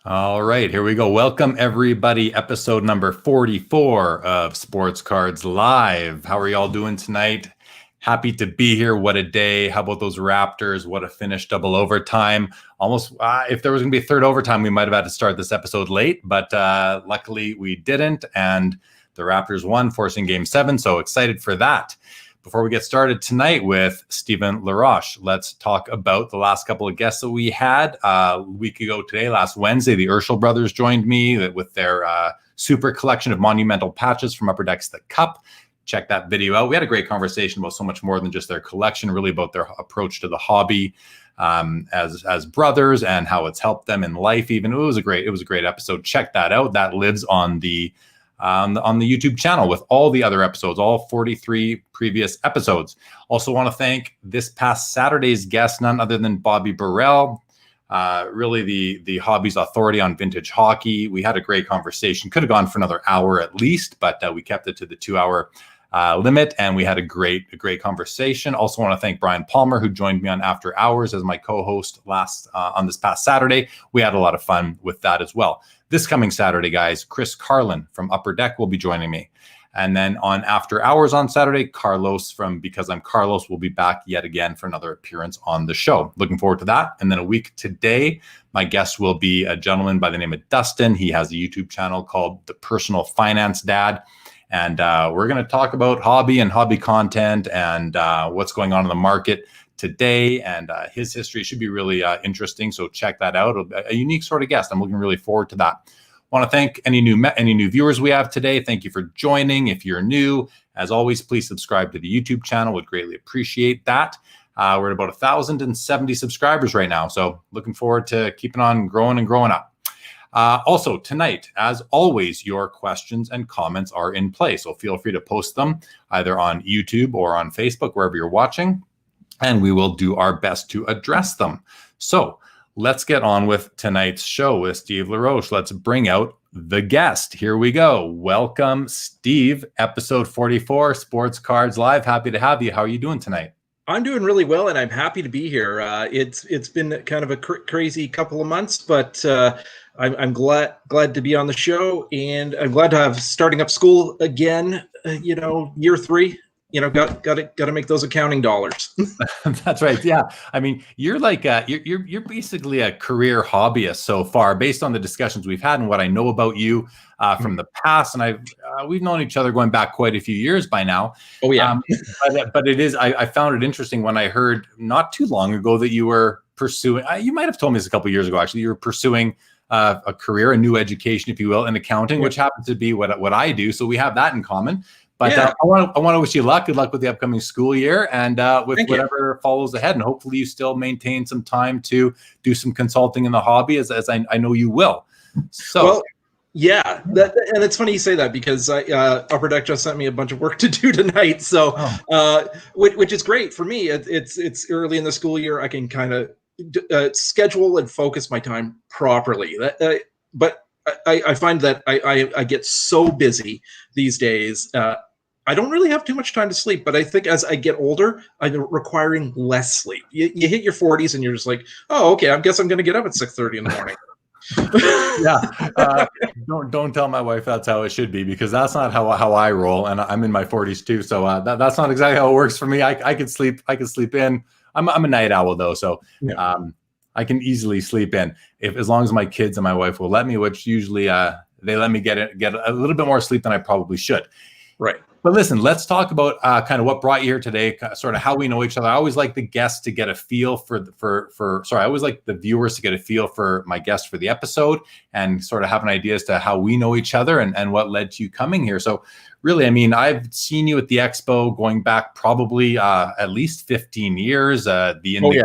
All right, here we go. Welcome, everybody. Episode number 44 of Sports Cards Live. How are y'all doing tonight? Happy to be here. What a day. How about those Raptors? What a finish, double overtime. Almost, if there was going to be a third overtime, we might have had to start this episode late, but luckily we didn't. And the Raptors won, forcing Game 7. So excited for that. Before we get started tonight with Stephen Laroche, let's talk about the last couple of guests that we had a week ago today. Last Wednesday, the Urschel brothers joined me with their super collection of monumental patches from Upper Decks The Cup. Check that video out. We had a great conversation about so much more than just their collection, really about their approach to the hobby as brothers and how it's helped them in life. Even it was a great episode. Check that out. That lives on the YouTube channel with all the other episodes, all 43 previous episodes. Also want to thank this past Saturday's guest, none other than Bobby Burrell, really the hobby's authority on vintage hockey. We had a great conversation. Could have gone for another hour at least, but we kept it to the 2-hour limit, and we had a great conversation. Also want to thank Brian Palmer, who joined me on After Hours as my co-host on this past Saturday. We had a lot of fun with that as well. This coming Saturday, guys, Chris Carlin from Upper Deck will be joining me. And then on After Hours on Saturday, Carlos from Because I'm Carlos will be back yet again for another appearance on the show. Looking forward to that. And then a week today, my guest will be a gentleman by the name of Dustin. He has a YouTube channel called The Personal Finance Dad. And we're going to talk about hobby and hobby content and what's going on in the market today, and his history should be really interesting. So check that out. A unique sort of guest. I'm looking really forward to that. Want to thank any new viewers we have today. Thank you for joining. If you're new, as always, please subscribe to the YouTube channel. Would greatly appreciate that. We're at about 1,070 subscribers right now. So looking forward to keeping on growing and growing up. Also tonight, as always, your questions and comments are in play. So feel free to post them either on YouTube or on Facebook, wherever you're watching, and we will do our best to address them. So let's get on with tonight's show with Steve Laroche. Let's bring out the guest. Here we go. Welcome, Steve, episode 44, Sports Cards Live. Happy to have you. How are you doing tonight? I'm doing really well, and I'm happy to be here. It's been kind of a crazy couple of months, but I'm glad to be on the show, and I'm glad to have starting up school again. Year 3. Got to make those accounting dollars. That's right. Yeah. I mean, you're like you're basically a career hobbyist so far, based on the discussions we've had and what I know about you from the past. And we've known each other going back quite a few years by now. Oh yeah. But it is. I found it interesting when I heard not too long ago that you were pursuing. You might have told me this a couple of years ago. Actually, you were pursuing a career, a new education, if you will, in accounting, which happens to be what I do. So we have that in common. But I want to wish you luck. Good luck with the upcoming school year and with whatever follows ahead. And hopefully you still maintain some time to do some consulting in the hobby, as I know you will. So, well, yeah. And it's funny you say that, because Upper Deck just sent me a bunch of work to do tonight. So, which is great for me. It's early in the school year. I can kind of schedule and focus my time properly. But I find that I get so busy these days. I don't really have too much time to sleep, but I think as I get older, I'm requiring less sleep. You hit your 40s and you're just like, oh, okay, I guess I'm going to get up at 6:30 in the morning. Don't tell my wife that's how it should be, because that's not how I roll, and I'm in my 40s too. So that's not exactly how it works for me. I could sleep in. I'm a night owl though, so I can easily sleep in as long as my kids and my wife will let me, which usually they let me get a little bit more sleep than I probably should. Right. But listen, let's talk about kind of what brought you here today, sort of how we know each other. I always like the guests to get a feel I always like the viewers to get a feel for my guest for the episode and sort of have an idea as to how we know each other and what led to you coming here. So really, I mean, I've seen you at the expo going back probably at least 15 years, the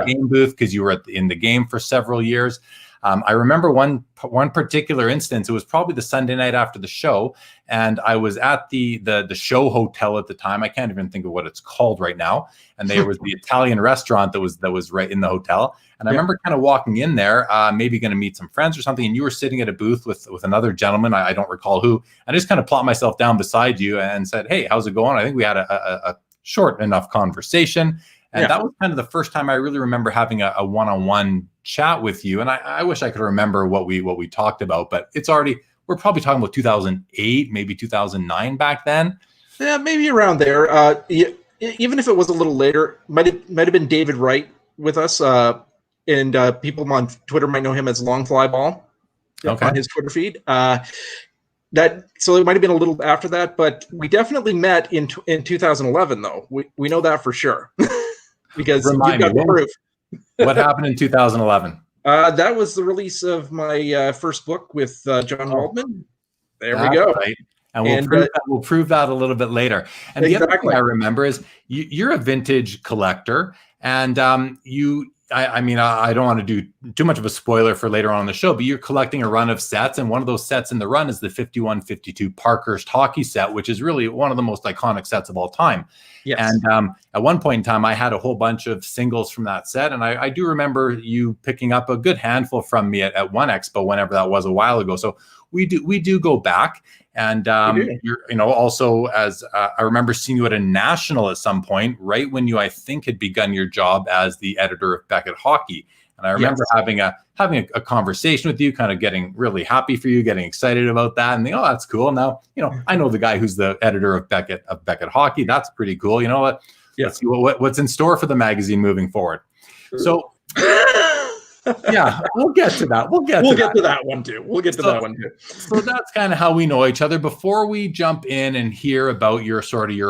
game booth, because you were in the game for several years. I remember one particular instance. It was probably the Sunday night after the show, and I was at the show hotel at the time. I can't even think of what it's called right now. And there was the Italian restaurant that was right in the hotel. And I remember kind of walking in there, maybe going to meet some friends or something. And you were sitting at a booth with another gentleman. I don't recall who. I just kind of plopped myself down beside you and said, "Hey, how's it going?" I think we had a short enough conversation. And that was kind of the first time I really remember having a one-on-one chat with you. And I wish I could remember what we talked about, but we're probably talking about 2008, maybe 2009 back then. Yeah, maybe around there. Even if it was a little later, might have been David Wright with us. And people on Twitter might know him as Long Fly Ball on his Twitter feed. So it might have been a little after that, but we definitely met in 2011, though. We know that for sure. Because you've got the proof. What happened in 2011? That was the release of my first book with John Waldman. There we go. Right. And we'll prove that a little bit later. And the other thing I remember is you're a vintage collector, and I don't want to do too much of a spoiler for later on in the show, but you're collecting a run of sets, and one of those sets in the run is the 51-52 Parkhurst hockey set, which is really one of the most iconic sets of all time. Yes. And at one point in time, I had a whole bunch of singles from that set, and I do remember you picking up a good handful from me at one expo, whenever that was, a while ago. So we do go back. And you're, also, as I remember seeing you at a national at some point, right when you, I think, had begun your job as the editor of Beckett Hockey. And I remember having a conversation with you, kind of getting really happy for you, getting excited about that, and oh, that's cool. Now, I know the guy who's the editor of Beckett Hockey. That's pretty cool. You know what? Let's see what's in store for the magazine moving forward. So. Yeah, we'll get to that. We'll get to that one too. So that's kind of how we know each other. Before we jump in and hear about your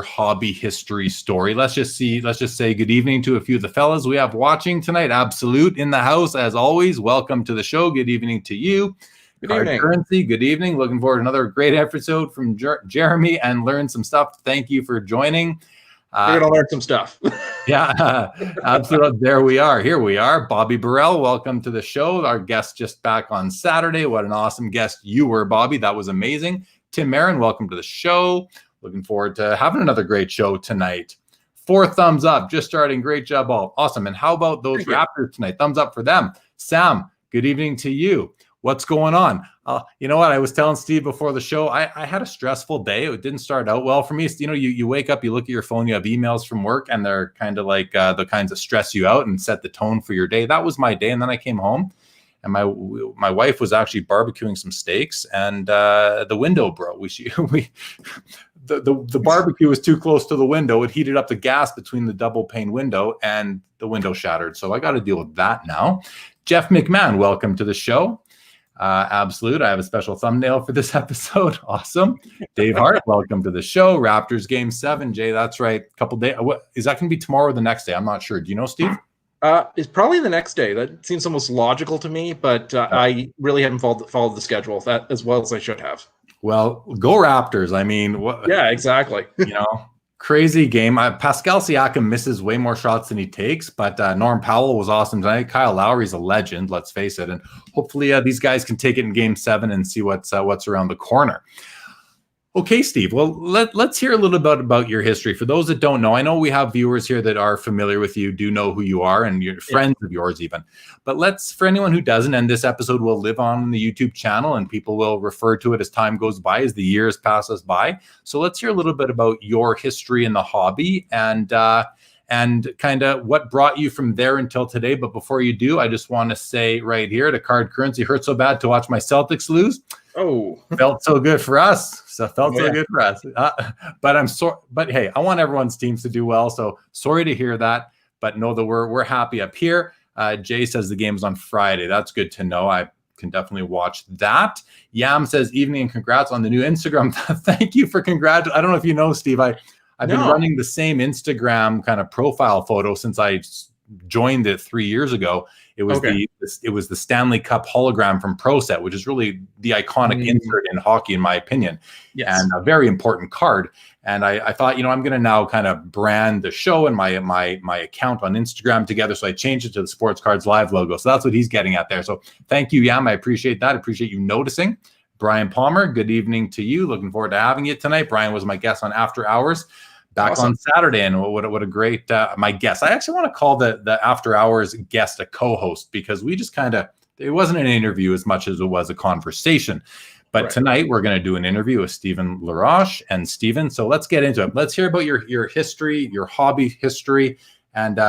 hobby history story, let's just say good evening to a few of the fellas we have watching tonight. Absolute in the house as always. Welcome to the show. Good evening to you. Good evening. Currency. Good evening. Looking forward to another great episode from Jeremy and learn some stuff. Thank you for joining. We're going to learn some stuff. Yeah, absolutely. Here we are. Bobby Burrell, welcome to the show. Our guest just back on Saturday. What an awesome guest you were, Bobby. That was amazing. Tim Marin, welcome to the show. Looking forward to having another great show tonight. 4 thumbs up. Just starting. Great job, all. Awesome. And how about those Raptors tonight? Thumbs up for them. Sam, good evening to you. What's going on? You know what? I was telling Steve before the show, I had a stressful day. It didn't start out well for me. You wake up, you look at your phone, you have emails from work, and they're kind of like the kinds that stress you out and set the tone for your day. That was my day. And then I came home, and my wife was actually barbecuing some steaks, and the window broke. The barbecue was too close to the window. It heated up the gas between the double pane window, and the window shattered. So I got to deal with that now. Jeff McMahon, welcome to the show. Absolute. I have a special thumbnail for this episode. Awesome. Dave Hart, welcome to the show. Raptors game 7. Jay, that's right. Couple days. What is that going to be, tomorrow or the next day? I'm not sure. Do you know, Steve? It's probably the next day. That seems almost logical to me, but I really haven't followed the schedule that as well as I should have. Well, go Raptors. I mean, yeah, exactly. Crazy game. Pascal Siakam misses way more shots than he takes, but Norm Powell was awesome tonight. Kyle Lowry's a legend, let's face it. And hopefully these guys can take it in game 7 and see what's around the corner. Okay, Steve. Well, let's hear a little bit about your history. For those that don't know, I know we have viewers here that are familiar with you, do know who you are, and you're friends of yours even. But for anyone who doesn't, and this episode will live on the YouTube channel, and people will refer to it as time goes by, as the years pass us by. So let's hear a little bit about your history in the hobby and kind of what brought you from there until today. But before you do, I just want to say right here, the card currency hurt so bad to watch my Celtics lose. Oh, felt so good for us. So good for us. But I'm sorry. But hey, I want everyone's teams to do well. So sorry to hear that. But know that we're happy up here. Jay says the game's on Friday. That's good to know. I can definitely watch that. Yam says evening and congrats on the new Instagram. Thank you for congrats. I don't know if you know, Steve. I've been running the same Instagram kind of profile photo since I joined it 3 years ago. It was the Stanley Cup hologram from Pro Set, which is really the iconic insert in hockey, in my opinion, and a very important card. And I thought, I'm going to now kind of brand the show and my account on Instagram together. So I changed it to the Sports Cards Live logo. So that's what he's getting at there. So thank you, Yam. I appreciate that. I appreciate you noticing. Brian Palmer, good evening to you. Looking forward to having you tonight. Brian was my guest on After Hours back on Saturday, and what a great my guest. I actually want to call the After Hours guest a co-host, because we just it wasn't an interview as much as it was a conversation. But tonight we're going to do an interview with Stephen Laroche and Stephen. So let's get into it. Let's hear about your history, your hobby history, and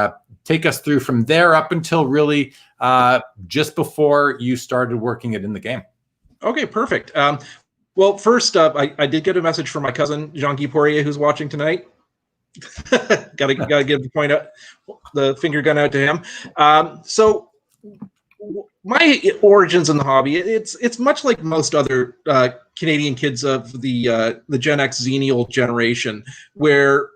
take us through from there up until really just before you started working it in the game. Okay, perfect. Well, first up, I did get a message from my cousin, Jean-Guy Poirier, who's watching tonight. gotta give the finger gun out to him. So my origins in the hobby, it's much like most other Canadian kids of the Gen X Xennial generation, where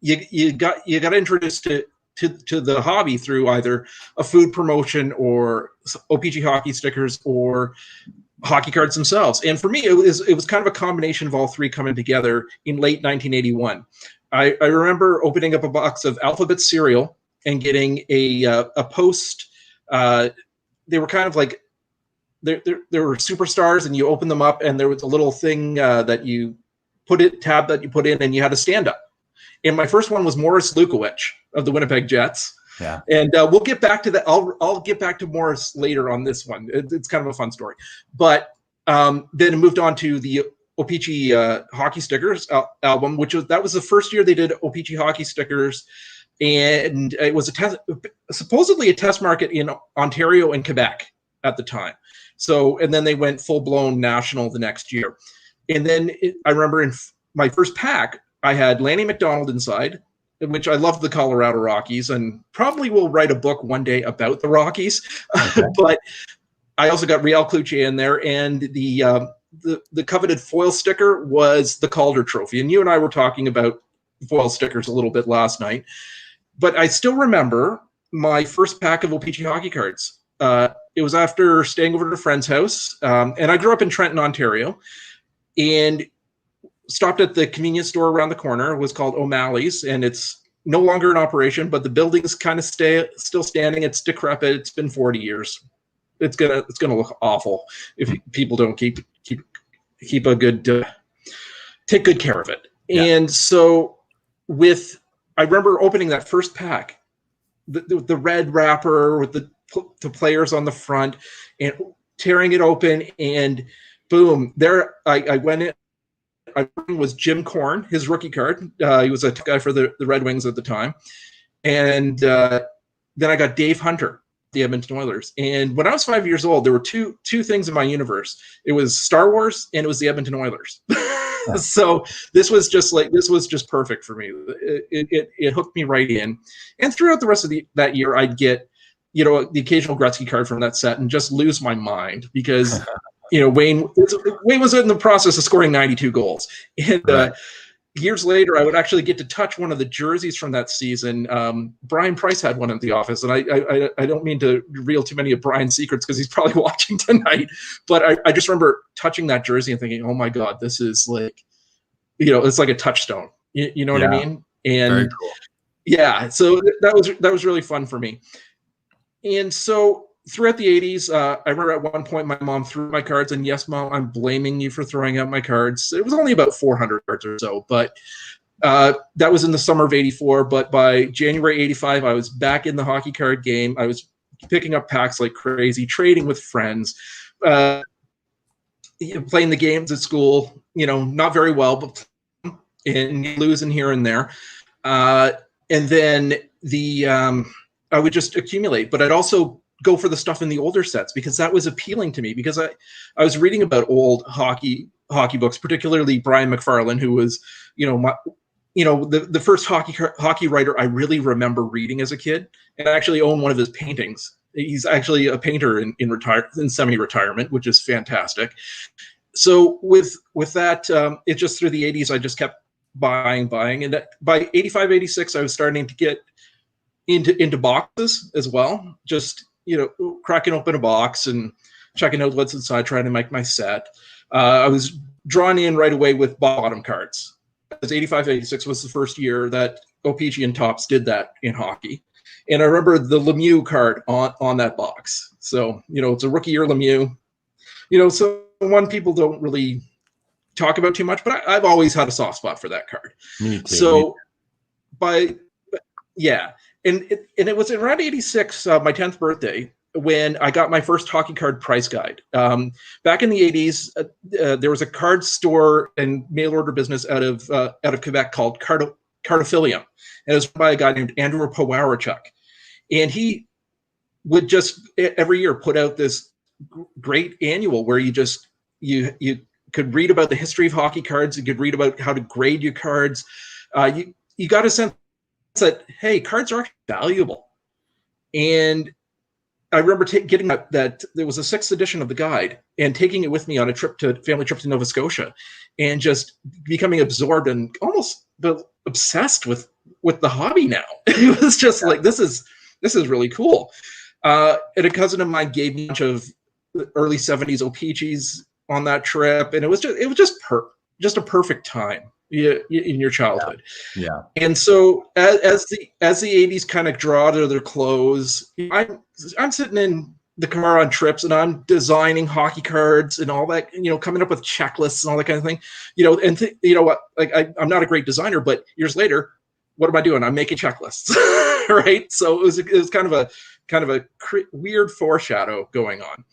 you got introduced to the hobby through either a food promotion or OPG hockey stickers or hockey cards themselves. And for me, it was kind of a combination of all three coming together in late 1981. I remember opening up a box of Alphabet cereal and getting a post. They were kind of like there were superstars, and you open them up, and there was a little thing tab that you put in, and you had to stand up. And my first one was Morris Lukowich of the Winnipeg Jets. Yeah. And we'll get back to that. I'll get back to Morris later on this one. It's kind of a fun story. But then it moved on to the OPG hockey stickers album, that was the first year they did OPG hockey stickers, and it was supposedly a test market in Ontario and Quebec at the time. So, and then they went full blown national the next year. And then I remember in my first pack, I had Lanny McDonald inside, which I love the Colorado Rockies, and probably will write a book one day about the Rockies. Okay. But I also got Real Cloutier in there, and the coveted foil sticker was the Calder Trophy. And you and I were talking about foil stickers a little bit last night. But I still remember my first pack of OPG hockey cards. It was after staying over at a friend's house, and I grew up in Trenton, Ontario, and stopped at the convenience store around the corner. It was called O'Malley's, and it's no longer in operation, but the building's kind of still standing. It's decrepit. It's been 40 years. It's gonna look awful if people don't keep a good take good care of it. Yeah. And so I remember opening that first pack, the red wrapper with the players on the front, and tearing it open, and boom, there I went in. I was Jim Korn, his rookie card. He was a guy for the Red Wings at the time. And then I got Dave Hunter, the Edmonton Oilers. And when I was 5 years old, there were two things in my universe. It was Star Wars, and it was the Edmonton Oilers. So this was just perfect for me. It hooked me right in. And throughout the rest of that year, I'd get, the occasional Gretzky card from that set and just lose my mind because Wayne was in the process of scoring 92 goals. And right. Years later, I would actually get to touch one of the jerseys from that season. Brian Price had one at the office, and I don't mean to reveal too many of Brian's secrets because he's probably watching tonight, but I just remember touching that jersey and thinking, oh my God, this is like, it's like a touchstone. You know what I mean? And very cool. Yeah, so that was really fun for me. And so throughout the 80s, I remember at one point my mom threw my cards, and yes, Mom, I'm blaming you for throwing out my cards. It was only about 400 cards or so, but that was in the summer of 84. But by January 85, I was back in the hockey card game. I was picking up packs like crazy, trading with friends, playing the games at school, not very well, but and losing here and there. And then I would just accumulate, but I'd also go for the stuff in the older sets because that was appealing to me because I was reading about old hockey books, particularly Brian McFarlane, who was, the first hockey writer I really remember reading as a kid, and I actually own one of his paintings. He's actually a painter in semi-retirement, which is fantastic. So with that, it just through the 80s, I just kept buying. And by 85, 86, I was starting to get into boxes as well. Just, cracking open a box and checking out what's inside, trying to make my set. I was drawn in right away with bottom cards. Because 85, 86 was the first year that OPG and Topps did that in hockey. And I remember the Lemieux card on that box. So, it's a rookie year Lemieux. So one people don't really talk about too much, but I've always had a soft spot for that card. Me too. So And it was around 86, my 10th birthday, when I got my first hockey card price guide. Back in the 80s, there was a card store and mail order business out of Quebec called Cartophilium, and it was by a guy named Andrew Powarchuk, and he would just every year put out this great annual where you could read about the history of hockey cards. You could read about how to grade your cards. You got a sense that, hey, cards are valuable. And I remember getting that there was a 6th edition of the guide and taking it with me on a family trip to Nova Scotia, and just becoming absorbed and almost obsessed with the hobby now. It was just like, this is really cool. And a cousin of mine gave me a bunch of early 70s O-Pee-Chees on that trip, and it was just a perfect time in your childhood. Yeah. And so as the 80s kind of draw to their close, I'm sitting in the car on trips, and I'm designing hockey cards and all that, coming up with checklists and all that kind of thing, and you know what, like I'm not a great designer, but years later, what am I doing? I'm making checklists. Right. So it was kind of a weird foreshadow going on.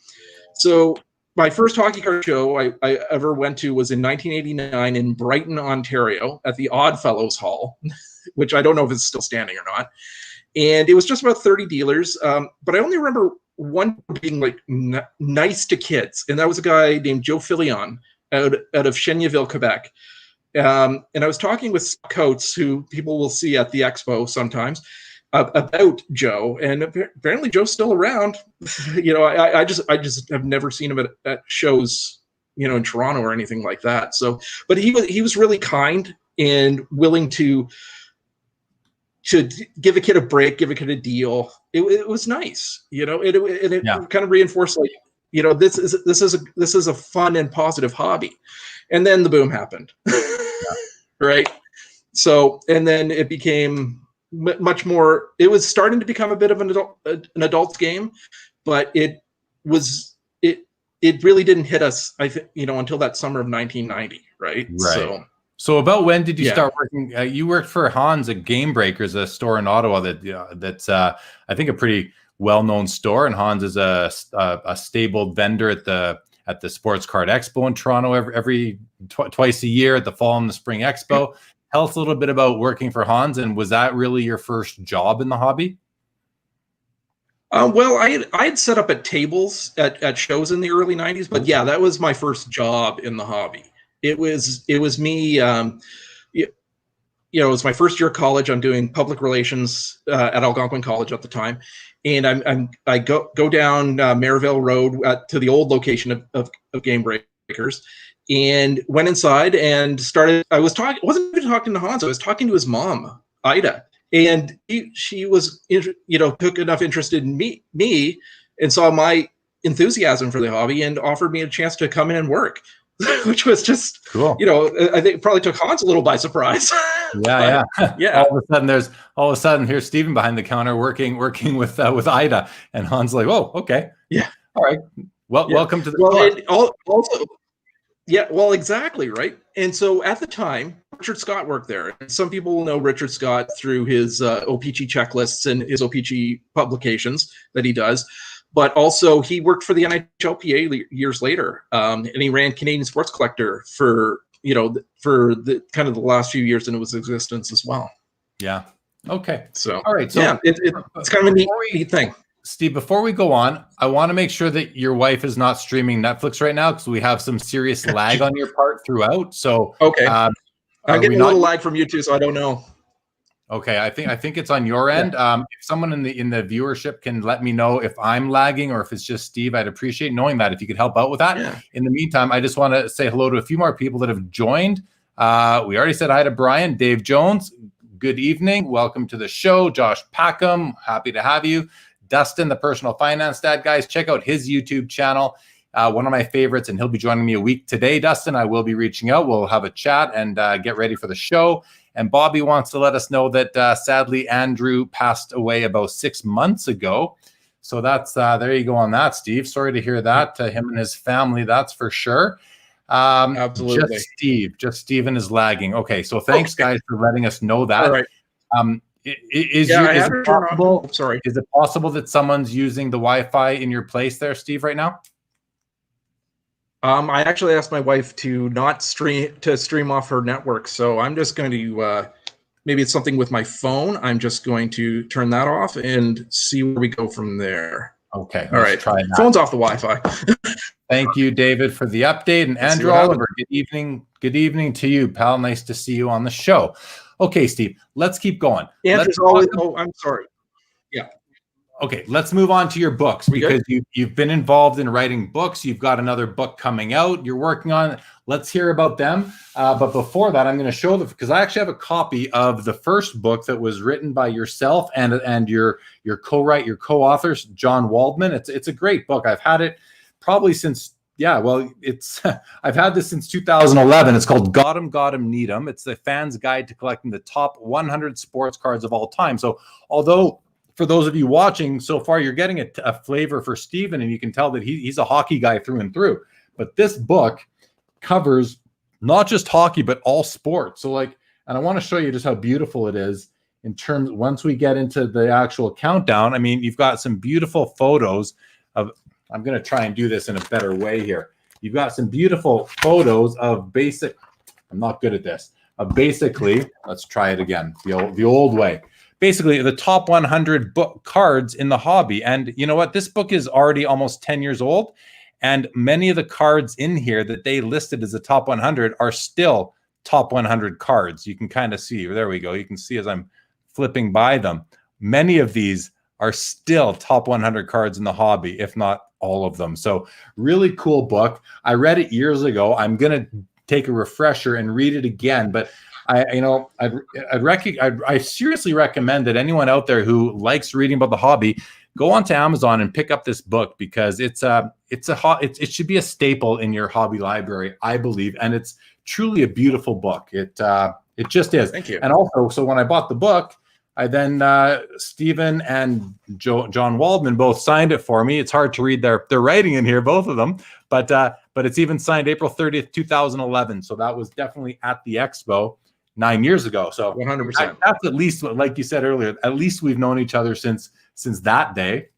So my first hockey card show I ever went to was in 1989 in Brighton, Ontario, at the Oddfellows Hall, which I don't know if it's still standing or not. And it was just about 30 dealers, but I only remember one being like nice to kids, and that was a guy named Joe Filion out of Chenyaville, Quebec. And I was talking with Coates, who people will see at the expo sometimes, about Joe, and apparently Joe's still around. I just have never seen him at shows, in Toronto or anything like that. So, but he was really kind and willing to give a kid a break, give a kid a deal. It was nice, it kind of reinforced, like, this is a fun and positive hobby. And then the boom happened. Right. So, and then it became much more, it was starting to become a bit of an adult's game, but it really didn't hit us, I think, until that summer of 1990. Right. So about when did you start working? You worked for Hans at Game Breakers, a store in Ottawa that's I think a pretty well-known store. And Hans is a stable vendor at the Sports Card Expo in Toronto every twice a year, at the Fall and the Spring Expo. Tell us a little bit about working for Hans, and was that really your first job in the hobby? Well, I had set up at tables at shows in the early 90s, but yeah, that was my first job in the hobby. It was me. It was my first year of college. I'm doing public relations at Algonquin College at the time, and I go down Merivale Road to the old location of Game Breakers, and went inside and started. Wasn't even talking to Hans. I was talking to his mom, Ida, and she was, took enough interest in me and saw my enthusiasm for the hobby and offered me a chance to come in and work. Which was just cool. I think it probably took Hans a little by surprise. Yeah. All of a sudden here's Stephen behind the counter working with Ida, and Hans like, oh, okay, yeah, all right. Well, welcome to the also. Yeah, well, exactly, right. And so at the time, Richard Scott worked there. And some people will know Richard Scott through his O-Pee-Chee checklists and his O-Pee-Chee publications that he does. But also he worked for the NHLPA years later, and he ran Canadian Sports Collector for the kind of the last few years in its existence as well. Yeah. Okay. So all right. So yeah, it's kind of a neat thing. Steve, before we go on, I want to make sure that your wife is not streaming Netflix right now, because we have some serious lag on your part throughout. So okay, I'm getting a little lag from you too, so I don't know. Okay, I think it's on your end. If someone in the viewership can let me know if I'm lagging or if it's just Steve, I'd appreciate knowing that. If you could help out with that. Yeah. In the meantime, I just want to say hello to a few more people that have joined. We already said hi to Brian, Dave Jones. Good evening. Welcome to the show. Josh Packham, happy to have you. Dustin, the personal finance dad, guys, check out his YouTube channel. One of my favorites, and he'll be joining me a week today. Dustin, I will be reaching out. We'll have a chat and get ready for the show. And Bobby wants to let us know that sadly Andrew passed away about 6 months ago. So that's there you go on that, Steve. Sorry to hear that to him and his family. That's for sure. Absolutely. Just Steven is lagging. Okay, so thanks guys for letting us know that. All right. Is it possible? Sorry, is it possible that someone's using the Wi-Fi in your place there, Steve, right now? I actually asked my wife to not stream off her network, so I'm just going to maybe it's something with my phone. I'm just going to turn that off and see where we go from there. Okay. All right. Try that. Phone's off the Wi-Fi. Thank you, David, for the update. And Let's Andrew Oliver, good evening. Good evening to you, pal. Nice to see you on the show. Okay, Steve, let's keep going. Andrew's always, I'm sorry. Yeah. Okay, let's move on to your books, because you've been involved in writing books. You've got another book coming out you're working on. Let's hear about them. But before that, I'm going to show them, because I actually have a copy of the first book that was written by yourself and your co-authors, John Waldman. It's a great book. I've had it probably since, I've had this since 2011. It's called Got 'em, Need 'em. It's the fan's guide to collecting the top 100 sports cards of all time. So although for those of you watching so far, you're getting a flavor for Stephen, and you can tell that he's a hockey guy through and through. But this book covers not just hockey, but all sports. So and I want to show you just how beautiful it is in terms, once we get into the actual countdown. I mean, you've got some beautiful photos of, I'm going to try and do this in a better way here. You've got some beautiful photos of I'm not good at this, basically, let's try it again, the old way. Basically, the top 100 book cards in the hobby. And you know what? This book is already almost 10 years old. And many of the cards in here that they listed as the top 100 are still top 100 cards. You can kind of see. There we go. You can see as I'm flipping by them. Many of these are still top 100 cards in the hobby, if not all of them. So really cool book. I read it years ago. I'm going to take a refresher and read it again. But I seriously recommend that anyone out there who likes reading about the hobby, go onto Amazon and pick up this book, because it should be a staple in your hobby library, I believe, and it's truly a beautiful book. It just is. Thank you. And also, so when I bought the book, I then Stephen and John Waldman both signed it for me. It's hard to read their writing in here, both of them, but it's even signed April 30th, 2011. So that was definitely at the expo 9 years ago. So 100%. That's at least, like you said earlier, at least we've known each other since that day.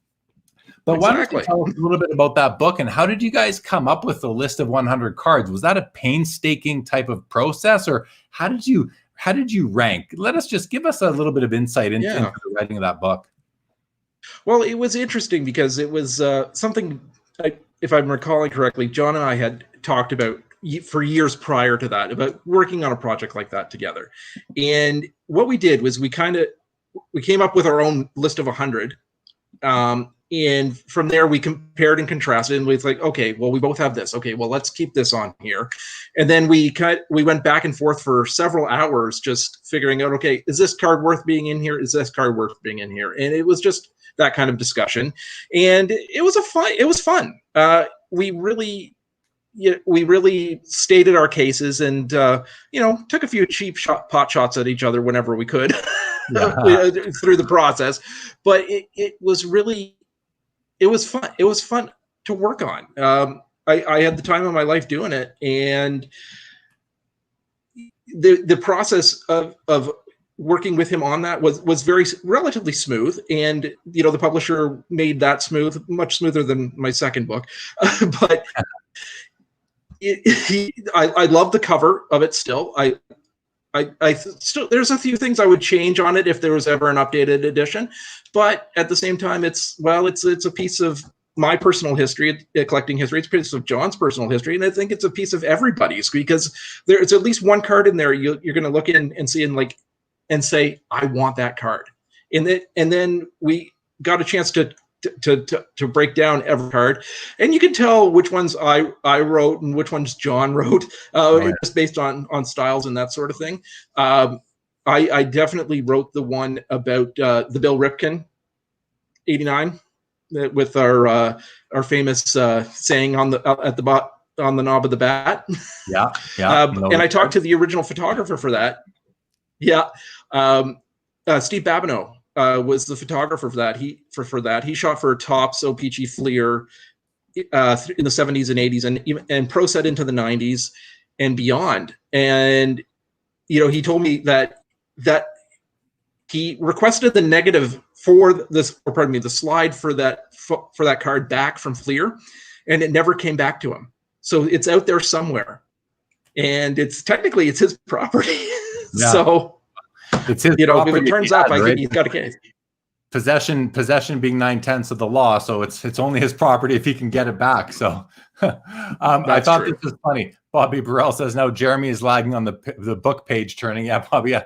But exactly. Why don't you tell us a little bit about that book, and how did you guys come up with the list of 100 cards? Was that a painstaking type of process, or how did you rank? Give us a little bit of insight into the writing of that book. Well, it was interesting because it was something, if I'm recalling correctly, John and I had talked about for years prior to that, about working on a project like that together. And what we did was we came up with our own list of 100. And from there we compared and contrasted, and it's like, okay, well, we both have this. Okay, well, let's keep this on here. And then we went back and forth for several hours just figuring out, okay, is this card worth being in here? Is this card worth being in here? And it was just that kind of discussion. And it was fun. We really stated our cases and, took a few cheap pot shots at each other whenever we could through the process. But it was fun. It was fun to work on. I had the time of my life doing it. And the process of working with him on that was relatively smooth. And, the publisher made that much smoother than my second book. But I love the cover of it still. I still, there's a few things I would change on it if there was ever an updated edition, but at the same time, it's a piece of my personal history, collecting history. It's a piece of John's personal history, and I think it's a piece of everybody's, because there's at least one card in there you're going to look in and see and say, I want that card. And then we got a chance to break down every card, and you can tell which ones I wrote and which ones John wrote, just based on styles and that sort of thing. I definitely wrote the one about the Bill Ripken 89 with our famous saying on the knob of the bat. Yeah. And I talked to the original photographer for that. Yeah, Steve Babineau. Was the photographer for that. He shot for Topps, O-Pee-Chee, Fleer in the 70s and 80s, and Pro Set into the 90s and beyond. And he told me that he requested the negative the slide for that card back from Fleer, and it never came back to him. So it's out there somewhere, and it's technically his property. Yeah. So It's his If property. it turns up, he's got a case. Possession being 9/10 of the law, so it's only his property if he can get it back. So I thought this was funny. Bobby Burrell says now Jeremy is lagging on the book page turning. Yeah, Bobby.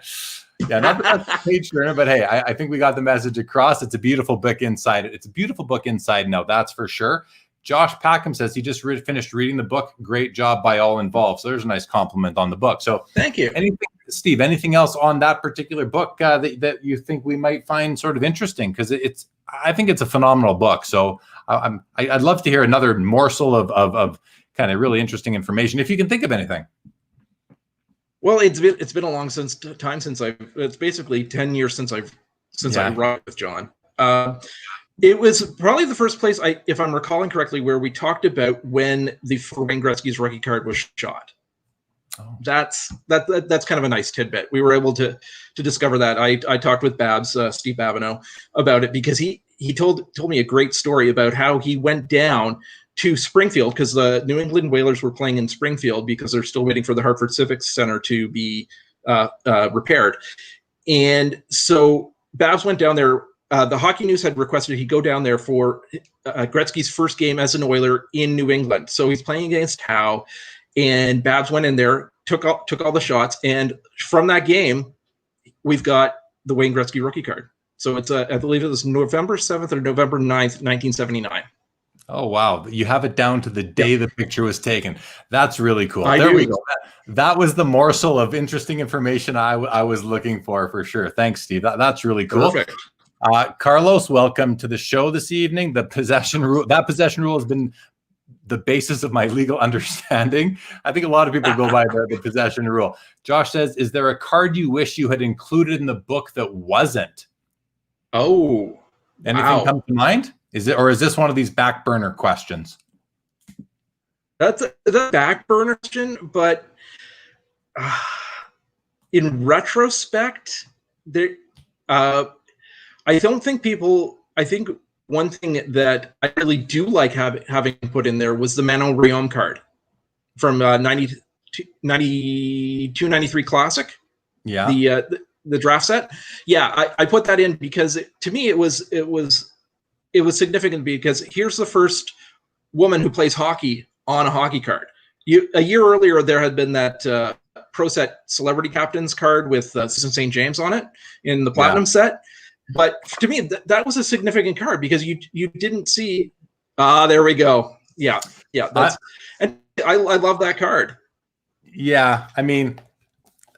Yeah, not the best page turner, but hey, I think we got the message across. It's a beautiful book inside. It's a beautiful book inside now, that's for sure. Josh Packham says he just finished reading the book. Great job by all involved. So there's a nice compliment on the book. So thank you. Steve, anything else on that particular book that you think we might find sort of interesting? Because I think it's a phenomenal book. So I'd love to hear another morsel of kind of really interesting information, if you can think of anything. Well, it's been a long time since it's basically 10 years since I wrote with John. It was probably the first place, if I'm recalling correctly, where we talked about when Wayne Gretzky's rookie card was shot. Oh. That's kind of a nice tidbit. We were able to discover that. I talked with Babs, Steve Babineau, about it because he told me a great story about how he went down to Springfield because the New England Whalers were playing in Springfield because they're still waiting for the Hartford Civic Center to be repaired. And so Babs went down there. The Hockey News had requested he go down there for Gretzky's first game as an Oiler in New England. So he's playing against Howe, and Babs went in there, took all the shots, and from that game, we've got the Wayne Gretzky rookie card. So it's I believe it was November 7th or November 9th, 1979. Oh, wow. You have it down to the day the picture was taken. That's really cool. There we go. That was the morsel of interesting information I was looking for sure. Thanks, Steve. That's really cool. Perfect. Carlos, welcome to the show this evening. That possession rule has been the basis of my legal understanding. I think a lot of people go by the possession rule. Josh says, is there a card you wish you had included in the book that wasn't? Oh, anything come to mind? Is this one of these back burner questions? That's the back burner question, but in retrospect, I don't think I think one thing that I really do like having put in there was the Manon Rhéaume card from 92-93 Classic. Yeah. The draft set. Yeah, I put that in because to me it was significant because here's the first woman who plays hockey on a hockey card. A year earlier, there had been that Pro Set Celebrity Captains card with Susan St. James on it in the Platinum set. But to me, that was a significant card because you didn't see. There we go. Yeah. And I love that card. Yeah, I mean,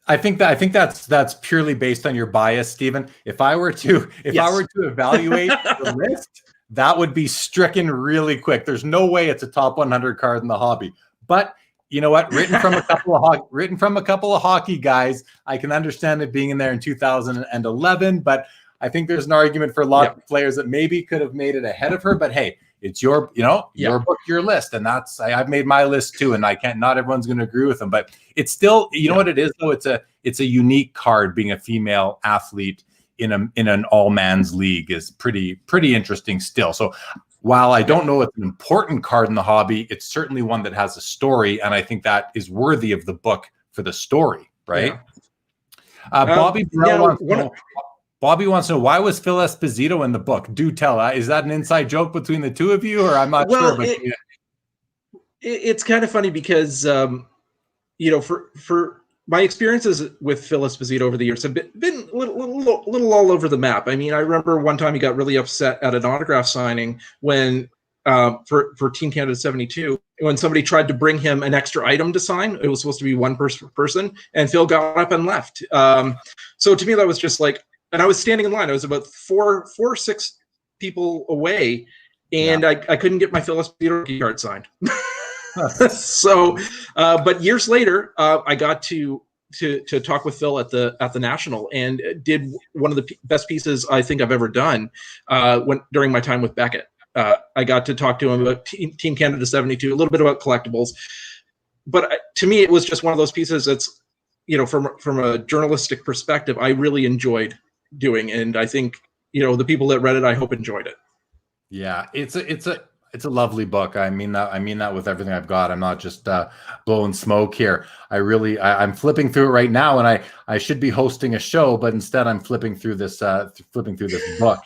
I think that's purely based on your bias, Stephen. If I were to evaluate the list, that would be stricken really quick. There's no way it's a top 100 card in the hobby. But you know what? Written from a couple of hockey guys, I can understand it being in there in 2011. But I think there's an argument for a lot of players that maybe could have made it ahead of her. But hey, it's your book, your list, and I've made my list too. And not everyone's going to agree with them, but it's still, know what it is though. It's a unique card. Being a female athlete in an all man's league is pretty interesting still. So while I don't know it's an important card in the hobby, it's certainly one that has a story, and I think that is worthy of the book for the story, right? Yeah. Bobby wants to know, why was Phil Esposito in the book? Do tell. Is that an inside joke between the two of you, or I'm not sure? But it's kind of funny because for my experiences with Phil Esposito over the years have been a little all over the map. I mean, I remember one time he got really upset at an autograph signing when for Team Canada 72 when somebody tried to bring him an extra item to sign. It was supposed to be one person, and Phil got up and left. So to me, that was just like. And I was standing in line. I was about four or six people away, and I couldn't get my Phil Esposito card signed. So, but years later, I got to talk with Phil at the National, and did one of the best pieces I think I've ever done during my time with Beckett. I got to talk to him about Team Canada 72, a little bit about collectibles, but to me, it was just one of those pieces that's, from a journalistic perspective, I really enjoyed doing, and I think the people that read it, I hope, enjoyed it. Yeah, it's It's a lovely book. I mean that with everything I've got. I'm not just blowing smoke here. I'm flipping through it right now, and I should be hosting a show, but instead I'm flipping through this book.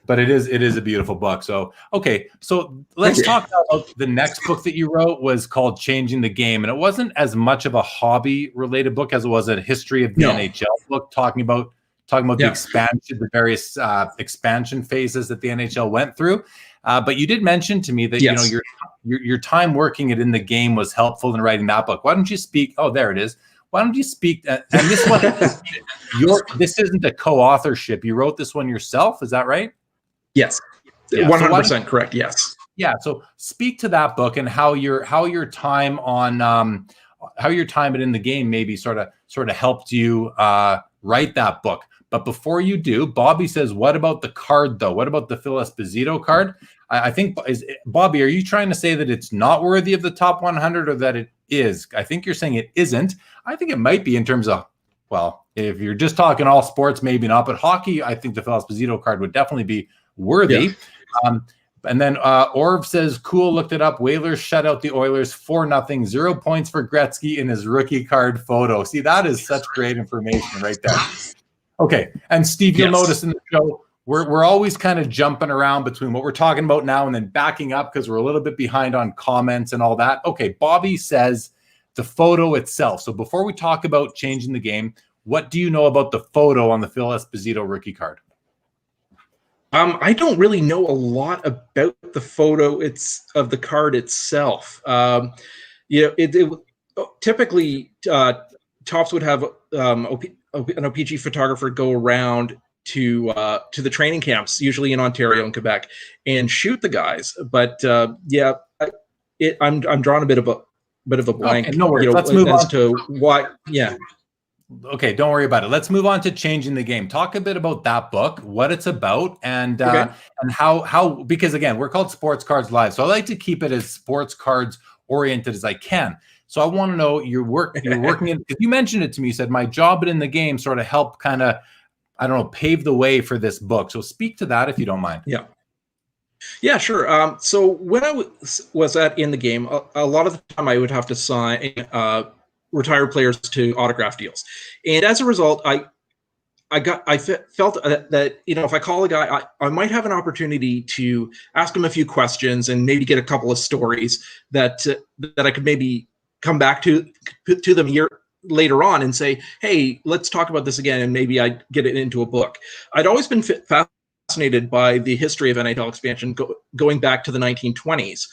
But it is a beautiful book. So okay, so let's talk about the next book that you wrote was called Changing the Game, and it wasn't as much of a hobby related book as it was a history of the NHL book, talking about the expansion, the various expansion phases that the NHL went through. But you did mention to me that you know your time working it in the game was helpful in writing that book. Why don't you speak? Oh, there it is. Why don't you speak? And this one, this isn't a co-authorship. You wrote this one yourself. Is that right? Yes, 100% correct. Yes. Yeah. So speak to that book and how your time on how your time in the game maybe sort of helped you write that book. But before you do, Bobby says, "What about the card though? What about the Phil Esposito card?" I think Bobby, are you trying to say that it's not worthy of the top 100 or that it is? I think you're saying it isn't. I think it might be in terms of, well, if you're just talking all sports, maybe not. But hockey, I think the Phil Esposito card would definitely be worthy. Yeah. And then Orv says, cool, looked it up. Whalers shut out the Oilers 4-0. 0 points for Gretzky in his rookie card photo. See, that is such great information right there. Okay. And Steve, you'll notice in the show, we're always kind of jumping around between what we're talking about now and then backing up because we're a little bit behind on comments and all that. Okay. Bobby says the photo itself. So before we talk about changing the game, what do you know about the photo on the Phil Esposito rookie card? I don't really know a lot about the photo of the card itself. Typically Topps would have an OPG photographer go around to the training camps, usually in Ontario and Quebec, and shoot the guys. But I'm drawing a bit of a blank. Okay, no worries. Let's move on to why. Yeah. Okay, don't worry about it. Let's move on to Changing the Game. Talk a bit about that book, what it's about, and how because again, we're called Sports Cards Live, so I like to keep it as sports cards oriented as I can. So I want to know you're working in, because you mentioned it to me. You said my job in the game sort of helped kind of, I don't know, pave the way for this book. So speak to that if you don't mind. Yeah, sure. So when I was in the game, a lot of the time I would have to sign retired players to autograph deals, and as a result, I felt that if I call a guy, I might have an opportunity to ask him a few questions and maybe get a couple of stories that I could maybe come back to them a year later on and say, hey, let's talk about this again, and maybe I'd get it into a book. I'd always been fascinated by the history of NHL expansion going back to the 1920s.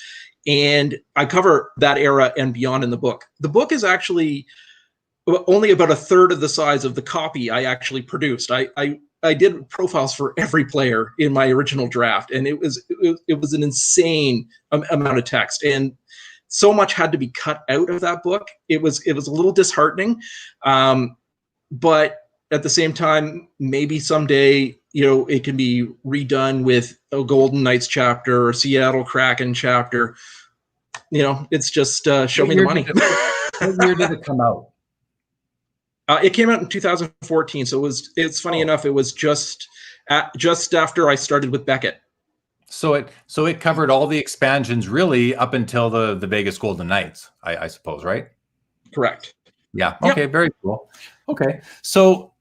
And I cover that era and beyond in the book. The book is actually only about a third of the size of the copy I actually produced. I did profiles for every player in my original draft, and it was an insane amount of text, and so much had to be cut out of that book. It was a little disheartening, but at the same time, maybe someday it can be redone with a Golden Knights chapter or Seattle Kraken chapter. It's just show me the money. What year did it come out? It came out in 2014. So it's funny enough. It was just after I started with Beckett. So it covered all the expansions really up until the Vegas Golden Knights, I suppose, right? Correct. Yeah. Okay. Yep. Very cool. Okay. So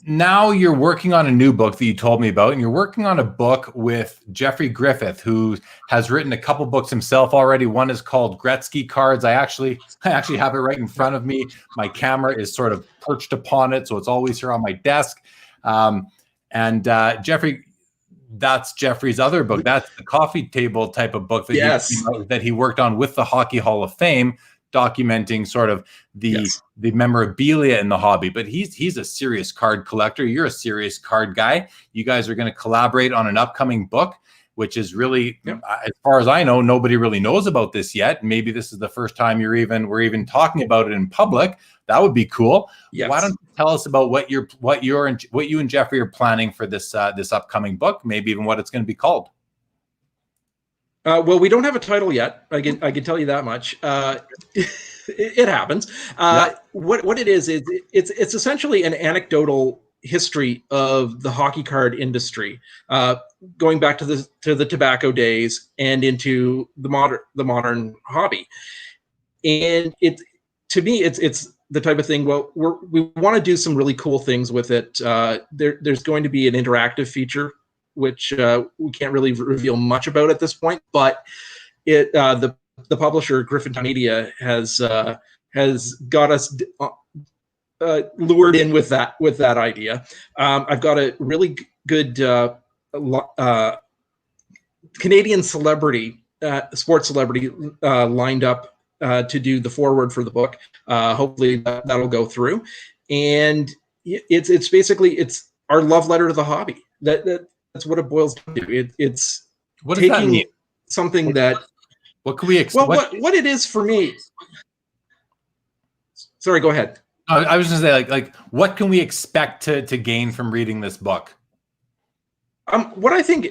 now you're working on a new book that you told me about, and you're working on a book with Jeffrey Griffith, who has written a couple books himself already. One is called Gretzky Cards. I actually have it right in front of me. My camera is sort of perched upon it, so it's always here on my desk. Jeffrey, that's Jeffrey's other book. That's the coffee table type of book that he worked on with the Hockey Hall of Fame, documenting sort of the memorabilia in the hobby. But he's a serious card collector. You're a serious card guy. You guys are going to collaborate on an upcoming book, which is really, as far as I know, nobody really knows about this yet. Maybe this is the first time we're even talking about it in public. That would be cool. Yes. Why don't you tell us about what you and Jeffrey are planning for this upcoming book? Maybe even what it's going to be called. Well, we don't have a title yet. I can tell you that much. It happens. What it is it's essentially an anecdotal history of the hockey card industry, going back to the tobacco days and into the modern hobby. And to me, it's the type of thing. Well, we want to do some really cool things with it. There's going to be an interactive feature, which we can't really reveal much about at this point, but the publisher Griffintown Media has got us lured in with that idea. I've got a really good Canadian celebrity, sports celebrity, lined up to do the foreword for the book. Hopefully that'll go through, and it's basically our love letter to the hobby. That's what it boils down to. It's what does that mean? Something that. What can we expect? Well, what it is for me. Sorry, go ahead. I was going to say, like, what can we expect to gain from reading this book? What I think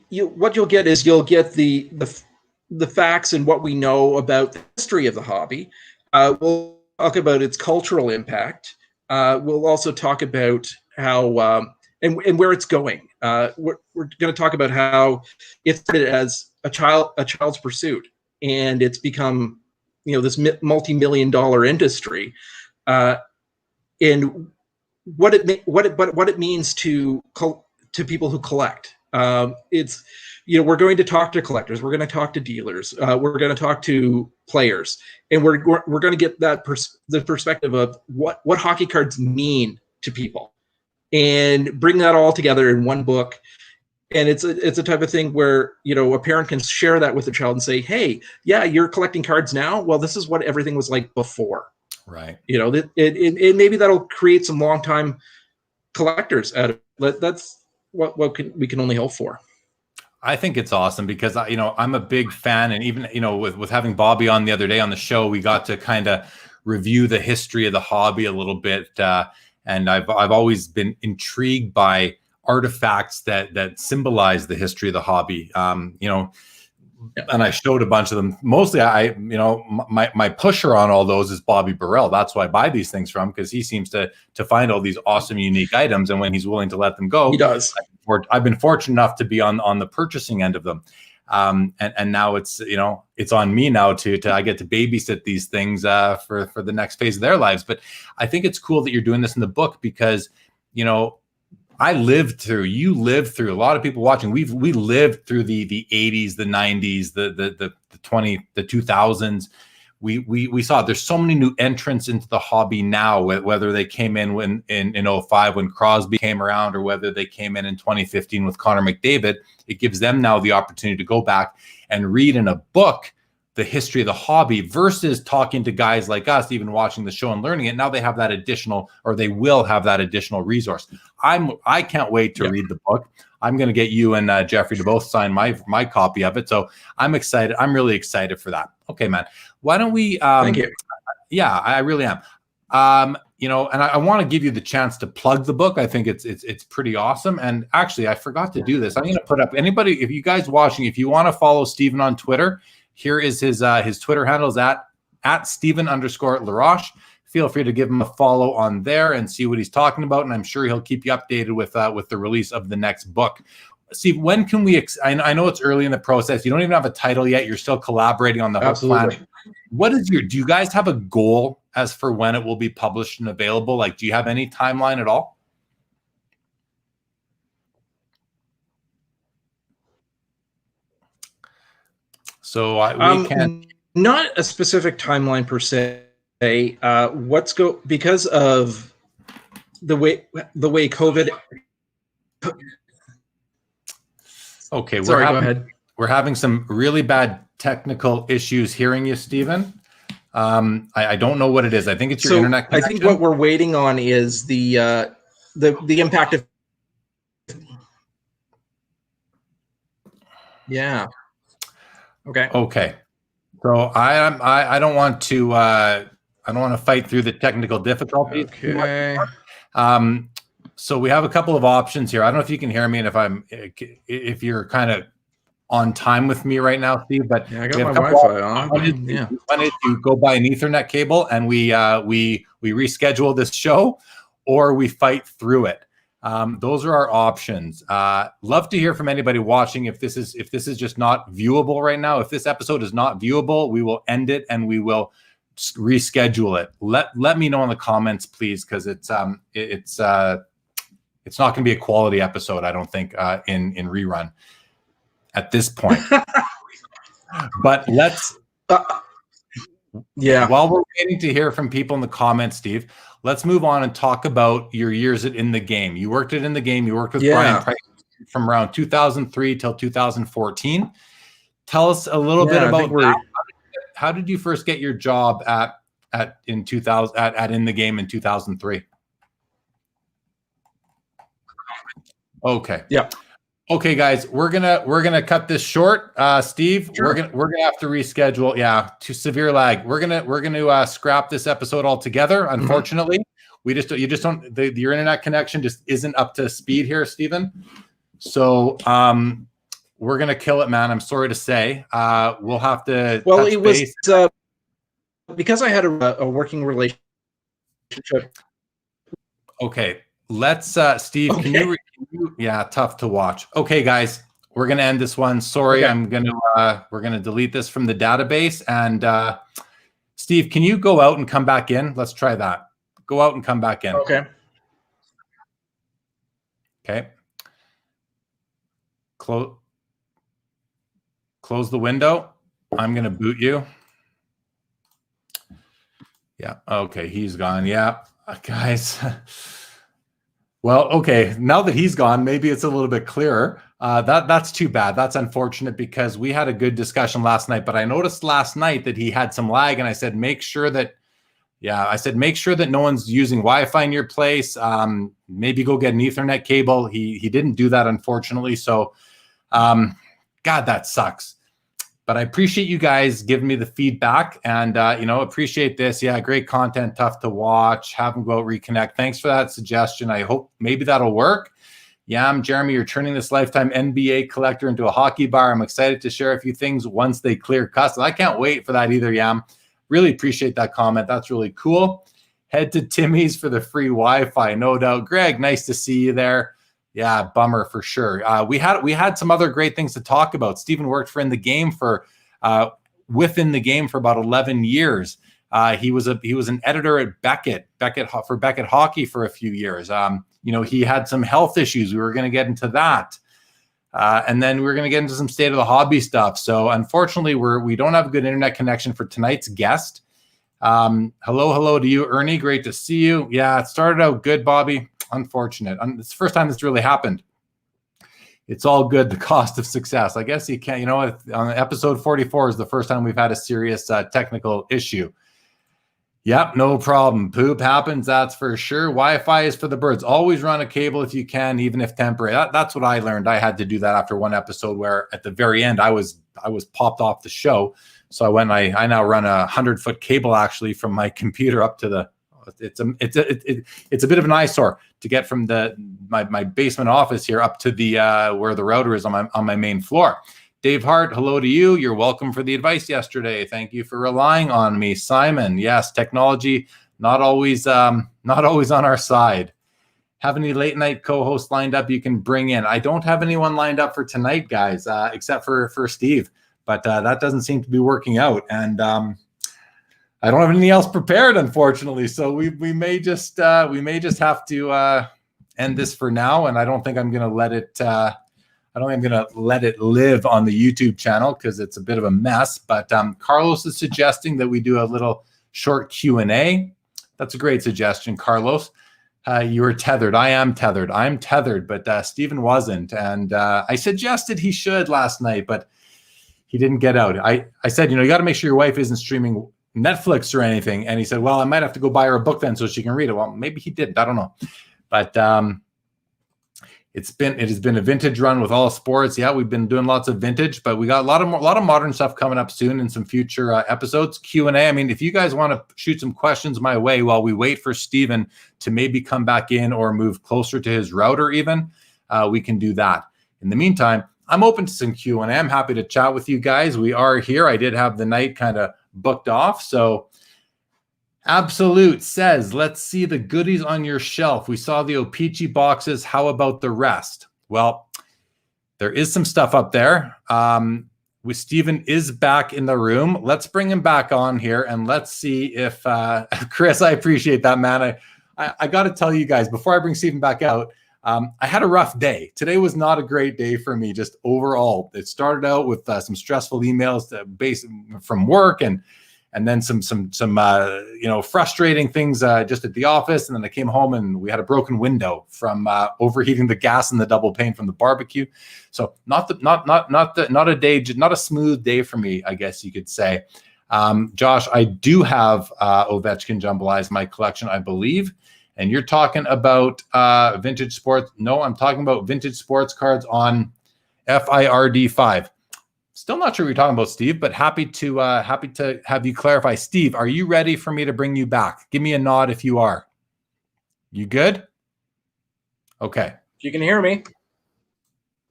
what you'll get is the facts and what we know about the history of the hobby. We'll talk about its cultural impact. We'll also talk about how and where it's going. We're going to talk about how it started as a child's pursuit, and it's become this multi-million-dollar industry, and what it means to people who collect. It's we're going to talk to collectors, we're going to talk to dealers, we're going to talk to players, and we're going to get the perspective of what hockey cards mean to people, and bring that all together in one book. And it's a type of thing where a parent can share that with the child and say, hey, yeah, you're collecting cards now, well, this is what everything was like before, right? It maybe that'll create some longtime collectors out of it. That's what we can only hope for. I think it's awesome because I'm a big fan, and even with having Bobby on the other day on the show, we got to kind of review the history of the hobby a little bit, and I've always been intrigued by artifacts that symbolize the history of the hobby. And I showed a bunch of them. Mostly, my pusher on all those is Bobby Burrell. That's who I buy these things from, because he seems to find all these awesome, unique items, and when he's willing to let them go, he does. I've been fortunate enough to be on the purchasing end of them, and now it's on me now to I get to babysit these things for the next phase of their lives. But I think it's cool that you're doing this in the book, because you lived through, a lot of people watching, we lived through the 80s, the 90s, the 2000s. We saw there's so many new entrants into the hobby now, whether they came in in 05 when Crosby came around, or whether they came in 2015 with Connor Mcdavid. It gives them now the opportunity to go back and read in a book the history of the hobby, versus talking to guys like us, even watching the show and learning it. Now they have that additional, or they will have that additional resource. I can't wait to read the book. I'm going to get you and Jeffrey to both sign my copy of it. So I'm excited. I'm really excited for that. Okay, man. Why don't we? Thank you. Yeah, I really am. And I want to give you the chance to plug the book. I think it's pretty awesome. And actually, I forgot to do this. I'm going to put up, anybody, if you guys watching, if you want to follow Stephen on Twitter, here is his Twitter handle is at Stephen_Laroche. Feel free to give him a follow on there and see what he's talking about, and I'm sure he'll keep you updated with the release of the next book. Steve, when can we? I know it's early in the process. You don't even have a title yet. You're still collaborating on the whole plan. What is do you guys have a goal as for when it will be published and available? Like, do you have any timeline at all? So we can not a specific timeline per se. Because of the way COVID. Okay, sorry, go ahead. We're having some really bad technical issues hearing you, Stephen. I don't know what it is. I think it's your internet connection. I think what we're waiting on is the impact of. Yeah. Okay. So I don't want to fight through the technical difficulties. Okay. So we have a couple of options here. I don't know if you can hear me, and if you're kind of on time with me right now, Steve. But yeah, I got my Wi-Fi on. One is to go buy an Ethernet cable, and we reschedule this show, or we fight through it. Those are our options. Love to hear from anybody watching. If this is just not viewable right now, if this episode is not viewable, we will end it and we will reschedule it. Let me know in the comments, please, because it's not going to be a quality episode, I don't think, in rerun at this point. But let's while we're waiting to hear from people in the comments, Steve, let's move on and talk about your years in the game. You worked it in the game. You worked with Brian Price from around 2003 till 2014. Tell us a little bit about that. How did you first get your job at in the game in 2003? Okay. Yeah. Okay, guys, we're gonna cut this short. Steve, sure. we're gonna have to reschedule. Yeah, to severe lag. We're gonna scrap this episode altogether. Unfortunately, your internet connection just isn't up to speed here, Stephen. So we're gonna kill it, man. I'm sorry to say. We'll have to. Well, it was because I had a working relationship. Okay, let's Steve. Okay. Can you? Yeah, tough to watch. Okay, guys, we're gonna end this one. Sorry, okay. We're gonna delete this from the database. And Steve, can you go out and come back in? Let's try that. Go out and come back in. Okay. Okay. Close the window. I'm gonna boot you. Yeah. Okay, he's gone. Yeah, guys. Well, okay. Now that he's gone, maybe it's a little bit clearer. That's too bad. That's unfortunate because we had a good discussion last night. But I noticed last night that he had some lag, and I said, make sure that no one's using Wi-Fi in your place. Maybe go get an Ethernet cable. He didn't do that, unfortunately. So, God, that sucks. But I appreciate you guys giving me the feedback and, appreciate this. Yeah, great content, tough to watch. Have them go out, reconnect. Thanks for that suggestion. I hope maybe that'll work. Yeah, Jeremy, you're turning this lifetime NBA collector into a hockey bar. I'm excited to share a few things once they clear custom. I can't wait for that either, Yam. Really appreciate that comment. That's really cool. Head to Timmy's for the free Wi-Fi, no doubt. Greg, nice to see you there. Yeah, bummer for sure. We had some other great things to talk about. Stephen worked within the game for about 11 years. He was an editor at Beckett Hockey for a few years. He had some health issues. We were going to get into that. And then we were going to get into some state of the hobby stuff. So unfortunately, we don't have a good internet connection for tonight's guest. Hello to you, Ernie. Great to see you. Yeah, it started out good, Bobby. Unfortunate. It's the first time this really happened. It's all good. The cost of success. I guess you can't, on episode 44 is the first time we've had a serious technical issue. Yep, no problem. Poop happens, that's for sure. Wi-Fi is for the birds. Always run a cable if you can, even if temporary. That's what I learned. I had to do that after one episode where at the very end I was popped off the show. So I now run 100-foot cable actually from my computer up to the. It's a bit of an eyesore to get from my basement office here up to the where the router is on my main floor. Dave Hart, hello to you. You're welcome for the advice yesterday. Thank you for relying on me. Simon, yes, technology not always on our side. Have any late night co-hosts lined up you can bring in? I don't have anyone lined up for tonight, guys, except for Steve. But that doesn't seem to be working out, and I don't have anything else prepared, unfortunately. So we may just have to end this for now, and I don't think I'm going to let it. I don't think I'm going to let it live on the YouTube channel because it's a bit of a mess. But Carlos is suggesting that we do a little short Q&A. That's a great suggestion, Carlos. You were tethered. I am tethered. I'm tethered, but Stephen wasn't. And I suggested he should last night, but he didn't get out. I said, you got to make sure your wife isn't streaming Netflix or anything. And he said, well, I might have to go buy her a book then so she can read it. Well, maybe he didn't. I don't know. But it has been a vintage run with all sports. Yeah, we've been doing lots of vintage, but we got a lot of modern stuff coming up soon in some future episodes. Q&A. I mean, if you guys want to shoot some questions my way while we wait for Stephen to maybe come back in or move closer to his router even, we can do that. In the meantime, I'm open to some Q&A. I'm happy to chat with you guys. We are here. I did have the night kind of booked off, so Absolute says, let's see the goodies on your shelf. We saw the O-Pee-Chee boxes. How about the rest? Well, there is some stuff up there. Stephen is back in the room. Let's bring him back on here and let's see if Chris, I appreciate that, man. I got to tell you guys before I bring Stephen back out, I had a rough day. Today was not a great day for me, just overall. It started out with some stressful emails from work and then some frustrating things just at the office. And then I came home and we had a broken window from overheating the gas in the double pane from the barbecue. So not a smooth day for me, I guess you could say. Josh, I do have Ovechkin Jumble Eyes in my collection, I believe. And you're talking about vintage sports. No, I'm talking about vintage sports cards on FIRD5. Still not sure what you're talking about, Steve, but happy to have you clarify. Steve, are you ready for me to bring you back? Give me a nod if you are. You good? Okay. You can hear me.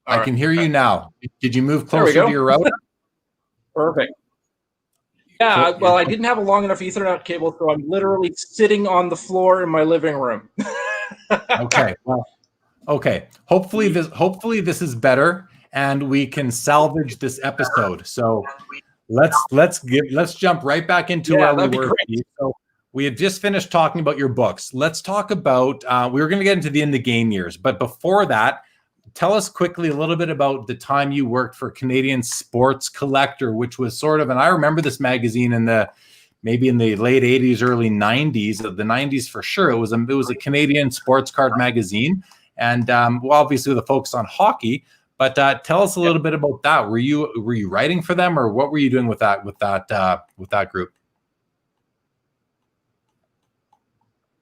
I can hear you now. Did you move closer to your router? Perfect. Yeah, well, I didn't have a long enough Ethernet cable, so I'm literally sitting on the floor in my living room. Okay. Well, okay. Hopefully this is better and we can salvage this episode. So let's jump right back into where we were. So we had just finished talking about your books. Let's talk about we were going to get into the in the game years, but before that, tell us quickly a little bit about the time you worked for Canadian Sports Collector, which was sort of, and I remember this magazine maybe in the late 80s, early 90s, the 90s for sure. It was a Canadian sports card magazine, and obviously with a focus on hockey. But tell us a little bit about that. Were you writing for them, or what were you doing with that group?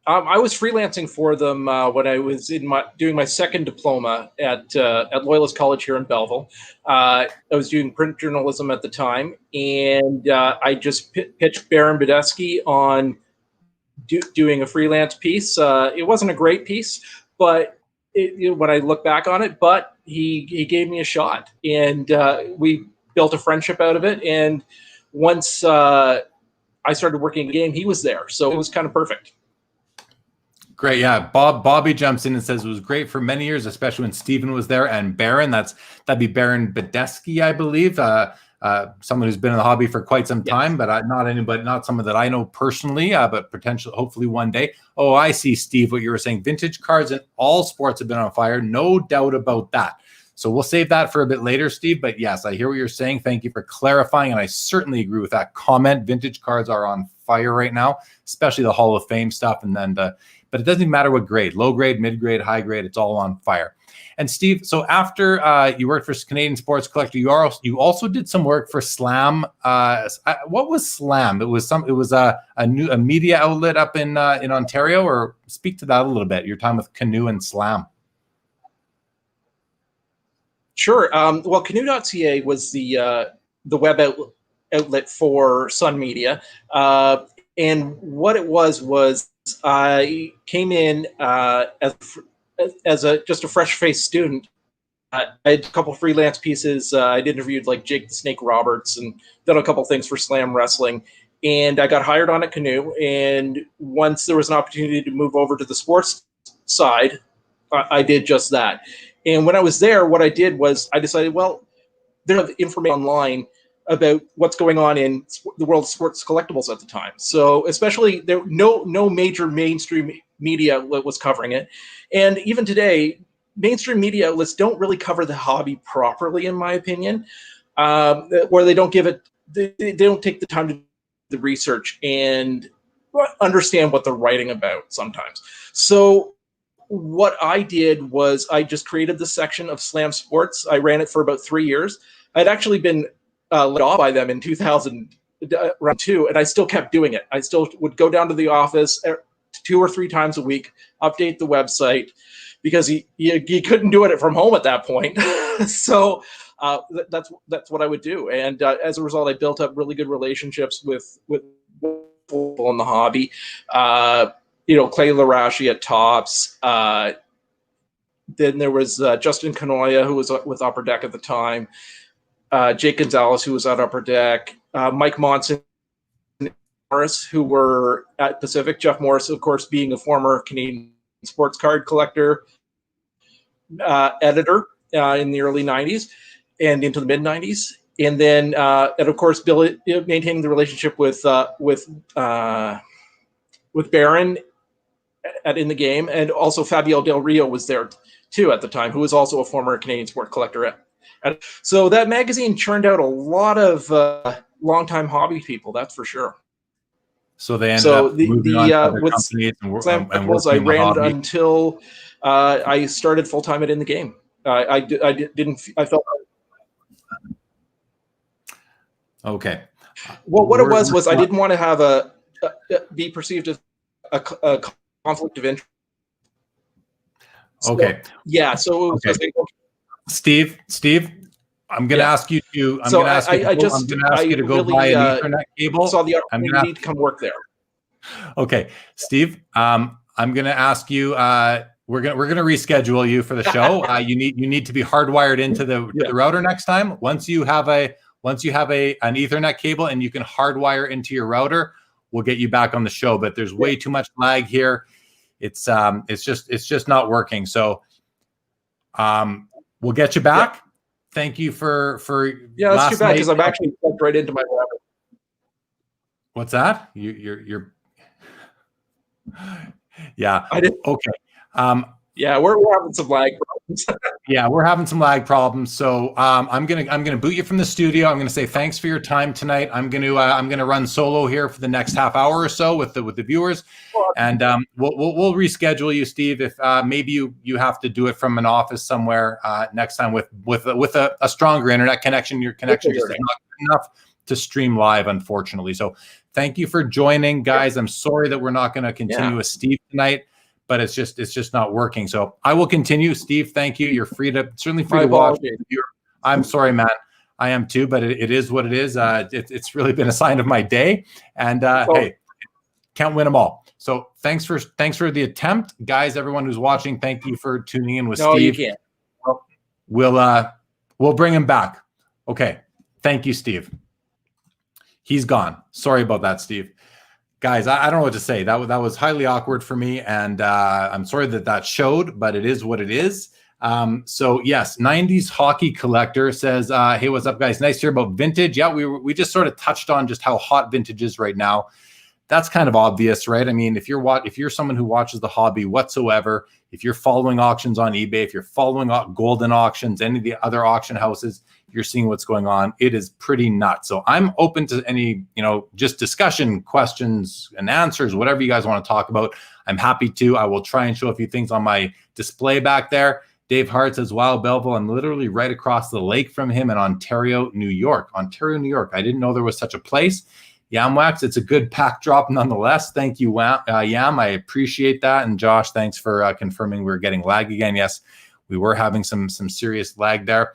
I was freelancing for them when I was doing my second diploma at Loyalist College here in Belleville. I was doing print journalism at the time, and I just pitched Baron Badesky on doing a freelance piece. It wasn't a great piece, but when I look back on it, but he gave me a shot, and we built a friendship out of it. And once I started working a game, he was there, so it was kind of perfect. Great, yeah. Bobby jumps in and says it was great for many years, especially when Stephen was there. And Baron, that'd be Baron Badesky, I believe. Someone who's been in the hobby for quite some time, but not someone that I know personally, but potentially, hopefully one day. Oh, I see, Steve, what you were saying. Vintage cards in all sports have been on fire. No doubt about that. So we'll save that for a bit later, Steve. But yes, I hear what you're saying. Thank you for clarifying. And I certainly agree with that comment. Vintage cards are on fire right now, especially the Hall of Fame stuff. And then but it doesn't even matter what grade, low grade, mid grade, high grade, it's all on fire. And Steve, so after you worked for Canadian Sports Collector, you also did some work for Slam. What was Slam? It was a media outlet up in Ontario, or speak to that a little bit. Your time with Canoe and Slam. Sure. Well, Canoe.ca was the web outlet for Sun Media, and what it was I came in as just a fresh-faced student. I had a couple freelance pieces. I'd interviewed like Jake the Snake Roberts and done a couple things for Slam Wrestling. And I got hired on at Canoe. And once there was an opportunity to move over to the sports side, I did just that. And when I was there, what I did was I decided, well, there's information online about what's going on in the world of sports collectibles at the time. So especially there, no major mainstream media was covering it. And even today, mainstream media outlets don't really cover the hobby properly, in my opinion, where they don't give it, they don't take the time to do the research and understand what they're writing about sometimes. So what I did was I just created this section of Slam Sports. I ran it for about 3 years. I'd actually been let off by them in 2002, and I still kept doing it. I still would go down to the office 2 or 3 times a week, update the website, because he couldn't do it from home at that point. So that's what I would do. And as a result, I built up really good relationships with people in the hobby. Clay Larashi at Topps. Then there was Justin Canoia, who was with Upper Deck at the time. Jake Gonzalez, who was at Upper Deck. Mike Monson Morris, who were at Pacific. Jeff Morris, of course, being a former Canadian sports card collector, editor in the early 90s and into the mid 90s. And then, and of course, Bill maintaining the relationship with Barron in the game. And also Fabio Del Rio was there too at the time, who was also a former Canadian sport collector. So that magazine churned out a lot of longtime hobby people, that's for sure. So they ended up moving on to other companies and working I ran until I started full time at In the Game. I felt. Okay. Well, what it was I didn't want to have be perceived as a conflict of interest. Okay. So, yeah. So okay. Steve, I'm going to ask you to. I'm going to ask you to go buy an Ethernet cable. Saw the opportunity to come work there. Okay, Steve. I'm going to ask you. We're going to reschedule you for the show. You need to be hardwired into the router next time. Once you have an Ethernet cable and you can hardwire into your router, we'll get you back on the show. But there's way too much lag here. It's just not working. So we'll get you back. Thank you for let's get back because I'm actually plugged right into my router. What's that? You're yeah. I did. Okay. Yeah, we're having some lag problems. Yeah, we're having some lag problems. So I'm gonna boot you from the studio. I'm gonna say thanks for your time tonight. I'm gonna run solo here for the next half hour or so with the viewers, and we'll reschedule you, Steve. If maybe you have to do it from an office somewhere next time with a stronger internet connection. Your connection just is not good enough to stream live, unfortunately. So thank you for joining, guys. I'm sorry that we're not going to continue with Steve tonight, but it's just not working. So I will continue. Steve, thank you. You're certainly free to watch. I'm sorry, man. I am too, but it is what it is. It's really been a sign of my day, and hey, can't win them all. So thanks for the attempt, guys. Everyone who's watching, thank you for tuning in with Steve. You can't. We'll bring him back. Okay. Thank you, Steve. He's gone. Sorry about that, Steve. Guys, I don't know what to say. That was highly awkward for me, and I'm sorry that showed, but it is what it is. So yes, 90s hockey collector says, hey, what's up, guys? Nice to hear about vintage. Yeah, we just sort of touched on just how hot vintage is right now. That's kind of obvious, right? I mean, if you're someone who watches the hobby whatsoever, if you're following auctions on eBay, if you're following golden auctions, any of the other auction houses, you're seeing what's going on. It is pretty nuts. So I'm open to any, just discussion, questions and answers, whatever you guys want to talk about. I'm happy to. I will try and show a few things on my display back there. Dave Hart says, wow, Belleville, I'm literally right across the lake from him in Ontario, New York. Ontario, New York. I didn't know there was such a place. Yamwax, it's a good pack drop nonetheless. Thank you, Yam. I appreciate that. And Josh, thanks for confirming we were getting lag again. Yes, we were having some serious lag there,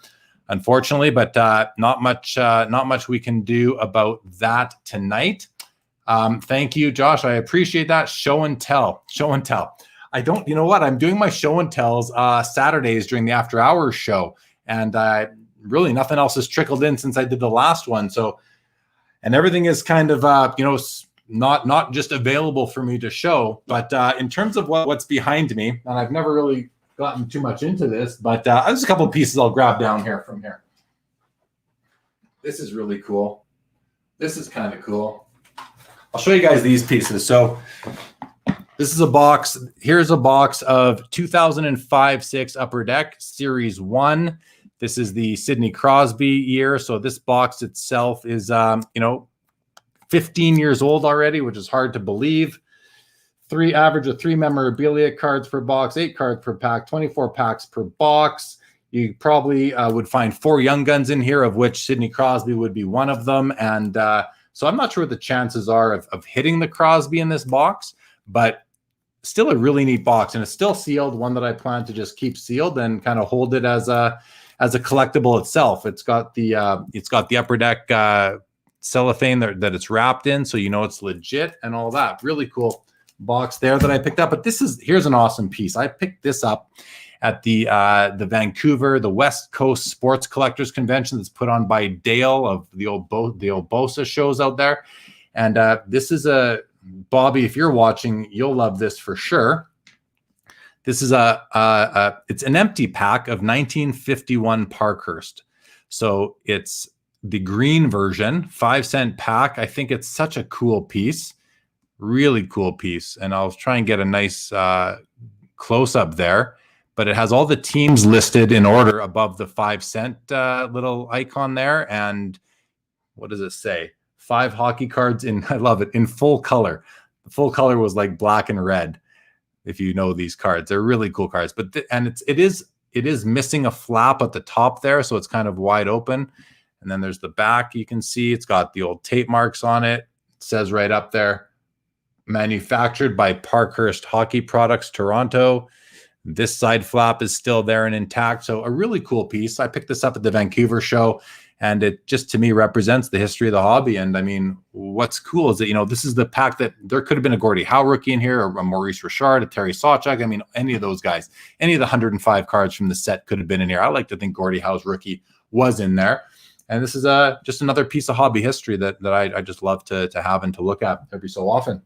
unfortunately, but not much we can do about that tonight. Thank you, Josh. I appreciate that. Show and tell. I don't, you know what? I'm doing my show and tells Saturdays during the after hours show, and really nothing else has trickled in since I did the last one. So. And everything is kind of, not just available for me to show, but in terms of what's behind me, and I've never really gotten too much into this, but there's a couple of pieces I'll grab down here from here. This is really cool. This is kind of cool. I'll show you guys these pieces. So this is a box. Here's a box of 2005-6 Upper Deck Series 1. This is the Sidney Crosby year. So this box itself is, 15 years old already, which is hard to believe. Average of 3 memorabilia cards per box, 8 cards per pack, 24 packs per box. You probably would find 4 Young Guns in here, of which Sidney Crosby would be one of them. And so I'm not sure what the chances are of hitting the Crosby in this box, but still a really neat box. And it's still sealed, one that I plan to just keep sealed and kind of hold it as a collectible itself. It's got the Upper Deck cellophane that it's wrapped in, so it's legit and all that. Really cool box there that I picked up. But here's an awesome piece. I picked this up at the Vancouver, the West Coast Sports Collectors Convention that's put on by Dale of the old Bosa shows out there. And this is Bobby, if you're watching, you'll love this for sure. This is it's an empty pack of 1951 Parkhurst. So it's the green version, 5-cent pack. I think it's such a cool piece, really cool piece. And I'll try and get a nice close up there, but it has all the teams listed in order above the 5-cent little icon there. And what does it say? 5 hockey cards in, I love it, in full color. The full color was like black and red. If you know these cards, they're really cool cards, but it is missing a flap at the top there. So it's kind of wide open. And then there's the back. You can see it's got the old tape marks on it. It says right up there, manufactured by Parkhurst Hockey Products, Toronto. This side flap is still there and intact. So a really cool piece. I picked this up at the Vancouver show, and it just, to me, represents the history of the hobby. And I mean, what's cool is that, this is the pack that there could have been a Gordie Howe rookie in here, or a Maurice Richard, a Terry Sawchuk. I mean, any of those guys, any of the 105 cards from the set could have been in here. I like to think Gordie Howe's rookie was in there. And this is just another piece of hobby history that I just love to have and to look at every so often.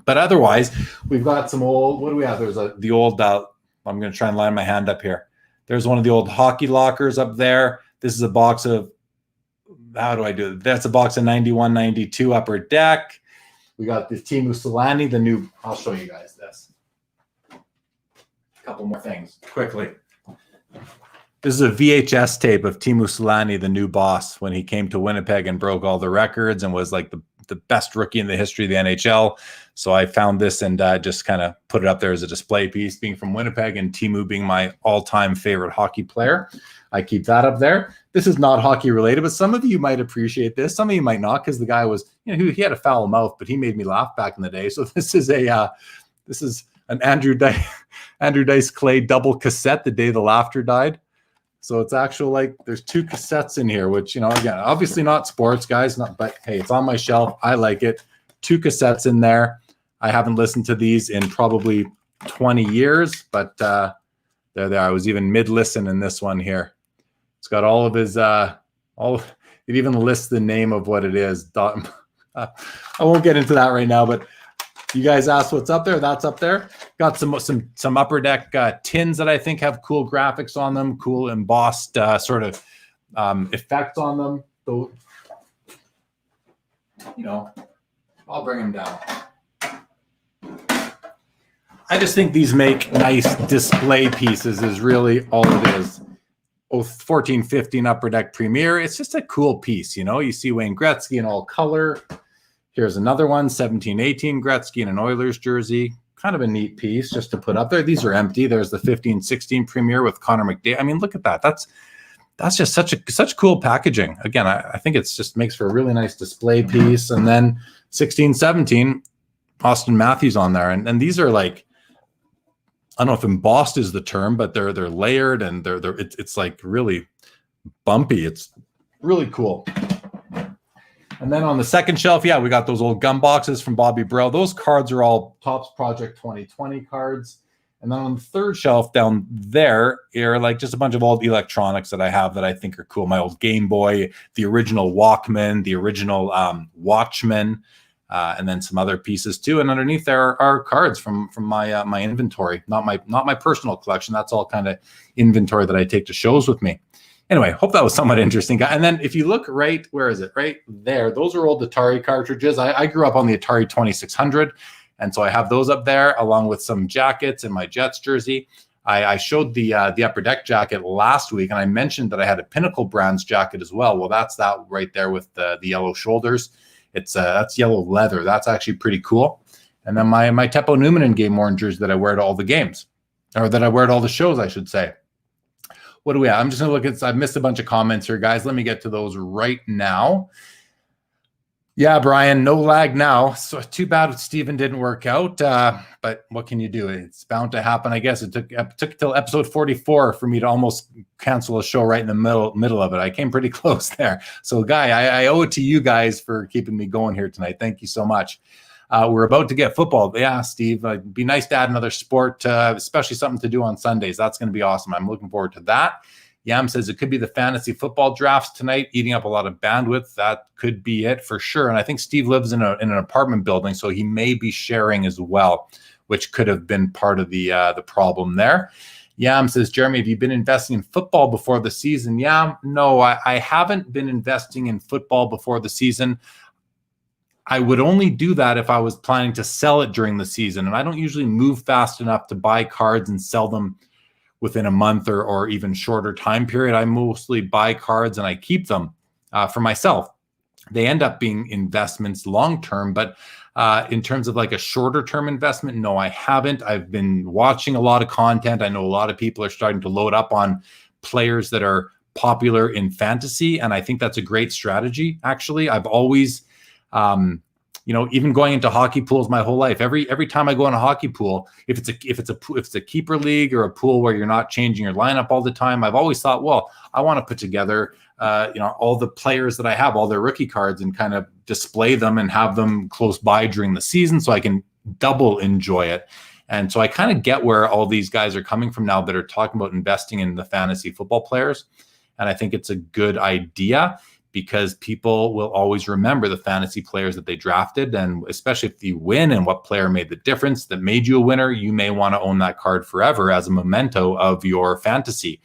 But otherwise, we've got some old, what do we have? There's the old, I'm going to try and line my hand up here. There's one of the old hockey lockers up there. This is a box of, how do I do it? That's a box of 91, 92 Upper Deck. We got the Teemu Selanne, the new, I'll show you guys this. A couple more things quickly. This is a VHS tape of Teemu Selanne, the new boss, when he came to Winnipeg and broke all the records and was like the best rookie in the history of the NHL. So I found this and just kind of put it up there as a display piece, being from Winnipeg and Teemu being my all-time favorite hockey player. I keep that up there. This is not hockey related, but some of you might appreciate this. Some of you might not, because the guy was, he had a foul mouth, but he made me laugh back in the day. So this is an Andrew Dice Clay double cassette, The Day the Laughter Died. So it's actual, like, there's 2 cassettes in here, which, again, obviously not sports, guys, but hey, it's on my shelf. I like it. 2 cassettes in there. I haven't listened to these in probably 20 years, but there they are. I was even mid-listen in this one here. It's got all of his, it even lists the name of what it is. I won't get into that right now, but you guys asked what's up there. That's up there. Got some Upper Deck tins that I think have cool graphics on them, cool embossed sort of effects on them. So, I'll bring them down. I just think these make nice display pieces is really all it is. 14-15 Upper Deck Premier. It's just a cool piece, You see Wayne Gretzky in all color. Here's another one, 17-18 Gretzky in an Oilers jersey. Kind of a neat piece just to put up there. These are empty. There's the 15-16 Premier with Connor McDavid. I mean, look at that. That's just such cool packaging. Again, I think it's just makes for a really nice display piece. And then 16-17, Austin Matthews on there. And these are like, I don't know if embossed is the term, but they're layered and it's like really bumpy. It's really cool. And then on the second shelf, we got those old gum boxes from Bobby Burrell. Those cards are all Topps Project 2020 cards. And then on the third shelf down there are like just a bunch of old electronics that I have that I think are cool. My old Game Boy, the original Walkman, the original Watchman, and then some other pieces too. And underneath there are cards from my my inventory, not my personal collection. That's all kind of inventory that I take to shows with me. Anyway, hope that was somewhat interesting. And then if you look where is it? Right there. Those are old Atari cartridges. I grew up on the Atari 2600. And so I have those up there along with some jackets and my Jets jersey. I showed the Upper Deck jacket last week, and I mentioned that I had a Pinnacle Brands jacket as well. Well, that's that right there with the yellow shoulders. That's yellow leather. That's actually pretty cool. And then my Teppo Numminen game worn jersey that I wear to all the games, or that I wear to all the shows, I should say. What do we have? I'm just going to look at, I've missed a bunch of comments here, guys. Let me get to those right now. Yeah, Brian, no lag now. So too bad Stephen didn't work out, but what can you do? It's bound to happen, I guess. It took till episode 44 for me to almost cancel a show right in the middle of it. I came pretty close there. So, Guy, I owe it to you guys for keeping me going here tonight. Thank you so much. We're about to get football. Yeah, Steve, it'd be nice to add another sport, especially something to do on Sundays. That's going to be awesome. I'm looking forward to that. Yam says it could be the fantasy football drafts tonight, eating up a lot of bandwidth. That could be it for sure. And I think Steve lives in an apartment building, so he may be sharing as well, which could have been part of the problem there. Yam says, Jeremy, have you been investing in football before the season? Yam, no, I haven't been investing in football before the season. I would only do that if I was planning to sell it during the season. And I don't usually move fast enough to buy cards and sell them within a month or even shorter time period. I mostly buy cards and I keep them for myself. They end up being investments long-term, but in terms of like a shorter-term investment, no, I haven't. I've been watching a lot of content. I know a lot of people are starting to load up on players that are popular in fantasy, and I think that's a great strategy, actually. I've always, even going into hockey pools my whole life, every time I go in a hockey pool, if it's a keeper league or a pool where you're not changing your lineup all the time, I've always thought, well, I want to put together all the players that I have, all their rookie cards, and kind of display them and have them close by during the season so I can double enjoy it. And so I kind of get where all these guys are coming from now that are talking about investing in the fantasy football players. And I think it's a good idea because people will always remember the fantasy players that they drafted. And especially if you win and what player made the difference that made you a winner, you may want to own that card forever as a memento of your fantasy.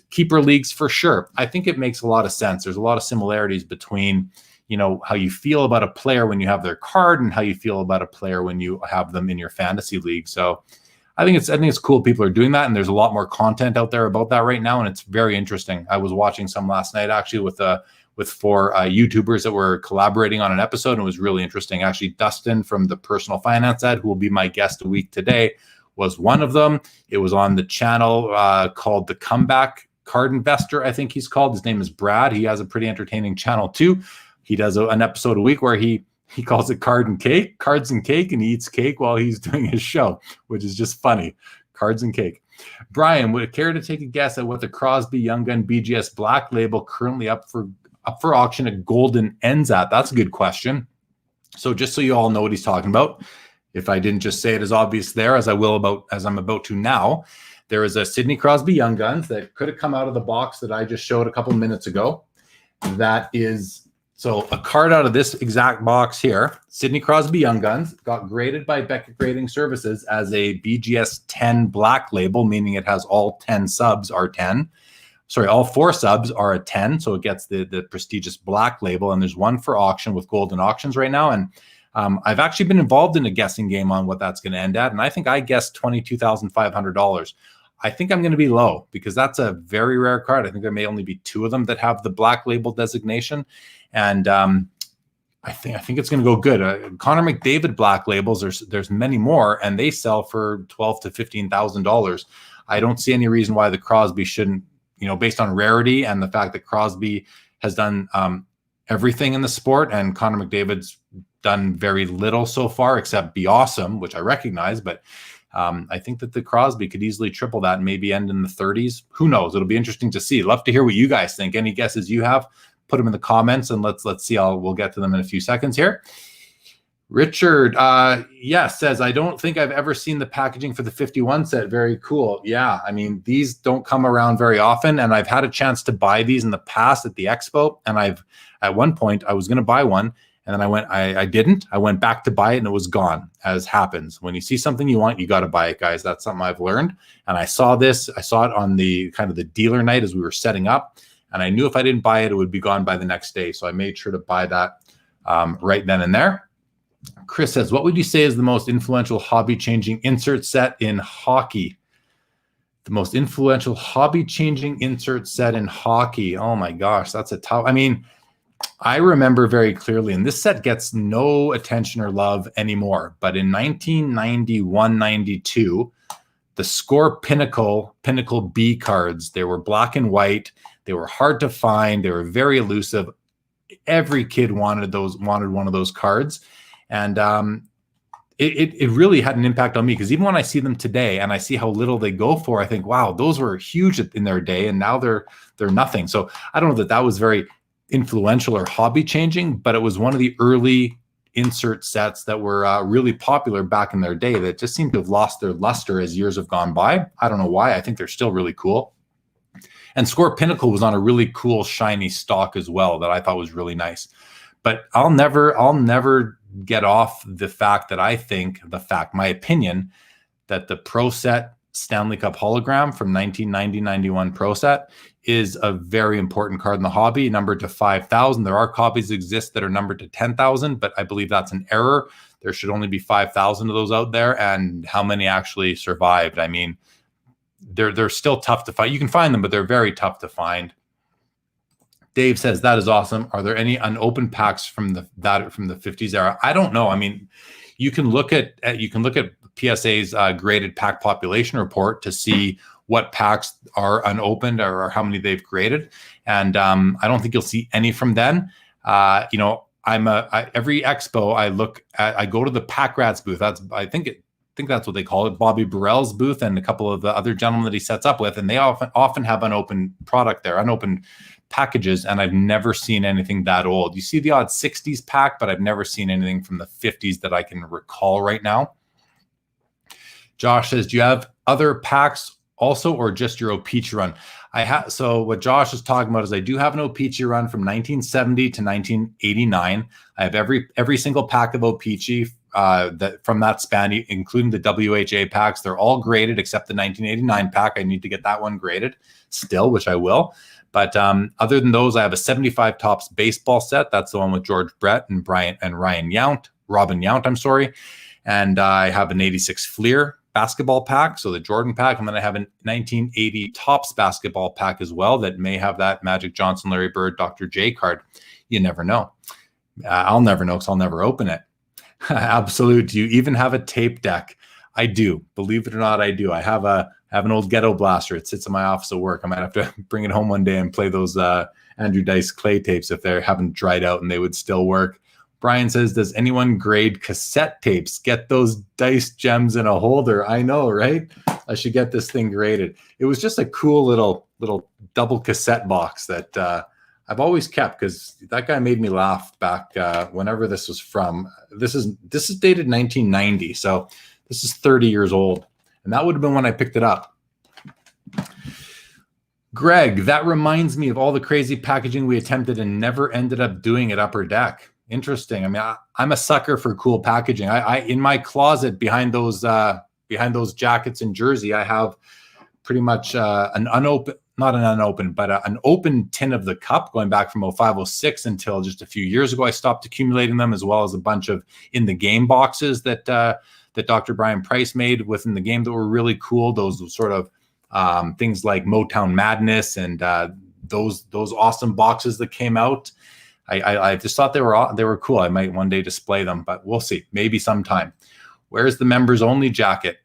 Keeper leagues for sure. I think it makes a lot of sense. There's a lot of similarities between, how you feel about a player when you have their card and how you feel about a player when you have them in your fantasy league. So I think it's cool people are doing that, and there's a lot more content out there about that right now, and it's very interesting. I was watching some last night actually with 4 YouTubers that were collaborating on an episode, and it was really interesting. Actually, Dustin from the Personal Finance Ed, who will be my guest a week today, was one of them. It was on the channel called The Comeback Card Investor, I think he's called. His name is Brad. He has a pretty entertaining channel too. He does an episode a week where he calls it Cards and Cake, and he eats cake while he's doing his show, which is just funny. Cards and Cake. Brian, would it care to take a guess at what the Crosby Young Gun BGS Black Label currently up for auction at Golden ends at? That's a good question. So just so you all know what he's talking about, if I didn't just say it as obvious there as I'm about to now, there is a Sidney Crosby Young Guns that could have come out of the box that I just showed a couple of minutes ago. That is, so a card out of this exact box here, Sidney Crosby Young Guns, got graded by Beckett Grading Services as a BGS 10 Black Label, meaning it has all 10 subs are 10. Sorry, all 4 subs are a 10, so it gets the prestigious Black Label, and there's one for auction with Golden Auctions right now, and I've actually been involved in a guessing game on what that's going to end at, and I think I guessed $22,500. I think I'm going to be low because that's a very rare card. I think there may only be 2 of them that have the Black Label designation, and I think it's going to go good. Connor McDavid Black Labels, there's many more, and they sell for $12,000 to $15,000. I don't see any reason why the Crosby shouldn't, based on rarity and the fact that Crosby has done everything in the sport, and Connor McDavid's done very little so far except be awesome, which I recognize, but I think that the Crosby could easily triple that and maybe end in the 30s. Who knows? It'll be interesting to see. Love to hear what you guys think. Any guesses you have, put them in the comments, and let's see. We'll get to them in a few seconds here. Richard, says, I don't think I've ever seen the packaging for the 51 set. Very cool. Yeah, I mean, these don't come around very often, and I've had a chance to buy these in the past at the expo, and at one point, I was going to buy one, and then I didn't. I went back to buy it, and it was gone, as happens. When you see something you want, you got to buy it, guys. That's something I've learned, and I saw it on the kind of the dealer night as we were setting up, and I knew if I didn't buy it, it would be gone by the next day, so I made sure to buy that right then and there. Chris says, what would you say is the most influential hobby-changing insert set in hockey? The most influential hobby-changing insert set in hockey. Oh my gosh, that's a tough. I mean, I remember very clearly, and this set gets no attention or love anymore, but in 1991-92, the Score Pinnacle B cards, they were black and white. They were hard to find. They were very elusive. Every kid wanted one of those cards. And it really had an impact on me, because even when I see them today and I see how little they go for, I think, wow, those were huge in their day, and now they're nothing. So I don't know that was very influential or hobby changing, but it was one of the early insert sets that were really popular back in their day that just seem to have lost their luster as years have gone by. I don't know why. I think they're still really cool. And Score Pinnacle was on a really cool shiny stock as well that I thought was really nice. But I'll never get off the fact that I think my opinion, that the Pro Set Stanley Cup hologram from 1990-91 Pro Set is a very important card in the hobby, numbered to 5,000. There are copies that exist that are numbered to 10,000, but I believe that's an error. There should only be 5,000 of those out there, and how many actually survived? I mean, they're still tough to find. You can find them, but they're very tough to find. Dave says that is awesome. Are there any unopened packs from the 50s era? I don't know. I mean, you can look at PSA's graded pack population report to see what packs are unopened or how many they've graded, and I don't think you'll see any from then. Every expo I go to the Pack Rats booth. I think that's what they call it, Bobby Burrell's booth, and a couple of the other gentlemen that he sets up with, and they often have unopened product there, unopened packages, and I've never seen anything that old. You see the odd 60s pack, but I've never seen anything from the 50s that I can recall right now. Josh says, do you have other packs also, or just your O-Pee-Chee run? So what Josh is talking about is I do have an O-Pee-Chee run from 1970 to 1989. I have every single pack of O-Pee-Chee from that span, including the WHA packs. They're all graded except the 1989 pack. I need to get that one graded still, which I will. But other than those, I have a 75 Topps baseball set. That's the one with George Brett and Robin Yount, I'm sorry. And I have an 86 Fleer basketball pack, so the Jordan pack. And then I have a 1980 Topps basketball pack as well that may have that Magic Johnson, Larry Bird, Dr. J card. You never know. I'll never know because I'll never open it. Absolute. Do you even have a tape deck? I do. Believe it or not, I do. I have an old Ghetto Blaster. It sits in my office at work. I might have to bring it home one day and play those Andrew Dice clay tapes if they haven't dried out and they would still work. Brian says, does anyone grade cassette tapes? Get those Dice gems in a holder. I know, right? I should get this thing graded. It was just a cool little double cassette box that I've always kept because that guy made me laugh back whenever this was from. This is dated 1990, so this is 30 years old. And that would have been when I picked it up. Greg, that reminds me of all the crazy packaging we attempted and never ended up doing at Upper Deck. Interesting. I mean, I'm a sucker for cool packaging. I in my closet behind those jackets and jersey, I have pretty much an open tin of the cup going back from 05-06 until just a few years ago. I stopped accumulating them, as well as a bunch of in the game boxes that Dr. Brian Price made within the game that were really cool. Those sort of things like Motown Madness and those awesome boxes that came out. I just thought they were cool. I might one day display them, but we'll see. Maybe sometime. Where's the members only jacket?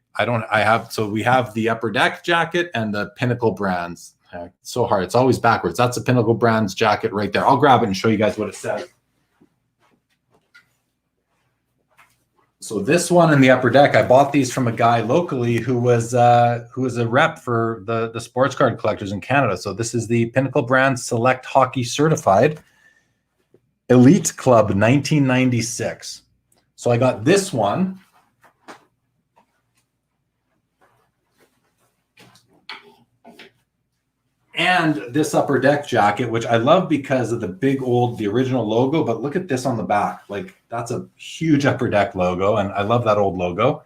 So we have the Upper Deck jacket and the Pinnacle brands. It's so hard. It's always backwards. That's a Pinnacle brands jacket right there. I'll grab it and show you guys what it says. So this one in the Upper Deck, I bought these from a guy locally who was a rep for the sports card collectors in Canada. So this is the Pinnacle Brands Select Hockey Certified Elite Club 1996. So I got this one. And this Upper Deck jacket, which I love because of the original logo, but look at this on the back. Like, that's a huge Upper Deck logo, and I love that old logo.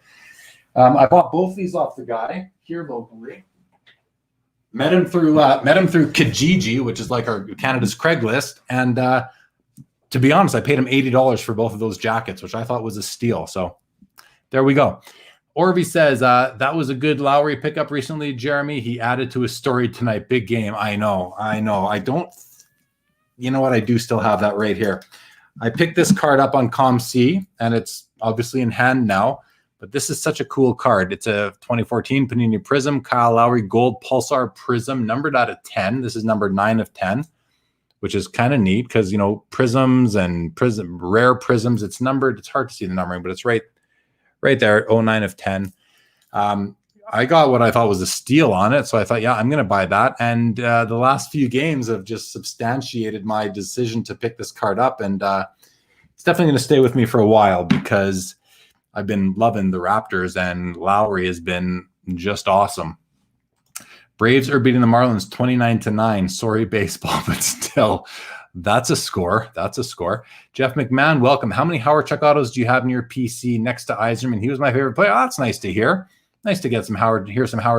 I bought both these off the guy here locally. Met him through Kijiji, which is like Canada's Craigslist, and to be honest, I paid him $80 for both of those jackets, which I thought was a steal. So there we go. Orby says, that was a good Lowry pickup recently, Jeremy. He added to his story tonight. Big game. I know. You know what? I do still have that right here. I picked this card up on ComC, and it's obviously in hand now. But this is such a cool card. It's a 2014 Panini Prism, Kyle Lowry Gold Pulsar Prism, numbered out of 10. This is number 9 of 10, which is kind of neat because, prisms and rare prisms, it's numbered. It's hard to see the numbering, but it's right there, 09 of 10. I got what I thought was a steal on it, so I thought, yeah, I'm going to buy that. And the last few games have just substantiated my decision to pick this card up, and it's definitely going to stay with me for a while because I've been loving the Raptors, and Lowry has been just awesome. Braves are beating the Marlins 29-9. Sorry, baseball, but still, that's a score. That's a score. Jeff McMahon, welcome. How many Howard Chuck autos do you have in your PC next to Yzerman? He was my favorite player. Oh, that's nice to hear. Nice to get some Howard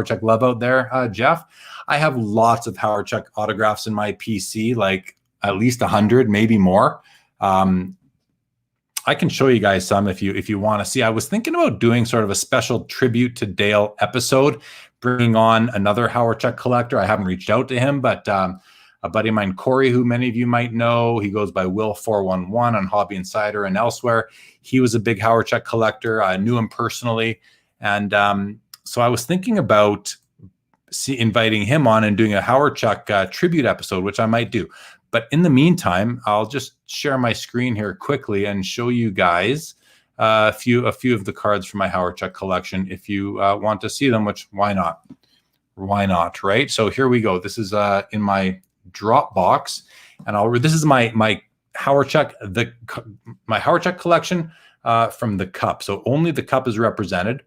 Chuck love out there, Jeff. I have lots of Howard Chuck autographs in my PC, like at least 100, maybe more. I can show you guys some if you want to see. I was thinking about doing sort of a special tribute to Dale episode, bringing on another Howard Chuck collector. I haven't reached out to him, but a buddy of mine, Corey, who many of you might know, he goes by Will411 on Hobby Insider and elsewhere. He was a big Howard Chuck collector. I knew him personally. And so I was thinking about inviting him on and doing a Howard Chuck tribute episode, which I might do. But in the meantime, I'll just share my screen here quickly and show you guys a few of the cards from my Howard Chuck collection. If you want to see them, which why not? Why not, right? So here we go. This is in my Dropbox, and this is my Howard Chuck my Howard Chuck collection from the Cup. So only the Cup is represented.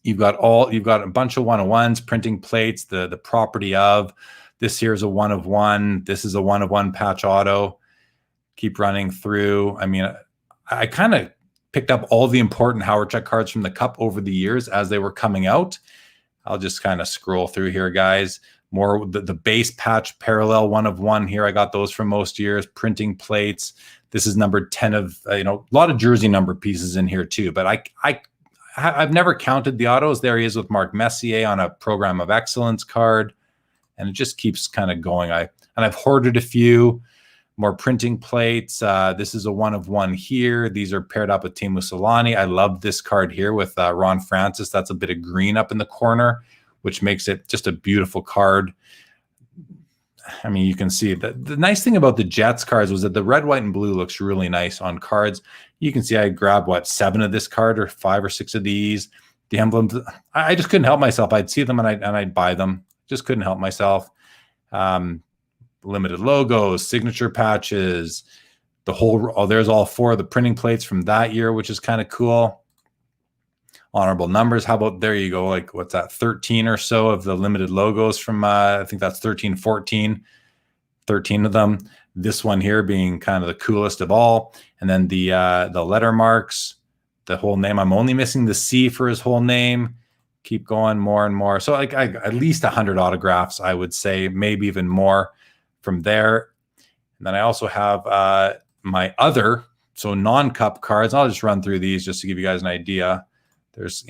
You've got a bunch of 1-of-1s, printing plates, the property of. This here is a 1-of-1. This is a 1-of-1 patch auto. Keep running through. I mean, I kind of picked up all the important Howard Chuck cards from the Cup over the years as they were coming out. I'll just kind of scroll through here, guys. More the base patch parallel 1-of-1 here. I got those from most years. Printing plates. This is number 10 of, a lot of jersey number pieces in here too. But I've never counted the autos. There he is with Mark Messier on a Program of Excellence card. And it just keeps kind of going. I've hoarded a few more printing plates. This is a 1-of-1 here. These are paired up with Teemu Selanne. I love this card here with Ron Francis. That's a bit of green up in the corner, which makes it just a beautiful card. I mean, you can see that the nice thing about the Jets cards was that the red, white, and blue looks really nice on cards. You can see I grabbed 7 of this card or 5 or 6 of these. The emblems, I just couldn't help myself. I'd see them and I'd buy them. Just couldn't help myself. Limited logos, signature patches, there's all 4 of the printing plates from that year, which is kind of cool. Honorable numbers. How about, there you go, like what's that, 13 or so of the limited logos from, I think that's 13 of them. This one here being kind of the coolest of all. And then the letter marks, the whole name. I'm only missing the C for his whole name. Keep going, more and more. So like at least 100 autographs, I would say, maybe even more from there. And then I also have my other, so non-Cup cards. I'll just run through these just to give you guys an idea. There's,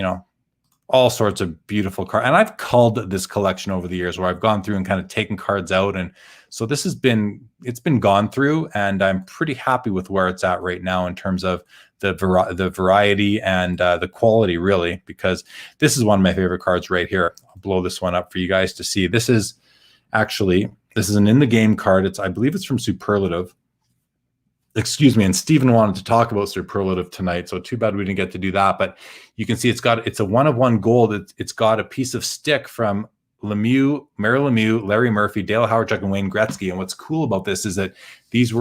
all sorts of beautiful cards. And I've culled this collection over the years where I've gone through and kind of taken cards out. And so it's been gone through, and I'm pretty happy with where it's at right now in terms of the variety and the quality, really, because this is one of my favorite cards right here. I'll blow this one up for you guys to see. This is an in the game card. I believe it's from Superlative. Excuse me. And Stephen wanted to talk about Superlative tonight, so too bad we didn't get to do that. But you can see it's a 1-of-1 gold. It's got a piece of stick from Lemieux, Mario Lemieux, Larry Murphy, Dale Howard Chuck, and Wayne Gretzky. And what's cool about this is that these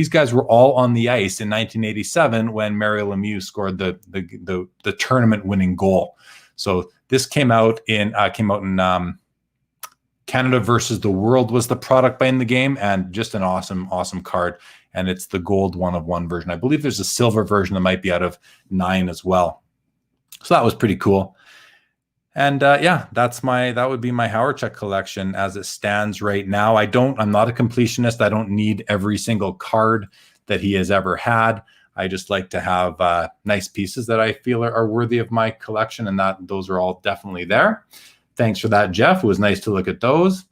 guys were all on the ice in 1987 when Mario Lemieux scored the tournament winning goal. So this came out in Canada versus the World was the product by In the Game, and just an awesome card. And it's the gold 1-of-1 version. I believe there's a silver version that might be out of 9 as well. So that was pretty cool. And that would be my Howard Chuck collection as it stands right now. I'm not a completionist. I don't need every single card that he has ever had. I just like to have nice pieces that I feel are worthy of my collection, and those are all definitely there. Thanks for that, Jeff. It was nice to look at those.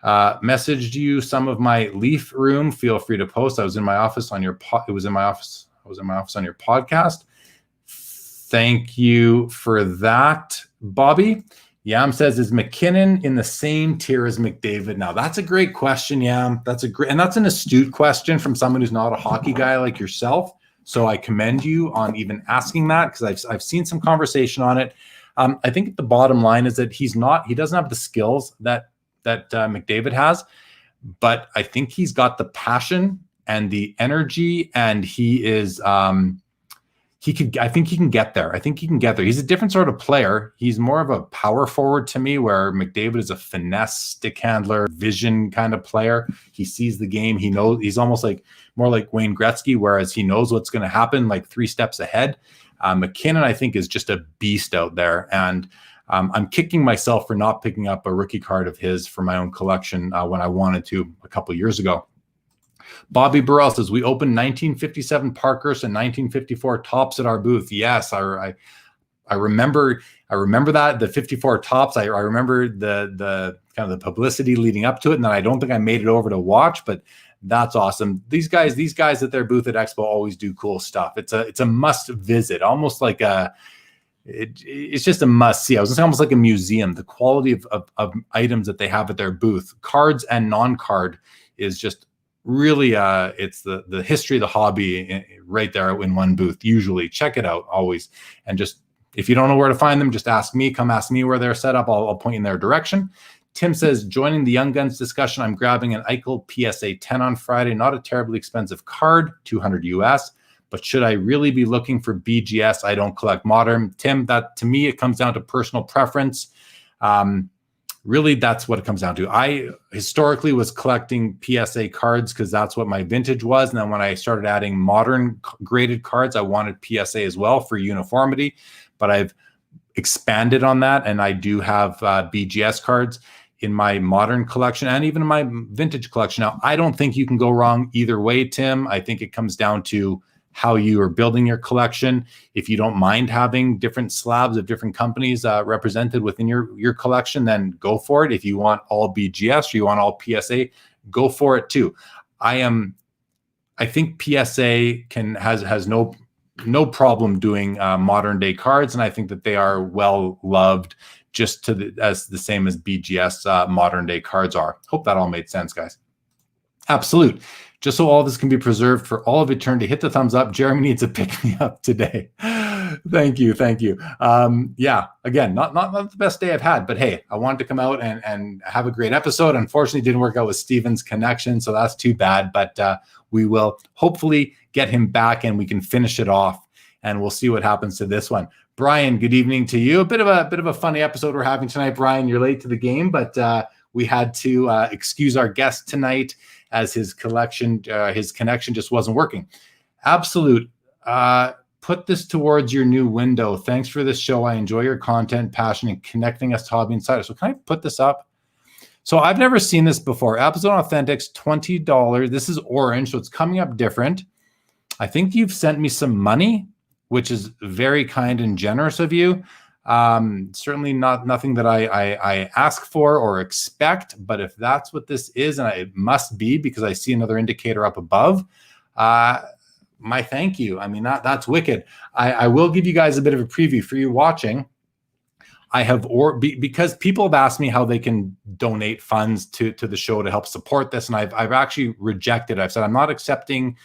Messaged you some of my Leaf room. Feel free to post. I was in my office on your I was in my office on your podcast. Thank you for that, Bobby. Yam says, is Mckinnon in the same tier as Mcdavid? Now, that's a great question, Yam. That's an astute question from someone who's not a hockey guy like yourself. So I commend you on even asking that, because I've seen some conversation on it. I think the bottom line is that he doesn't have the skills that Mcdavid has, but I think he's got the passion and the energy, and he I think he can get there. He's a different sort of player. He's more of a power forward to me, where McDavid is a finesse, stick handler, vision kind of player. He sees the game. He knows, he's almost like more like Wayne Gretzky, whereas he knows what's going to happen like 3 steps ahead. Mckinnon, I think, is just a beast out there. And I'm kicking myself for not picking up a rookie card of his for my own collection when I wanted to a couple of years ago. Bobby Burrell says, we opened 1957 Parkers and 1954 Tops at our booth. Yes, I remember that, the 54 Tops. I remember the kind of the publicity leading up to it, and then I don't think I made it over to watch, but that's awesome. These guys at their booth at Expo always do cool stuff. It's a must visit, almost like it's just a must see. I was gonna say almost like a museum. The quality of items that they have at their booth, cards and non-card, is just really it's the history of the hobby right there in one booth. Usually check it out always. And just, if you don't know where to find them, just ask me. Come ask me where they're set up. I'll point you in their direction. Tim says, joining the Young Guns discussion, I'm grabbing an Eichel PSA 10 on Friday. Not a terribly expensive card, $200 US, but should I really be looking for BGS? I don't collect modern. Tim, that to me, it comes down to personal preference. Really, that's what it comes down to. I historically was collecting PSA cards because that's what my vintage was. And then when I started adding modern graded cards, I wanted PSA as well for uniformity. But I've expanded on that, and I do have BGS cards in my modern collection and even in my vintage collection. Now, I don't think you can go wrong either way, Tim. I think it comes down to how you are building your collection. If you don't mind having different slabs of different companies represented within your collection, then go for it. If you want all BGS or you want all PSA, go for it too. I think PSA has no problem doing modern day cards, and I think that they are well loved, just as the same as BGS modern day cards are. Hope that all made sense, guys. Absolute. Just so all this can be preserved for all of eternity, hit the thumbs up. Jeremy needs a pick me up today. Thank you. Yeah, again, not the best day I've had, but hey, I wanted to come out and have a great episode. Unfortunately, it didn't work out with Stephen's connection, so that's too bad. But we will hopefully get him back and we can finish it off, and we'll see what happens to this one. Brian, good evening to you. A bit of a funny episode we're having tonight, Brian. You're late to the game, but we had to excuse our guest tonight as his connection just wasn't working. Absolute. Put this towards your new window. Thanks for this show. I enjoy your content, passion, and connecting us to hobby insiders. So can I put this up? So I've never seen this before. Appleton Authentics, $20. This is orange, so it's coming up different. I think you've sent me some money, which is very kind and generous of you. Certainly nothing that I ask for or expect, but if that's what this is, and it must be because I see another indicator up above, my thank you. I mean, that's wicked. I will give you guys a bit of a preview for you watching. I have, because people have asked me how they can donate funds to the show to help support this, and I've actually rejected. I've said I'm not accepting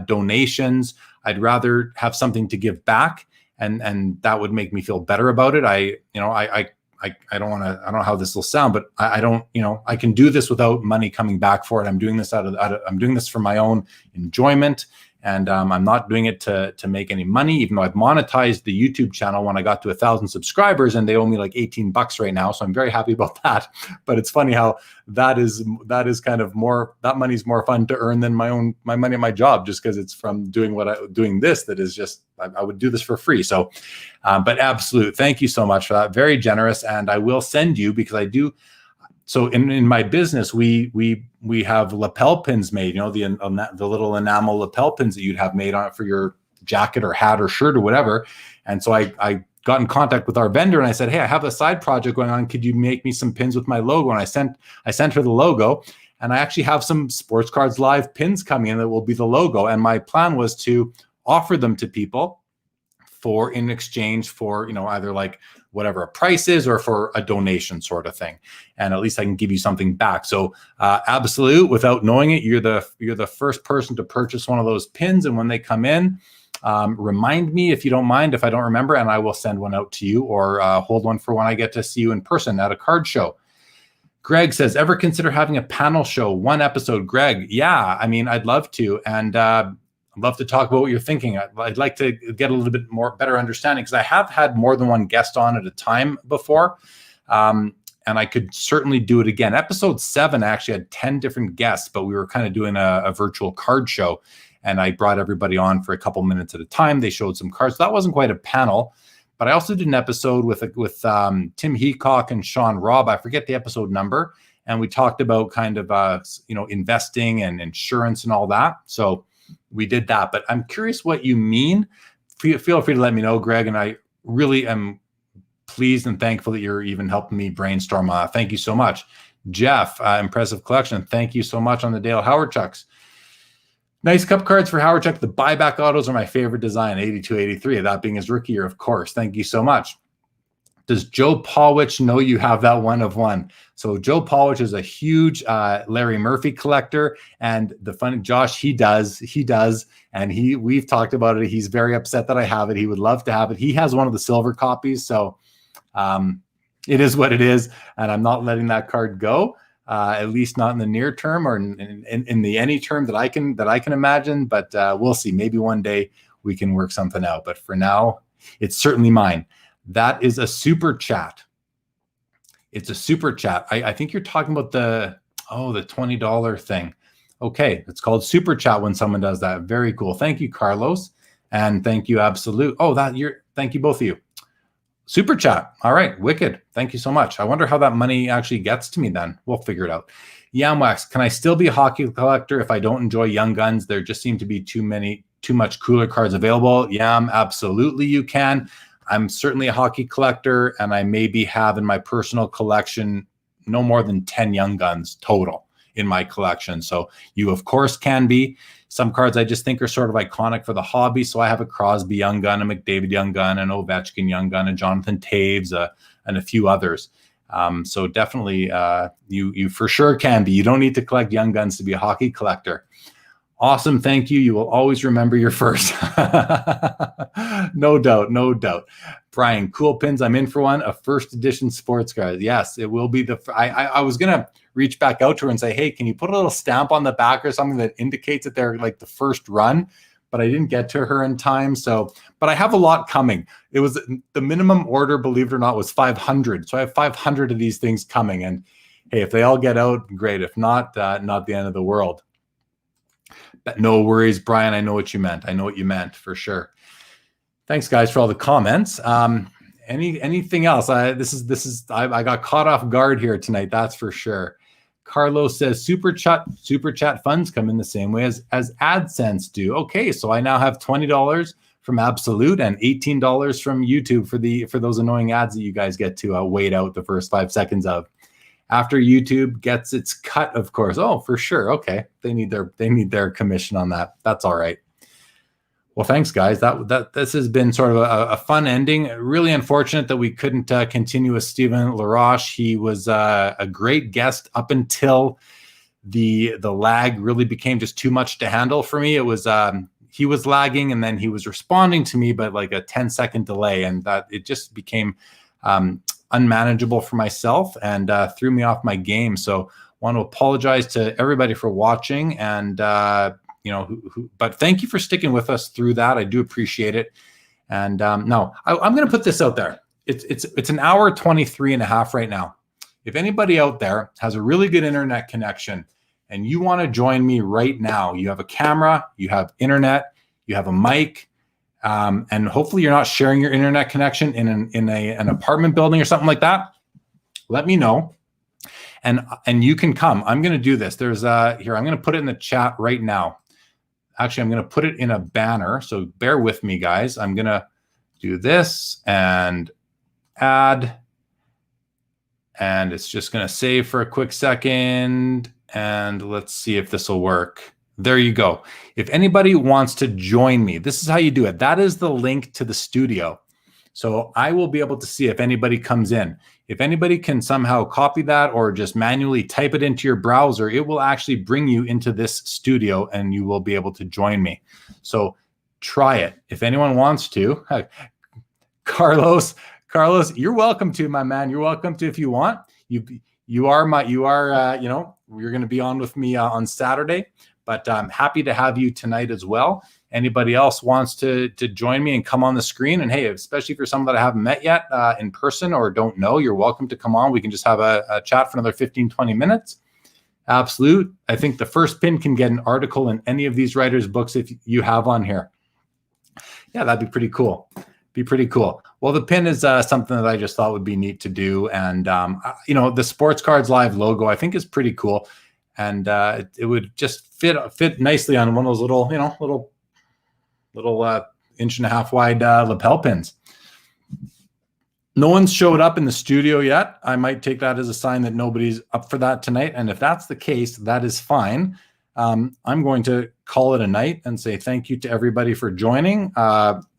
donations. I'd rather have something to give back. And that would make me feel better about it. I don't know how this will sound, but I don't, I can do this without money coming back for it. I'm doing this I'm doing this for my own enjoyment. And I'm not doing it to make any money, even though I've monetized the YouTube channel when I got to 1,000 subscribers, and they owe me like $18 right now. So I'm very happy about that. But it's funny how that is kind of more, that money's more fun to earn than my money at my job, just because it's from doing this. That is just, I would do this for free. So, but absolute, thank you so much for that. Very generous. And I will send you, because I do. So in my business, we have lapel pins made, the little enamel lapel pins that you'd have made on it for your jacket or hat or shirt or whatever. And so I got in contact with our vendor and I said, hey, I have a side project going on. Could you make me some pins with my logo? And I sent her the logo, and I actually have some Sports Cards Live pins coming in that will be the logo. And my plan was to offer them to people in exchange for, either like whatever a price is or for a donation sort of thing. And at least I can give you something back. So absolute, without knowing it, you're the first person to purchase one of those pins. And when they come in, remind me if you don't mind, if I don't remember, and I will send one out to you, or hold one for when I get to see you in person at a card show. Greg says, ever consider having a panel show, one episode? Greg, yeah, I mean, I'd love to. And I'd love to talk about what you're thinking. I'd like to get a little bit more better understanding, because I have had more than one guest on at a time before. And I could certainly do it again. Episode 7 actually had 10 different guests, but we were kind of doing a virtual card show, and I brought everybody on for a couple minutes at a time. They showed some cards. That wasn't quite a panel, but I also did an episode with Tim Heacock and Sean Robb. I forget the episode number. And we talked about kind of, investing and insurance and all that. So we did that, but I'm curious what you mean. Feel free to let me know, Greg. And I really am pleased and thankful that you're even helping me brainstorm. Thank you so much. Jeff, impressive collection. Thank you so much on the Dale Howard Chucks. Nice cup cards for Howard Chuck. The buyback autos are my favorite design, 82, 83, that being his rookie year, of course. Thank you so much. Does Joe Paulwich know you have that one of one? So Joe Paulwich is a huge Larry Murphy collector, and the fun, Josh, he does, and we've talked about it. He's very upset that I have it. He would love to have it. He has one of the silver copies, so it is what it is, and I'm not letting that card go. At least not in the near term, or in the any term that I can imagine. But we'll see. Maybe one day we can work something out. But for now, it's certainly mine. That is a super chat. It's a super chat. I think you're talking about the $20 thing. Okay, it's called super chat when someone does that. Very cool. Thank you, Carlos, and thank you, Absolute. Thank you, both of you. Super chat. All right, wicked. Thank you so much. I wonder how that money actually gets to me then. We'll figure it out. Yamwax, can I still be a hockey collector if I don't enjoy young guns? There just seem to be too much cooler cards available. Yam, absolutely you can. I'm certainly a hockey collector, and I maybe have in my personal collection no more than 10 young guns total in my collection. So you, of course, can be. Some cards I just think are sort of iconic for the hobby. So I have a Crosby young gun, a Mcdavid young gun, an Ovechkin young gun, a Jonathan Taves, and a few others. So definitely you for sure can be. You don't need to collect young guns to be a hockey collector. Awesome. Thank you. You will always remember your first. No doubt. No doubt. Brian, cool pins. I'm in for one. A first edition sports card. Yes, it will be I was going to reach back out to her and say, hey, can you put a little stamp on the back or something that indicates that they're like the first run? But I didn't get to her in time. But I have a lot coming. It was the minimum order, believe it or not, was 500. So I have 500 of these things coming. And hey, if they all get out, great. If not, not the end of the world. But no worries, Brian. I know what you meant. I know what you meant for sure. Thanks, guys, for all the comments. Anything else? I got caught off guard here tonight. That's for sure. Carlos says super chat funds come in the same way as AdSense do. Okay, so I now have $20 from Absolute and $18 from YouTube for those annoying ads that you guys get to wait out the first 5 seconds of. After YouTube gets its cut, of course. Oh, for sure. Okay, they need their commission on that. That's all right. Well, thanks, guys. This has been sort of a fun ending. Really unfortunate that we couldn't continue with Stephen Laroche. He was a great guest up until the lag really became just too much to handle for me. It was he was lagging and then he was responding to me, but like a 10-second delay, and that it just became unmanageable for myself and threw me off my game. So want to apologize to everybody for watching, and but thank you for sticking with us through that. I do appreciate it. And no, I'm going to put this out there. It's an hour 23 and a half right now. If anybody out there has a really good internet connection and you want to join me right now, you have a camera, you have internet, you have a mic, and hopefully you're not sharing your internet connection in an apartment building or something like that, let me know. And you can come. I'm going to do this. There's here, I'm going to put it in the chat right now. Actually, I'm going to put it in a banner. So bear with me, guys. I'm going to do this and add. And it's just going to save for a quick second. And let's see if this will work. There you go. If anybody wants to join me, this is how you do it. That is the link to the studio. So I will be able to see if anybody comes in. If anybody can somehow copy that or just manually type it into your browser, it will actually bring you into this studio and you will be able to join me. So try it. If anyone wants to. Carlos, you're welcome to, my man. You're welcome to if you want. You're going to be on with me on Saturday, but I'm happy to have you tonight as well. anybody else wants to join me and come on the screen, and hey, especially if you're someone that I haven't met yet in person or don't know, you're welcome to come on. We can just have a chat for another 15-20 minutes. Absolute. I think the first pin can get an article in any of these writers' books if you have on here. Yeah, that'd be pretty cool. Well, the pin is something that I just thought would be neat to do. And, the Sports Cards Live logo, I think, is pretty cool. And it would just fit nicely on one of those little inch and a half wide lapel pins. No one's showed up in the studio yet. I might take that as a sign that nobody's up for that tonight. And if that's the case, that is fine. I'm going to call it a night and say thank you to everybody for joining.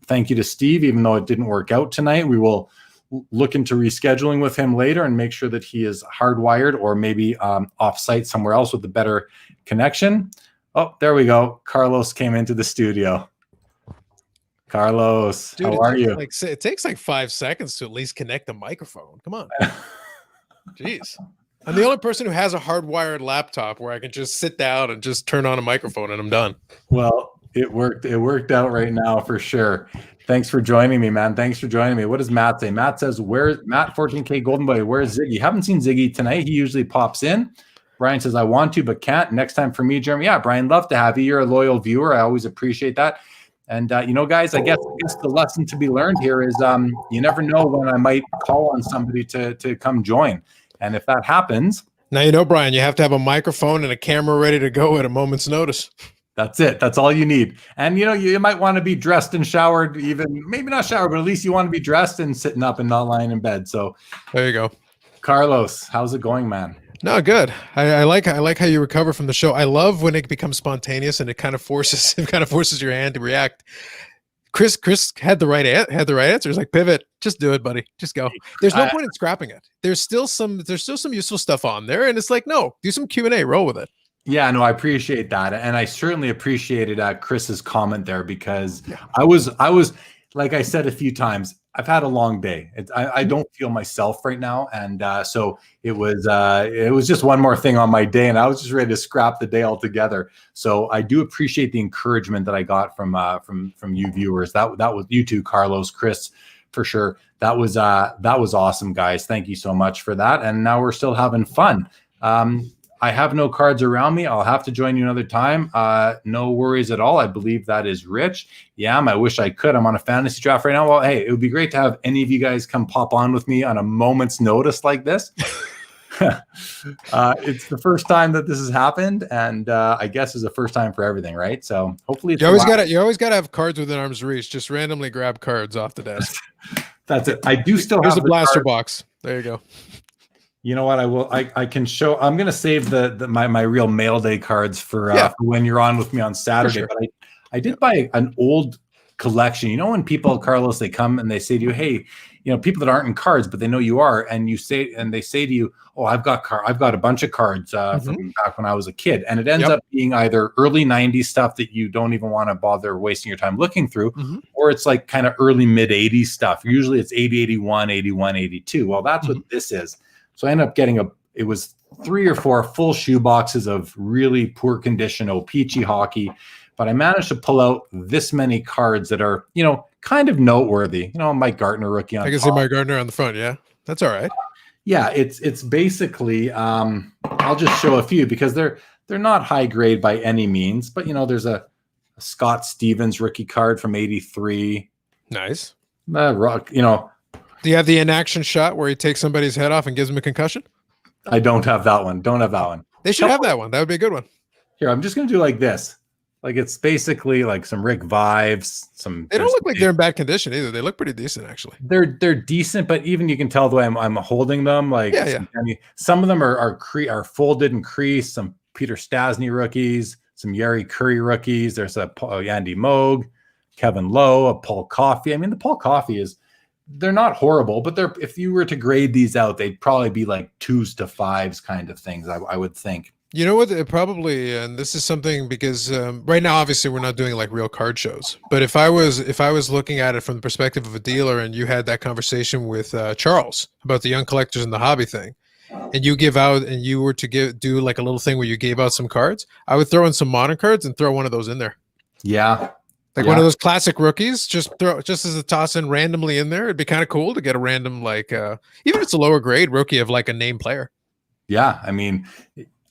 Thank you to Steve, even though it didn't work out tonight. We will look into rescheduling with him later and make sure that he is hardwired or maybe off-site somewhere else with a better connection. Oh, there we go. Carlos came into the studio. Carlos, dude, how are you? It takes like 5 seconds to at least connect the microphone. Come on. Jeez. I'm the only person who has a hardwired laptop where I can just sit down and just turn on a microphone and I'm done. Well, it worked. It worked out right now for sure. Thanks for joining me, man. Thanks for joining me. What does Matt say? Matt says, where's Matt 14K Golden Boy? Where's Ziggy? Haven't seen Ziggy tonight. He usually pops in. Brian says, I want to, but can't. Next time for me, Jeremy. Yeah, Brian, love to have you. You're a loyal viewer. I always appreciate that. And, guys, I guess the lesson to be learned here is you never know when I might call on somebody to come join. And if that happens. Now, Brian, you have to have a microphone and a camera ready to go at a moment's notice. That's it. That's all you need. And, you might want to be dressed and showered, even maybe not showered, but at least you want to be dressed and sitting up and not lying in bed. So there you go. Carlos, how's it going, man? No, good. I like how you recover from the show. I love when it becomes spontaneous and it kind of forces your hand to react. Chris had the right answer. It's like, pivot, just do it, buddy. Just go. There's no point in scrapping it. There's still some useful stuff on there, and it's like, no, do some Q&A, roll with it. Yeah, no, I appreciate that, and I certainly appreciated Chris's comment there because I was like I said a few times, I've had a long day. I don't feel myself right now, and so it was just one more thing on my day, and I was just ready to scrap the day altogether. So I do appreciate the encouragement that I got from you viewers. That was you too, Carlos, Chris, for sure. That was awesome, guys. Thank you so much for that. And now we're still having fun. I have no cards around me. I'll have to join you another time. No worries at all. I believe that is Rich. Yeah, I wish I could. I'm on a fantasy draft right now. Well, hey, it would be great to have any of you guys come pop on with me on a moment's notice like this. It's the first time that this has happened, and I guess it's the first time for everything, right? So hopefully, you always gotta have cards within arm's reach. Just randomly grab cards off the desk. That's it. I do still Here's have a blaster box. There you go. You know what? I can show. I'm gonna save my real mail day cards for when you're on with me on Saturday. Sure. But I did buy an old collection. You know, when people, Carlos, they come and they say to you, hey, people that aren't in cards, but they know you are, and they say to you, oh, I've got a bunch of cards from back when I was a kid, and it ends up being either early 90s stuff that you don't even want to bother wasting your time looking through, or it's like kind of early mid 80s stuff. Usually it's 80, 81, 81, 82. Well, that's what this is. So I ended up getting it was 3 or 4 full shoe boxes of really poor condition O-Pee-Chee hockey, but I managed to pull out this many cards that are, kind of noteworthy. Mike Gartner rookie on I can see Mike Gartner on the front. Yeah, that's all right. Yeah, it's basically I'll just show a few because they're not high grade by any means, but there's a Scott Stevens rookie card from '83. Nice. Do you have the inaction shot where he takes somebody's head off and gives him a concussion? I don't have that one. They should have that one. That would be a good one. Here, I'm just going to do like this. Like it's basically like some Rick Vives. They don't look like they're in bad condition either. They look pretty decent, actually. They're decent, but even you can tell the way I'm holding them. Like some of them are folded and creased. Some Peter Stastny rookies, some Yari Curry rookies. There's a Andy Moog, Kevin Lowe, a Paul Coffey. I mean, the Paul Coffey they're not horrible, but if you were to grade these out, they'd probably be like 2s to 5s kind of things, I would think. You know what? Probably, and this is something because right now, obviously, we're not doing like real card shows. But if I was looking at it from the perspective of a dealer, and you had that conversation with Charles about the young collectors and the hobby thing, and you were to do like a little thing where you gave out some cards, I would throw in some modern cards and throw one of those in there. Yeah. Like one of those classic rookies, just as a toss in randomly in there. It'd be kind of cool to get a random, like, even if it's a lower grade rookie of like a name player. Yeah. I mean,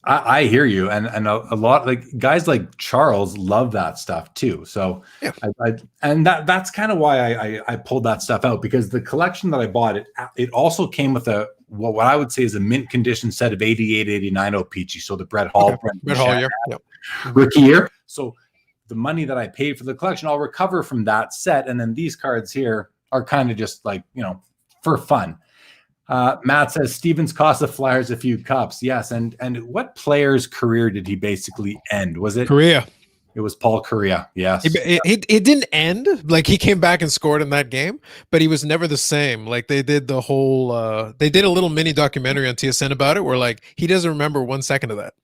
I hear you. And a lot, like guys like Charles love that stuff too. So yeah. And that's kind of why I pulled that stuff out, because the collection that I bought, it also came with what I would say is a mint condition set of 88, 89 O-Pee-Chee. So the Brett Hall, rookie year. So the money that I paid for the collection, I'll recover from that set. And then these cards here are kind of just like, for fun. Matt says Stevens cost the Flyers a few cups. Yes. And what player's career did he basically end? Was it Correa? It was Paul Correa. Yes. It didn't end. Like he came back and scored in that game, but he was never the same. Like they did the whole, they did a little mini documentary on TSN about it where like, he doesn't remember 1 second of that.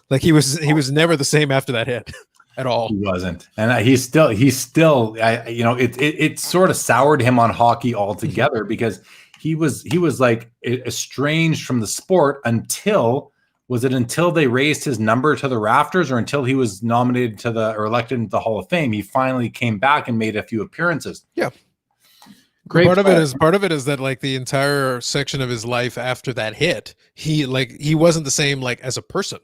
Like he was never the same after that hit. At all. He wasn't. And he's still, it sort of soured him on hockey altogether because he was like estranged from the sport until they raised his number to the rafters, or until he was nominated or elected into the Hall of Fame. He finally came back and made a few appearances. Yeah. Great. Part of it is that like the entire section of his life after that hit, he wasn't the same like as a person.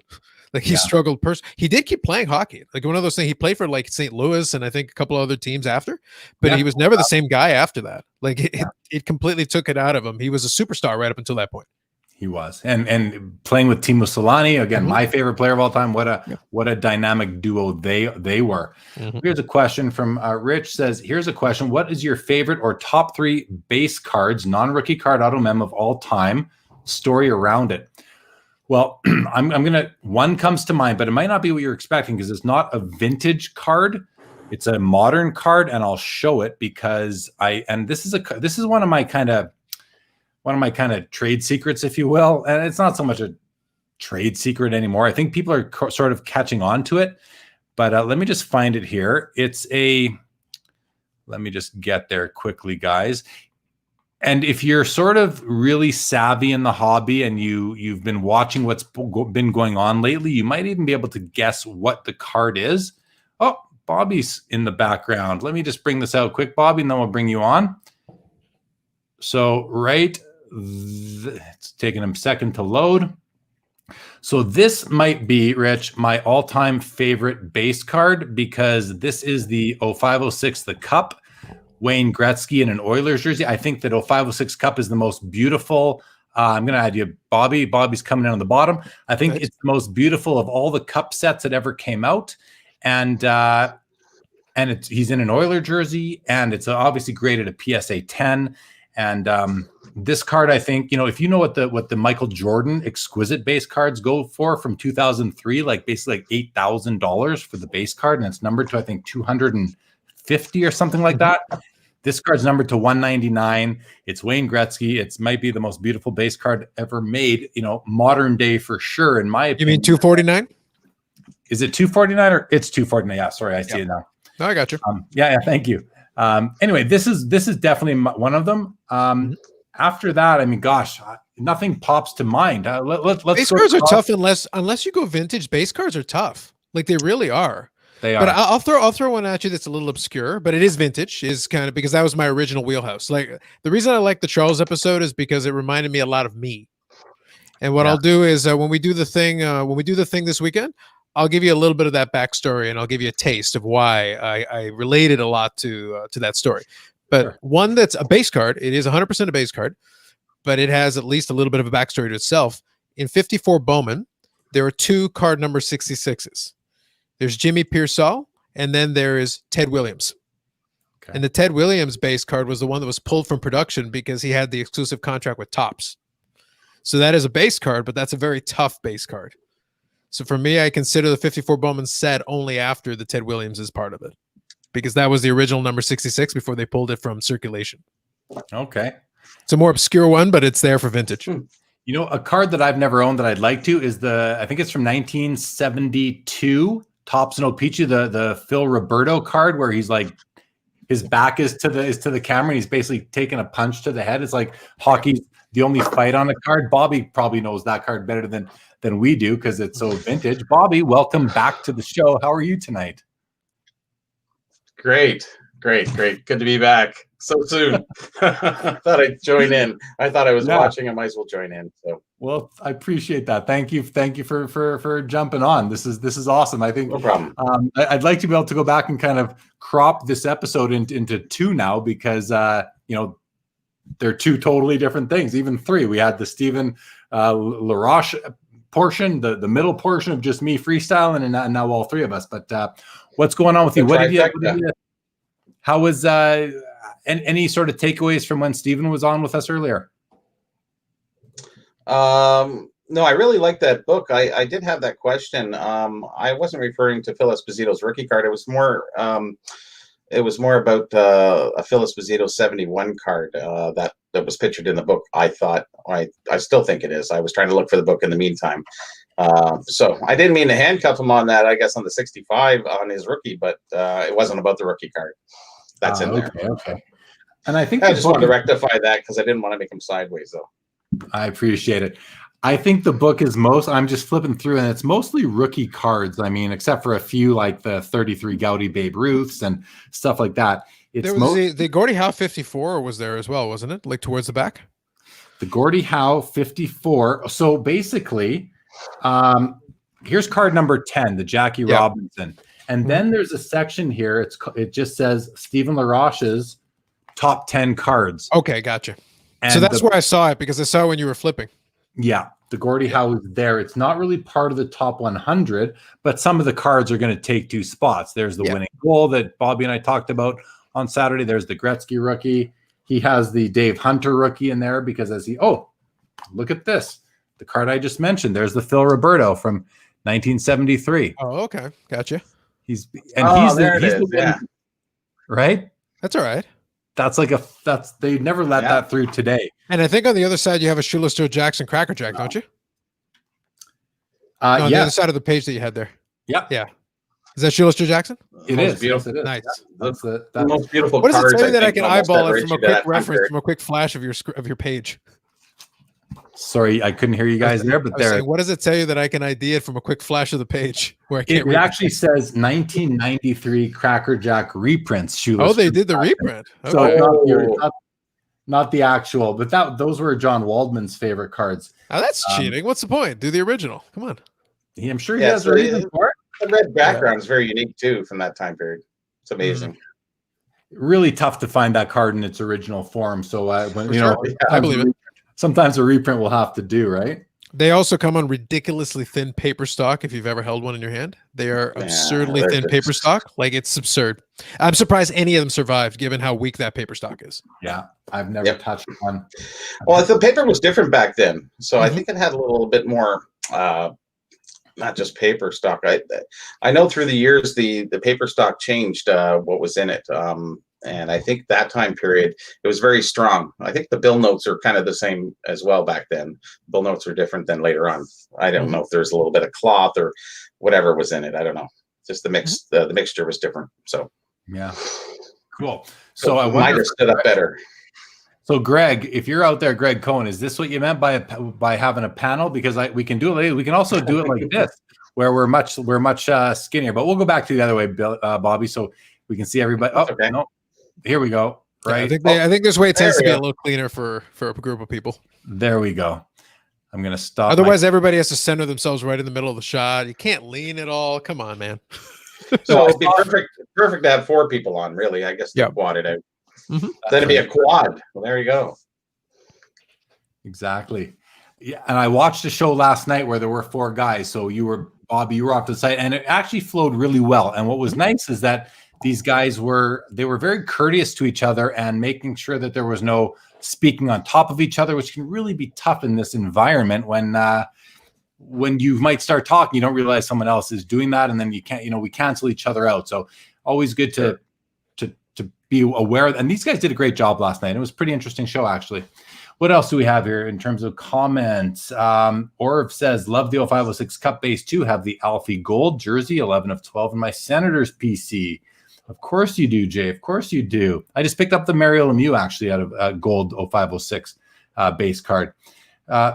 Like he struggled. He did keep playing hockey. Like one of those things. He played for like St. Louis and I think a couple of other teams after, but he was never the same guy after that. Like it completely took it out of him. He was a superstar right up until that point. He was, and playing with Timo Solani again, my favorite player of all time. What a dynamic duo they were. Here's a question from Rich. Says, here's a question: what is your favorite or top 3 base cards, non-rookie card auto mem of all time? Story around it. Well, one comes to mind, but it might not be what you're expecting because it's not a vintage card. It's a modern card, and I'll show it because this is one of my kind of trade secrets, if you will. And it's not so much a trade secret anymore. I think people are sort of catching on to it, but let me just find it here. Let me just get there quickly, guys. And if you're sort of really savvy in the hobby and you've been watching what's been going on lately, you might even be able to guess what the card is. Oh, Bobby's in the background. Let me just bring this out quick, Bobby, and then we'll bring you on. So it's taking a second to load. So this might be, Rich, my all-time favorite base card because this is the 0506, the Cup. Wayne Gretzky in an Oilers jersey. I think that 0506 Cup is the most beautiful. I'm going to add you, Bobby. Bobby's coming in on the bottom. I think it's the most beautiful of all the Cup sets that ever came out. And he's in an Oiler jersey, and it's obviously graded a PSA 10. And this card, I think, if you know what the Michael Jordan exquisite base cards go for from 2003, like basically like $8,000 for the base card, and it's numbered to I think 250 or something like that. This card's numbered to 199. It's Wayne Gretzky. It might be the most beautiful base card ever made, modern day for sure, in my opinion. You mean 249? Is it 249 or it's 249? Yeah, sorry, I see it now. No, I got you. Yeah, thank you. Anyway, this is definitely one of them. After that, I mean, gosh, nothing pops to mind. Let's base cards are tough unless you go vintage. Base cards are tough. Like they really are. They are. But I'll throw one at you that's a little obscure, but it is vintage. Is kind of because that was my original wheelhouse. Like the reason I like the Charles episode is because it reminded me a lot of me. And what I'll do is when we do the thing this weekend, I'll give you a little bit of that backstory, and I'll give you a taste of why I related a lot to that story. But one that's a base card, it is 100% a base card, but it has at least a little bit of a backstory to itself. In 54 Bowman, there are 2 card number 66s. There's Jimmy Pearsall, and then there is Ted Williams. Okay. And the Ted Williams base card was the one that was pulled from production because he had the exclusive contract with Topps. So that is a base card, but that's a very tough base card. So for me, I consider the 54 Bowman set only after the Ted Williams is part of it, because that was the original number 66 before they pulled it from circulation. Okay. It's a more obscure one, but it's there for vintage. A card that I've never owned that I'd like to is I think it's from 1972. Topps and O-Pee-Chee, the Phil Roberto card where he's like his back is to the camera and he's basically taking a punch to the head. It's like hockey's the only fight on the card. Bobby probably knows that card better than we do because it's so vintage. Bobby, welcome back to the show. How are you tonight? Great. Good to be back so soon. Thought I'd join in. I thought I was watching. I might as well join in. So, well, I appreciate that. Thank you for jumping on. This is awesome. I think no problem. I'd like to be able to go back and kind of crop this episode into two now because they're two totally different things. Even three. We had the Stephen Laroche portion, the middle portion of just me freestyle, and now all three of us. But what's going on with you? What did you? How was any sort of takeaways from when Stephen was on with us earlier? No, I really liked that book. I did have that question. I wasn't referring to Phil Esposito's rookie card. It was more about a Phil Esposito 71 card that was pictured in the book. I thought, I still think it is. I was trying to look for the book in the meantime. So I didn't mean to handcuff him on that, I guess, on the 65 on his rookie, but it wasn't about the rookie card. That's in there. Okay. And I think I just wanted to rectify that because I didn't want to make him sideways, though. I appreciate it. I think the book is I'm just flipping through, and it's mostly rookie cards. I mean, except for a few like the 33 Gaudy Babe Ruths and stuff like that. There was the Gordie Howe 54 was there as well, wasn't it? Like towards the back? The Gordie Howe 54. So basically, here's card number 10, the Jackie Robinson. And then there's a section here. It just says Stephen Laroche's top 10 cards. Okay, gotcha. And so that's where I saw it because I saw it when you were flipping. Yeah, the Gordie Howe is there. It's not really part of the top 100, but some of the cards are going to take two spots. There's the winning goal that Bobby and I talked about on Saturday. There's the Gretzky rookie. He has the Dave Hunter rookie in there because look at this. The card I just mentioned. There's the Phil Roberto from 1973. Oh, okay. Gotcha. He's the one, right? That's all right. They never let that through today. And I think on the other side you have a Shoeless Joe Jackson Cracker Jack, don't you? On the other side of the page that you had there. Yeah. Yeah. Is that Shoeless Joe Jackson? It is. Beautiful. Yes, it is. Nice. That's the most beautiful. What does it tell you that I can almost eyeball ever it from a issued quick at reference, from a quick flash of your page? Sorry, I couldn't hear you guys there, but there. What does it tell you that I can ID it from a quick flash of the page? Where I can't it actually says 1993 Cracker Jack reprints. Shoeless they did the reprint. Okay. So not the actual, but those were John Waldman's favorite cards. Now that's cheating. What's the point? Do the original. Come on. I'm sure he has a reason for it. The red background is very unique too from that time period. It's amazing. Really tough to find that card in its original form. So I believe it. Sometimes a reprint will have to do, right? They also come on ridiculously thin paper stock. If you've ever held one in your hand, they are absurdly thin paper stock. Like it's absurd. I'm surprised any of them survived, given how weak that paper stock is. Yeah, I've never touched one. Well, the paper was different back then, so I think it had a little bit more, not just paper stock. I know through the years the paper stock changed what was in it. And I think that time period, it was very strong. I think the bill notes are kind of the same as well back then. Bill notes are different than later on. I don't know if there's a little bit of cloth or whatever was in it. I don't know. Just the mix, the mixture was different. So yeah, cool. So I might have stood up better. So Greg, if you're out there, Greg Cohen, is this what you meant by having a panel? Because we can do it later. We can also do it like this, where we're much skinnier. But we'll go back to the other way, Bobby, so we can see everybody. Oh, okay. No. Here we go. Right. I think this way tends to be a little cleaner for a group of people. There we go. I'm gonna stop. Otherwise, everybody has to center themselves right in the middle of the shot. You can't lean at all. Come on, man. So it'd be perfect to have 4 people on. Really, I guess. Quad it out. Then it'd be a quad. Well, there you go. Exactly. Yeah, and I watched a show last night where there were 4 guys. So Bobby, you were off to the side, and it actually flowed really well. And what was nice is that these guys were very courteous to each other and making sure that there was no speaking on top of each other, which can really be tough in this environment when you might start talking, you don't realize someone else is doing that, and then you can't, we cancel each other out. So always good to be aware. And these guys did a great job last night. It was a pretty interesting show, actually. What else do we have here in terms of comments? Orv says, love the 0506 Cup Base 2. Have the Alfie Gold jersey, 11 of 12 in my Senators PC. Of course you do, Jay. Of course you do. I just picked up the Mario Lemieux, actually, out of Gold 0506 base card.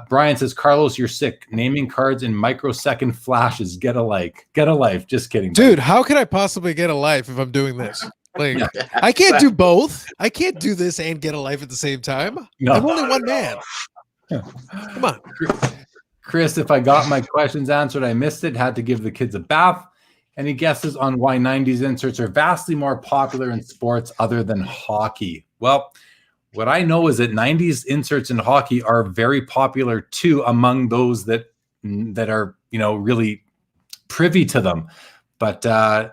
Brian says, Carlos, you're sick. Naming cards in microsecond flashes. Get a life. Just kidding. Dude, how can I possibly get a life if I'm doing this? Like, I can't do both. I can't do this and get a life at the same time. No. I'm only one man. Come on. Chris, if I got my questions answered, I missed it, had to give the kids a bath. Any guesses on why 90s inserts are vastly more popular in sports other than hockey? Well, what I know is that 90s inserts in hockey are very popular too among those that are, really privy to them. But I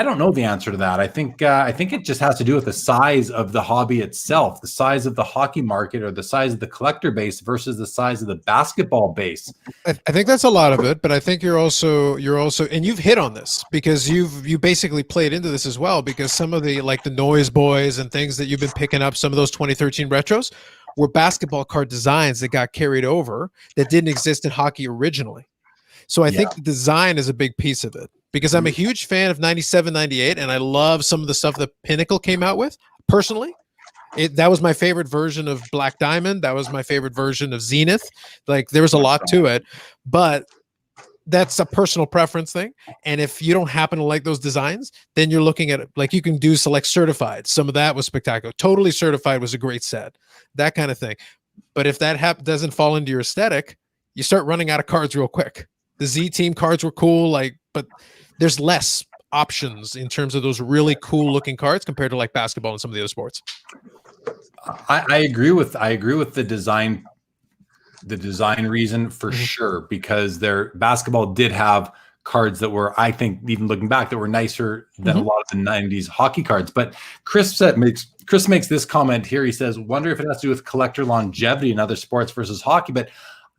don't know the answer to that. I think it just has to do with the size of the hobby itself, the size of the hockey market, or the size of the collector base versus the size of the basketball base. I think that's a lot of it, but I think you're also, and you've hit on this because you basically played into this as well, because some of the like the Noise Boys and things that you've been picking up, some of those 2013 retros were basketball card designs that got carried over that didn't exist in hockey originally. So I think the design is a big piece of it, because I'm a huge fan of 97, 98, and I love some of the stuff that Pinnacle came out with. Personally, that was my favorite version of Black Diamond. That was my favorite version of Zenith. Like, there was a lot to it, but that's a personal preference thing. And if you don't happen to like those designs, then you're looking at it like you can do select certified. Some of that was spectacular. Totally Certified was a great set, that kind of thing. But if that doesn't fall into your aesthetic, you start running out of cards real quick. The Z Team cards were cool, but there's less options in terms of those really cool looking cards compared to like basketball and some of the other sports. I agree with the design reason for sure, because their basketball did have cards that were, I think, even looking back, that were nicer than a lot of the 90s hockey cards. But Chris makes this comment here. He says, wonder if it has to do with collector longevity in other sports versus hockey. But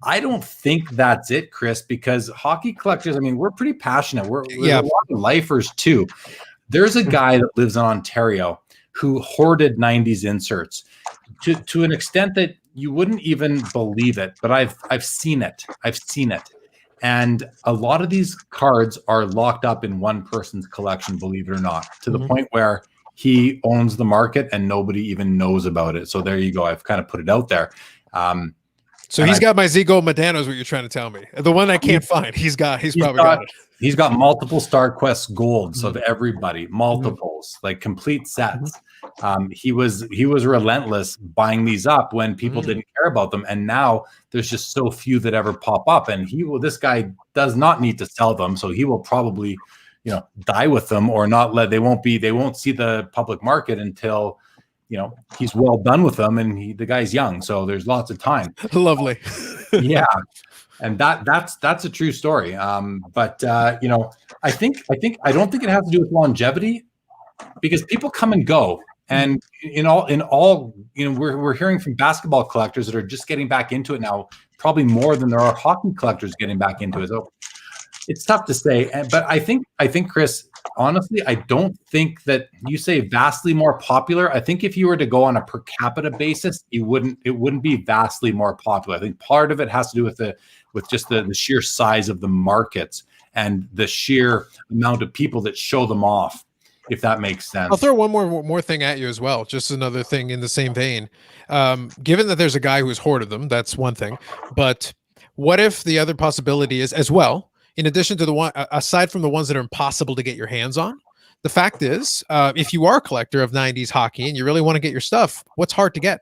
I don't think that's it, Chris, because hockey collectors, I mean, we're pretty passionate. We're a lot of lifers too. There's a guy that lives in Ontario who hoarded 90s inserts to an extent that you wouldn't even believe it. But I've seen it. And a lot of these cards are locked up in one person's collection, believe it or not, to the point where he owns the market and nobody even knows about it. So there you go. I've kind of put it out there. So he's got my Z Gold Medano is what you're trying to tell me. The one I can't find. He's probably got it. He's got multiple Star Quest golds of everybody, multiples, like complete sets. He was relentless buying these up when people didn't care about them. And now there's just so few that ever pop up. And this guy does not need to sell them. So he will probably, die with them, or they won't see the public market until, he's well done with them, and the guy's young, so there's lots of time. Lovely. Yeah. And that's a true story. But I don't think it has to do with longevity, because people come and go. And in all, we're hearing from basketball collectors that are just getting back into it now, probably more than there are hockey collectors getting back into it. So it's tough to say. But I think, Chris, honestly, I don't think that you say vastly more popular. I think if you were to go on a per capita basis, it wouldn't be vastly more popular. I think part of it has to do with just the sheer size of the markets and the sheer amount of people that show them off, if that makes sense. I'll throw one more thing at you as well. Just another thing in the same vein. Given that there's a guy who's hoarded them, that's one thing. But what if the other possibility is, as well, in addition to the one, aside from the ones that are impossible to get your hands on, the fact is, if you are a collector of 90s hockey and you really want to get your stuff, what's hard to get?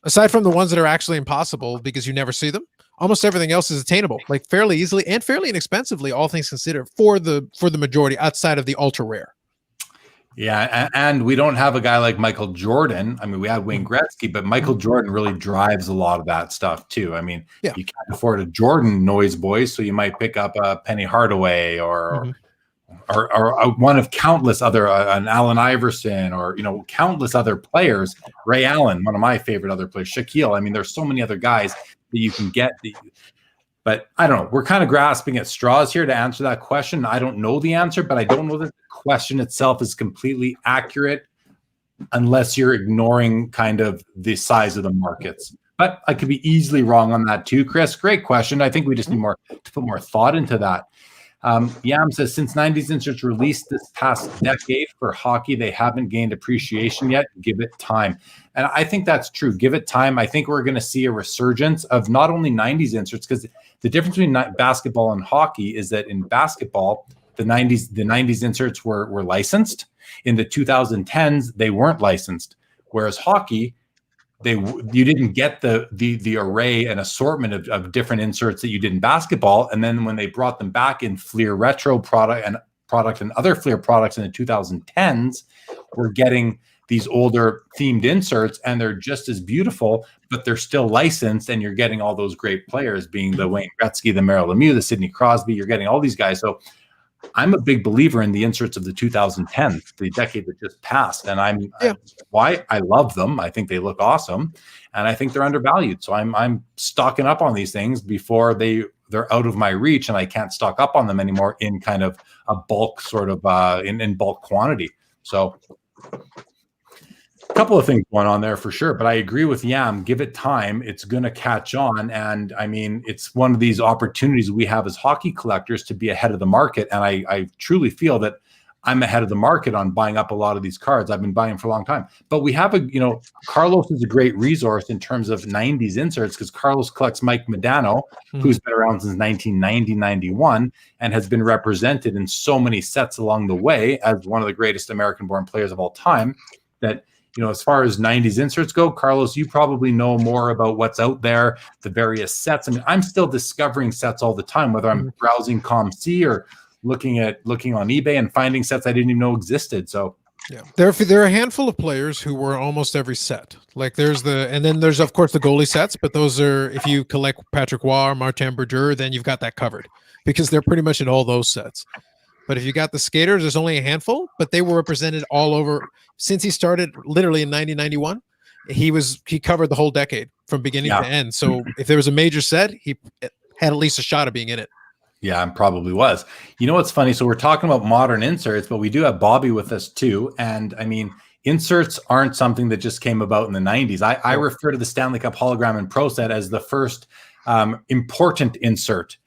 Aside from the ones that are actually impossible because you never see them, almost everything else is attainable, like fairly easily and fairly inexpensively, all things considered, for the majority outside of the ultra rare. Yeah, and we don't have a guy like Michael Jordan. I mean, we have Wayne Gretzky, but Michael Jordan really drives a lot of that stuff too. I mean, you can't afford a Jordan Noise Boy, so you might pick up a Penny Hardaway or one of countless other, an Allen Iverson, or countless other players. Ray Allen, one of my favorite other players. Shaquille. I mean, there's so many other guys that you can get. But I don't know. We're kind of grasping at straws here to answer that question. I don't know the answer, but I don't know that the question itself is completely accurate unless you're ignoring kind of the size of the markets. But I could be easily wrong on that too, Chris. Great question. I think we just need to put more thought into that. Yam says, since 90s inserts released this past decade for hockey, they haven't gained appreciation yet. Give it time. And I think that's true. Give it time. I think we're going to see a resurgence of not only 90s inserts, because the difference between basketball and hockey is that in basketball, the 90s inserts were licensed. In the 2010s, they weren't licensed. Whereas hockey, you didn't get the array and assortment of different inserts that you did in basketball. And then when they brought them back in Fleer Retro product and other Fleer products in the 2010s, we're getting these older themed inserts, and they're just as beautiful, but they're still licensed, and you're getting all those great players, being the Wayne Gretzky, the Mario Lemieux, the Sidney Crosby. You're getting all these guys. So I'm a big believer in the inserts of the 2010s, the decade that just passed, and why I love them. I think they look awesome, and I think they're undervalued. So I'm stocking up on these things before they're out of my reach, and I can't stock up on them anymore in kind of a bulk sort of in bulk quantity. So a couple of things going on there for sure, but I agree with Yam. Give it time; it's going to catch on. And I mean, it's one of these opportunities we have as hockey collectors to be ahead of the market. And I truly feel that I'm ahead of the market on buying up a lot of these cards. I've been buying for a long time. But we have Carlos is a great resource in terms of 90s inserts, because Carlos collects Mike Modano, who's been around since 1990-91 and has been represented in so many sets along the way as one of the greatest American-born players of all time. That, as far as 90s inserts go, Carlos, you probably know more about what's out there, the various sets. I mean, I'm still discovering sets all the time, whether I'm browsing ComC or looking on eBay and finding sets I didn't even know existed. So yeah, there are a handful of players who were almost every set. Like and then there's of course the goalie sets, but those are, if you collect Patrick Roy, Martin Brodeur, then you've got that covered, because they're pretty much in all those sets. But if you got the skaters, there's only a handful, but they were represented all over since he started literally in 1991. He covered the whole decade from beginning to end. So if there was a major set, he had at least a shot of being in it. Yeah, and probably was. You know what's funny? So we're talking about modern inserts, but we do have Bobby with us too. And I mean, inserts aren't something that just came about in the 90s. I refer to the Stanley Cup hologram and Pro Set as the first important insert.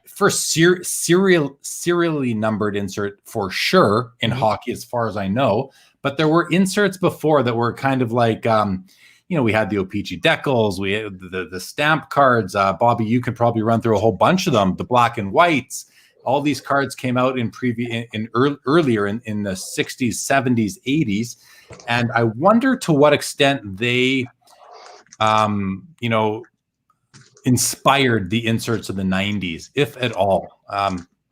First serially numbered insert for sure in hockey, as far as I know. But there were inserts before that were kind of like, we had the O-Pee-Chee decals, we had the stamp cards. Bobby, you could probably run through a whole bunch of them. The black and whites, all these cards came out earlier in the 60s, 70s, 80s, and I wonder to what extent they, inspired the inserts of the 90s, if at all.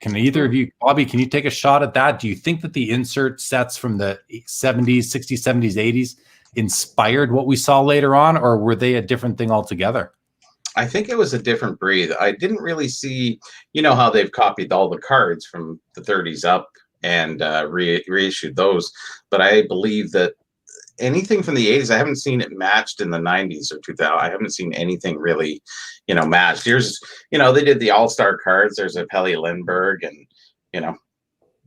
Can either of you, Bobby, can you take a shot at that? Do you think that the insert sets from the 70s, 60s, 70s, 80s inspired what we saw later on, or were they a different thing altogether? I think it was a different breed. I didn't really see, how they've copied all the cards from the 30s up and reissued those. But I believe that anything from the 80s, I haven't seen it matched in the 90s or 2000. I haven't seen anything really, matched. Here's, they did the All-Star cards. There's a Pelle Lindbergh, and,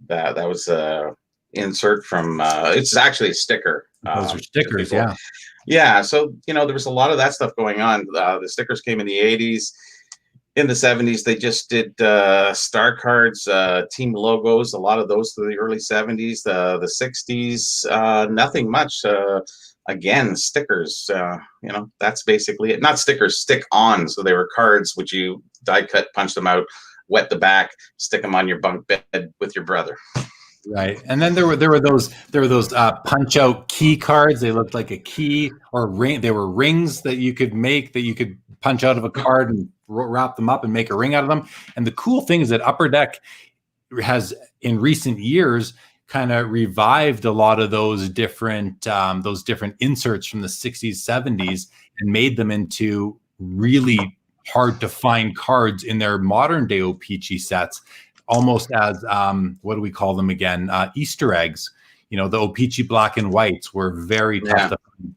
that was a insert from, it's actually a sticker. Those are stickers, yeah. Yeah, so, there was a lot of that stuff going on. The stickers came in the 80s. In the 70s, they just did star cards, team logos, a lot of those through the early 70s. The 60s, nothing much. Again, stickers, that's basically it. Not stickers, stick-on. So they were cards which you die cut, punch them out, wet the back, stick them on your bunk bed with your brother. Right, and then there were those punch out key cards. They looked like a key or ring. They were rings that you could make, that you could punch out of a card and wrap them up and make a ring out of them. And the cool thing is that Upper Deck has, in recent years, kind of revived a lot of those different inserts from the 60s, 70s, and made them into really hard to find cards in their modern day O-Pee-Chee sets, almost as what do we call them again? Easter eggs. The O-Pee-Chee black and whites were very tough to find.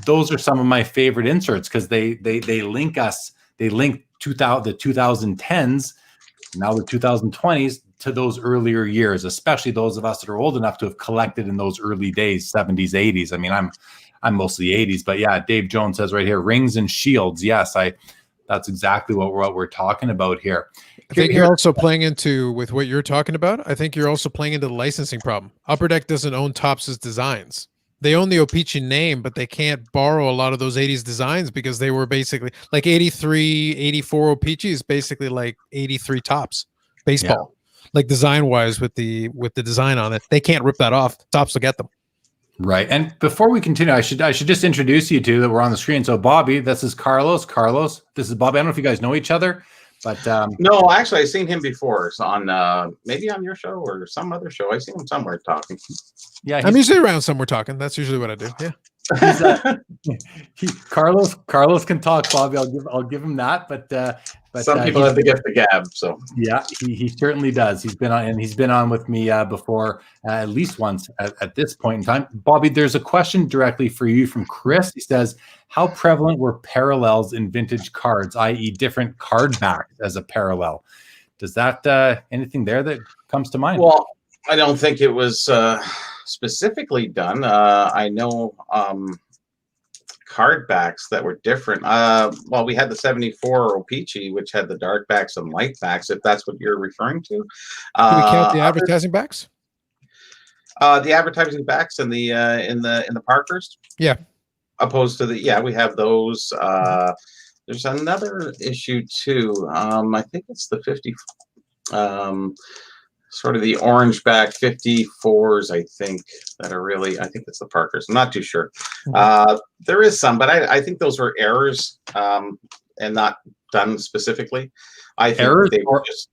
Those are some of my favorite inserts, because they link us. They link the 2010s, now the 2020s, to those earlier years, especially those of us that are old enough to have collected in those early days, 70s, 80s. I mean, I'm mostly 80s, but yeah, Dave Jones says right here, rings and shields. Yes, that's exactly what we're talking about here. I think you're also playing into, with what you're talking about, I think you're also playing into the licensing problem. Upper Deck doesn't own Topps' designs. They own the O-Pee-Chee name, but they can't borrow a lot of those 80s designs, because they were basically like 83, 84 O-Pee-Chee is basically like 83 Topps baseball. like design wise with the design on it. They can't rip that off. Tops will get them. Right. And before we continue, I should just introduce you two that were on the screen. So Bobby, this is Carlos. Carlos, this is Bobby. I don't know if you guys know each other, but no, actually, I've seen him before. It's on maybe on your show or some other show. I've seen him somewhere talking. Yeah, I'm usually around somewhere talking. That's usually what I do. Yeah. Carlos can talk, Bobby. I'll give him that. But some people have the gift of gab. So yeah, he certainly does. He's been on with me before at least once at this point in time. Bobby, there's a question directly for you from Chris. He says, how prevalent were parallels in vintage cards, i.e., different card backs as a parallel? Does that anything there that comes to mind? Well, I don't think it was specifically done. I know card backs that were different. Well, we had the 74 O-Pee-Chee, which had the dark backs and light backs, if that's what you're referring to. Do we count the advertising backs? The advertising backs and the in the Parkers? Yeah. Opposed to we have those. There's another issue too. I think it's the 50 sort of the orange back 54s, I think, that are really, I think it's the Parkers. I'm not too sure. There is some, but I think those were errors and not done specifically. I think errors they were just,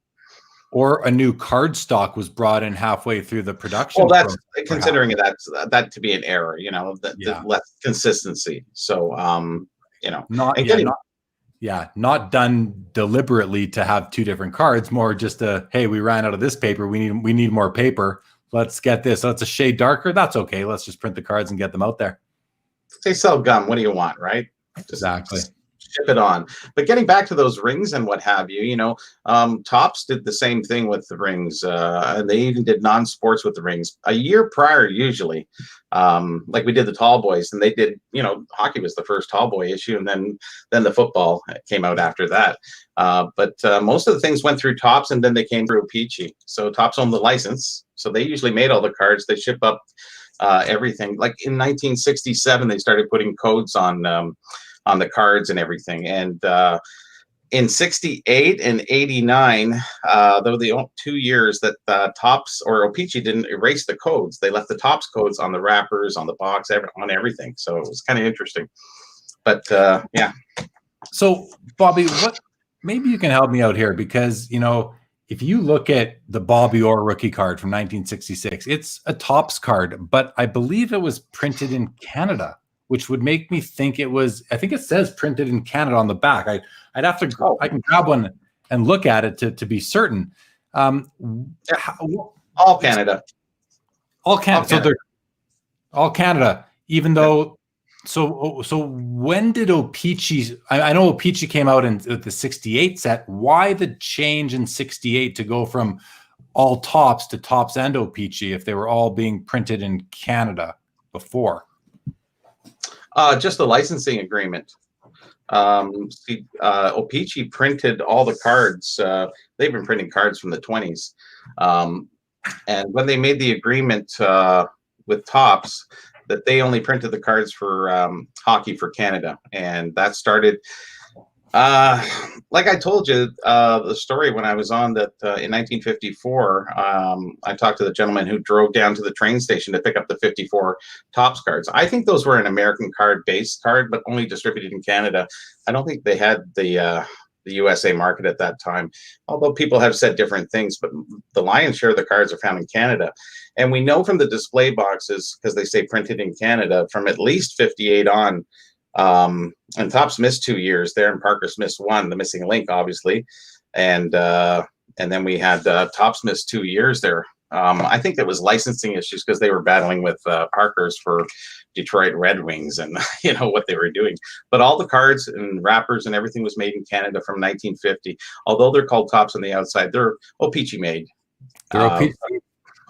or a new card stock was brought in halfway through the production. Well, that's considering that to be an error, the less consistency. So, not done deliberately to have two different cards, more just hey, we ran out of this paper. We need more paper. Let's get this. So it's a shade darker. That's okay. Let's just print the cards and get them out there. They sell gum. What do you want, right? Exactly. Just ship it on. But getting back to those rings and what have you, Topps did the same thing with the rings. And they even did non-sports with the rings a year prior, usually. Like we did the Tall Boys, and they did, hockey was the first Tall Boy issue, and then the football came out after that. But most of the things went through Topps, and then they came through Peachy. So Topps owned the license, so they usually made all the cards. They ship up everything. Like in 1967, they started putting codes on the cards and everything. And in 68 and 89, though the 2 years that Topps or O-Pee-Chee didn't erase the codes, they left the Topps codes on the wrappers, on the box, on everything. So it was kind of interesting. But yeah. So Bobby, maybe you can help me out here, because if you look at the Bobby Orr rookie card from 1966, it's a Topps card, but I believe it was printed in Canada, which would make me think I think it says printed in Canada on the back. I'd have to, I can grab one and look at it to be certain. All Canada. All Canada. So they're all Canada, even though, so when did O-Pee-Chee, I know O-Pee-Chee came out in the 68 set. Why the change in 68 to go from all Topps to Topps and O-Pee-Chee if they were all being printed in Canada before? Just the licensing agreement. O-Pee-Chee printed all the cards. They've been printing cards from the 20s. And when they made the agreement with Topps, that they only printed the cards for hockey for Canada. And that started, like I told you, the story when I was on that in 1954, I talked to the gentleman who drove down to the train station to pick up the 54 Topps cards. I think those were an American card-based card, but only distributed in Canada. I don't think they had the USA market at that time, although people have said different things, but the lion's share of the cards are found in Canada. And we know from the display boxes, because they say printed in Canada, from at least 58 on, and Topps missed 2 years there, and Parker's missed one, the missing link, obviously. And then we had Topps missed 2 years there. I think it was licensing issues, because they were battling with Parker's for Detroit Red Wings and what they were doing. But all the cards and wrappers and everything was made in Canada from 1950. Although they're called Topps on the outside, they're O-Pee-Chee made. They're O-Pee-Chee?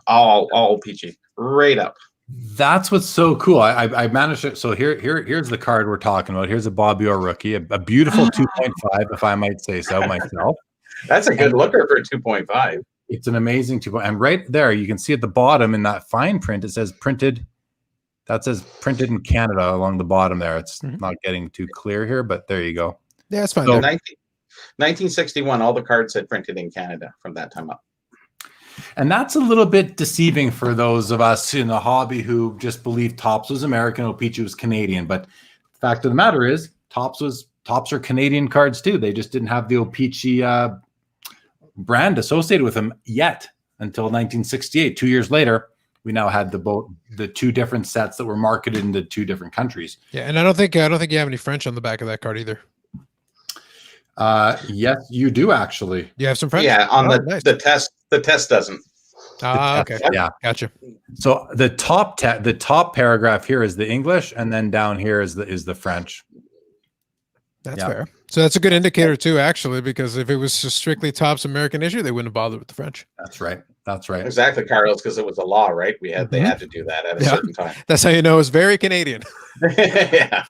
All O-Pee-Chee, right up. That's what's so cool. I managed it. So here's the card we're talking about. Here's a Bobby Orr rookie, a beautiful 2.5, if I might say so myself. That's a good looker for a 2.5. It's an amazing 2.5. And right there, you can see at the bottom in that fine print, it says printed. That says printed in Canada along the bottom there. It's not getting too clear here, but there you go. Yeah, it's fine. So 1961, all the cards said printed in Canada from that time up. And that's a little bit deceiving for those of us in the hobby who just believe Topps was American, O-Pee-Chee was Canadian. But the fact of the matter is, Topps are Canadian cards too. They just didn't have the O-Pee-Chee brand associated with them yet until 1968. 2 years later, we now had the two different sets that were marketed in the two different countries. Yeah, and I don't think you have any French on the back of that card either. Yes, you do actually. You have some French? Yeah, on nice. the test doesn't. Okay. Yeah, Gotcha. So the top paragraph here is the English, and then down here is the French. That's fair. So that's a good indicator too, actually, because if it was just strictly Topps American issue, they wouldn't have bothered with the French. That's right. That's right. Exactly, Carlos, because it was a law, right? They had to do that at a certain time. That's how you know it's very Canadian. Yeah,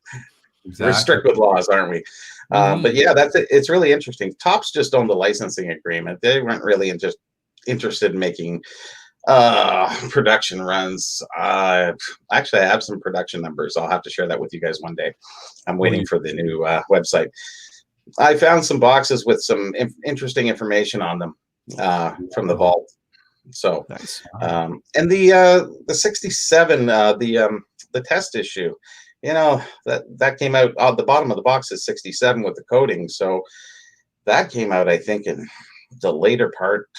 Exactly. we're strict with laws, aren't we? But yeah, it's really interesting. Topps just owned the licensing agreement. They weren't really interested in making production runs. Actually, I have some production numbers. I'll have to share that with you guys one day. I'm waiting for the new website. I found some boxes with some interesting information on them from the vault. So Nice. And the 67, the test issue, you know, that came out on the bottom of the box is 67 with the coding. So that came out, I think, in the later part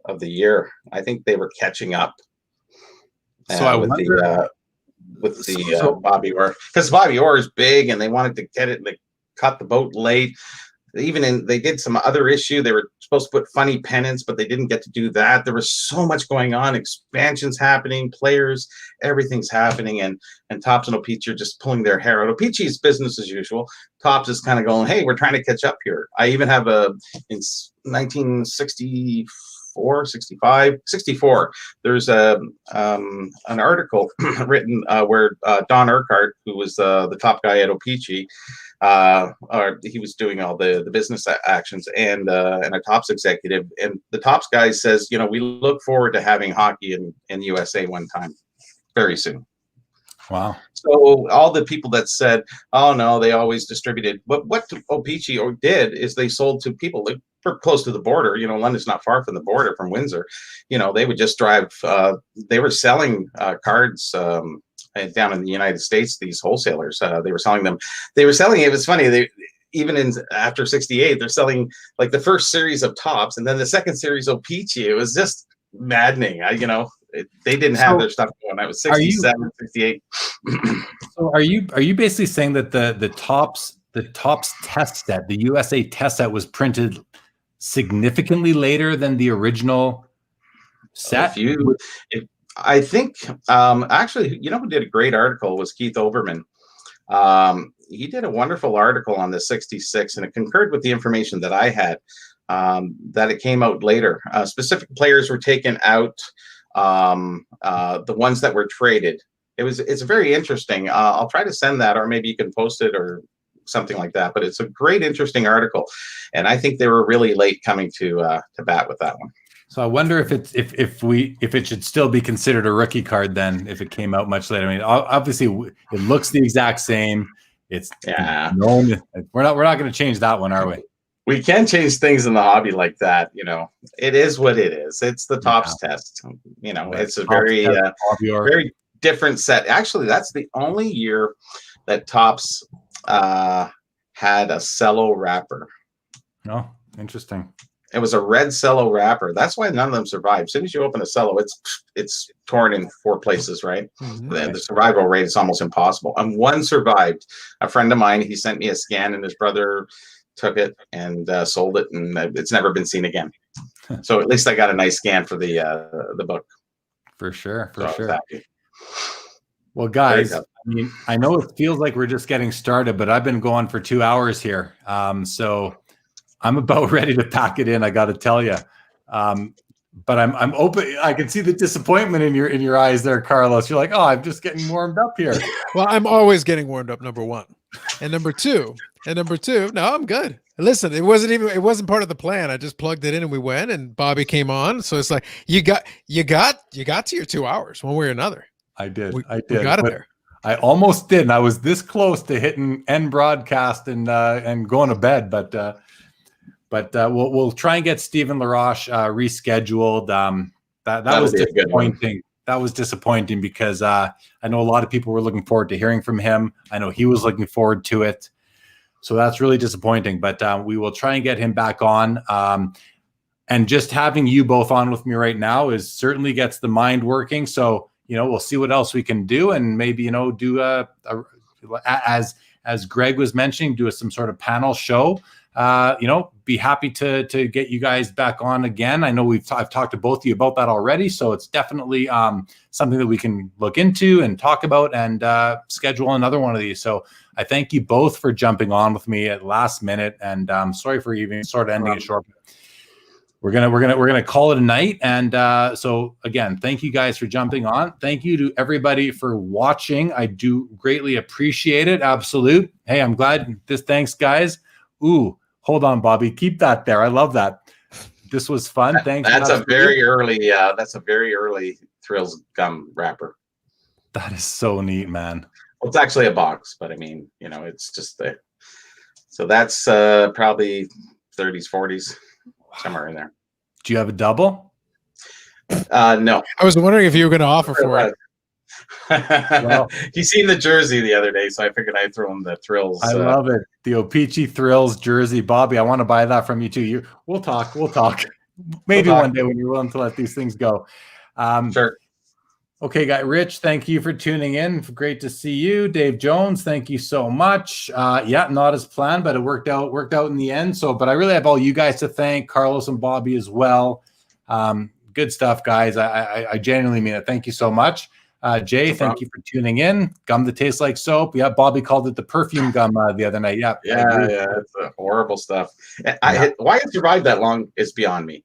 of the year. I think they were catching up. So I with wonder, the Bobby Orr, because Bobby Orr is big and they wanted to get it, and they cut the boat late. They did some other issue. They were supposed to put funny pennants, but they didn't get to do that. There was so much going on, expansions happening, players, everything's happening, and Topps and O-Pee-Chee are just pulling their hair out. O-Pee-Chee's business as usual. Topps is kind of going, hey, we're trying to catch up here. I even have in 1964, 65, 64. There's an article written where Don Urquhart, who was the top guy at O-Pee-Chee, he was doing all the business actions, and a Topps executive, and the Topps guy says, you know, we look forward to having hockey in USA one time, very soon. wow. So all the people that said, oh no, they always distributed, but what O-Pee-Chee did is they sold to people that were close to the border. You know, London's not far from the border from Windsor. You know, they would just drive. They were selling cards. Down in the United States, these wholesalers, they were selling them. It was funny. Even after 68, they're selling like the first series of Topps and then the second series of O-Pee-Chee. It was just maddening. They didn't have their stuff going. I was 67, 68. So are you basically saying that the Topps test set, the USA test set, was printed significantly later than the original set? I think actually, you know who did a great article was Keith Oberman. He did a wonderful article on the 66, and it concurred with the information that I had, that it came out later. Specific players were taken out, the ones that were traded. It's very interesting. I'll try to send that, or maybe you can post it or something like that. But it's a great, interesting article, and I think they were really late coming to bat with that one. So I wonder if it should still be considered a rookie card then, if it came out much later. I mean, obviously it looks the exact same. It's known. We're not going to change that one, are we? We can change things in the hobby like that. You know, it is what it is. It's the Topps test. You know, it's a very very different set. Actually, that's the only year that Topps had a cello wrapper. Oh, interesting. It was a red cello wrapper. That's why none of them survived. As soon as you open a cello, it's torn in 4 places, right? Mm-hmm. The survival rate is almost impossible. And one survived. A friend of mine, he sent me a scan, and his brother took it and sold it, and it's never been seen again. So at least I got a nice scan for the book. For sure, so sure. Well, guys, I mean, I know it feels like we're just getting started, but I've been going for 2 hours here. So I'm about ready to pack it in, I got to tell you. But I'm open. I can see the disappointment in your eyes there, Carlos. You're like, oh, I'm just getting warmed up here. Well, I'm always getting warmed up, number one. And number two, no, I'm good. Listen, it wasn't part of the plan. I just plugged it in and we went, and Bobby came on. So it's like, you got to your 2 hours one way or another. I did. We got it there. I almost did. And I was this close to hitting end broadcast and going to bed, but we'll try and get Stephen Laroche rescheduled. That That'll was be a good one. disappointing. That was disappointing because I know a lot of people were looking forward to hearing from him. I know he was looking forward to it. So that's really disappointing, but we will try and get him back on. And just having you both on with me right now is certainly gets the mind working. So, we'll see what else we can do, and maybe, do as Greg was mentioning, do some sort of panel show. Be happy to get you guys back on again. I know I've talked to both of you about that already, so it's definitely something that we can look into and talk about and schedule another one of these. So I thank you both for jumping on with me at last minute, and sorry for even sort of ending it short. We're gonna call it a night, and so again, thank you guys for jumping on. Thank you to everybody for watching. I do greatly appreciate it. Absolute. Hey, I'm glad this. Thanks, guys. Ooh, hold on, Bobby. Keep that there. I love that. This was fun. Thanks. That's a very early. That's a very early Thrills gum wrapper. That is so neat, man. Well, it's actually a box, but I mean, it's just the. So that's probably 30s, 40s. Somewhere in there. Do you have a double? No. I was wondering if you were going to offer for it. Well, you seen the jersey the other day, so I figured I'd throw him the Thrills. I love it. The O-Pee-Chee Thrills jersey. Bobby, I want to buy that from you too. We'll talk. Maybe one day when you're willing to let these things go. Sure. Okay, guy. Rich, thank you for tuning in. Great to see you. Dave Jones, thank you so much. Not as planned, but it worked out in the end. So, but I really have all you guys to thank, Carlos and Bobby as well. Good stuff, guys. I genuinely mean it. Thank you so much. Jay, thank you for tuning in. Gum that tastes like soap. Yeah, Bobby called it the perfume gum the other night. Yeah, it's horrible stuff. Why it survived that long is beyond me.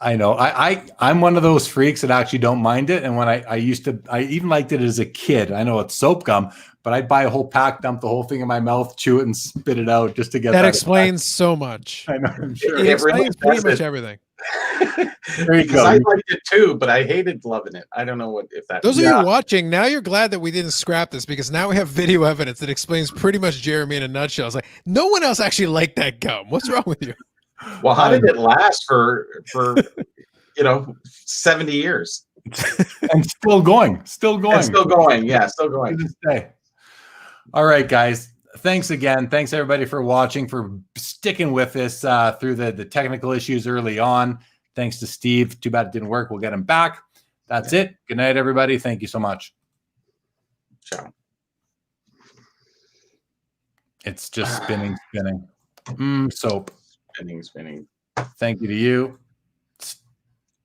I know. I'm one of those freaks that actually don't mind it. And when I even liked it as a kid. I know it's soap gum, but I'd buy a whole pack, dump the whole thing in my mouth, chew it, and spit it out just to get that explains so much. I know. I'm sure. It explains pretty much everything. There you go. I liked it too, but I hated loving it. I don't know if that. Those of you watching now, you're glad that we didn't scrap this because now we have video evidence that explains pretty much Jeremy in a nutshell. It's like no one else actually liked that gum. What's wrong with you? Well, how did it last for 70 years? And still going. Yeah, still going. To this day. All right, guys. Thanks again. Thanks everybody for watching, for sticking with us through the technical issues early on. Thanks to Steve. Too bad it didn't work. We'll get him back. That's it. Good night, everybody. Thank you so much. Ciao. It's just spinning. Soap. Spinning. Thank you to you.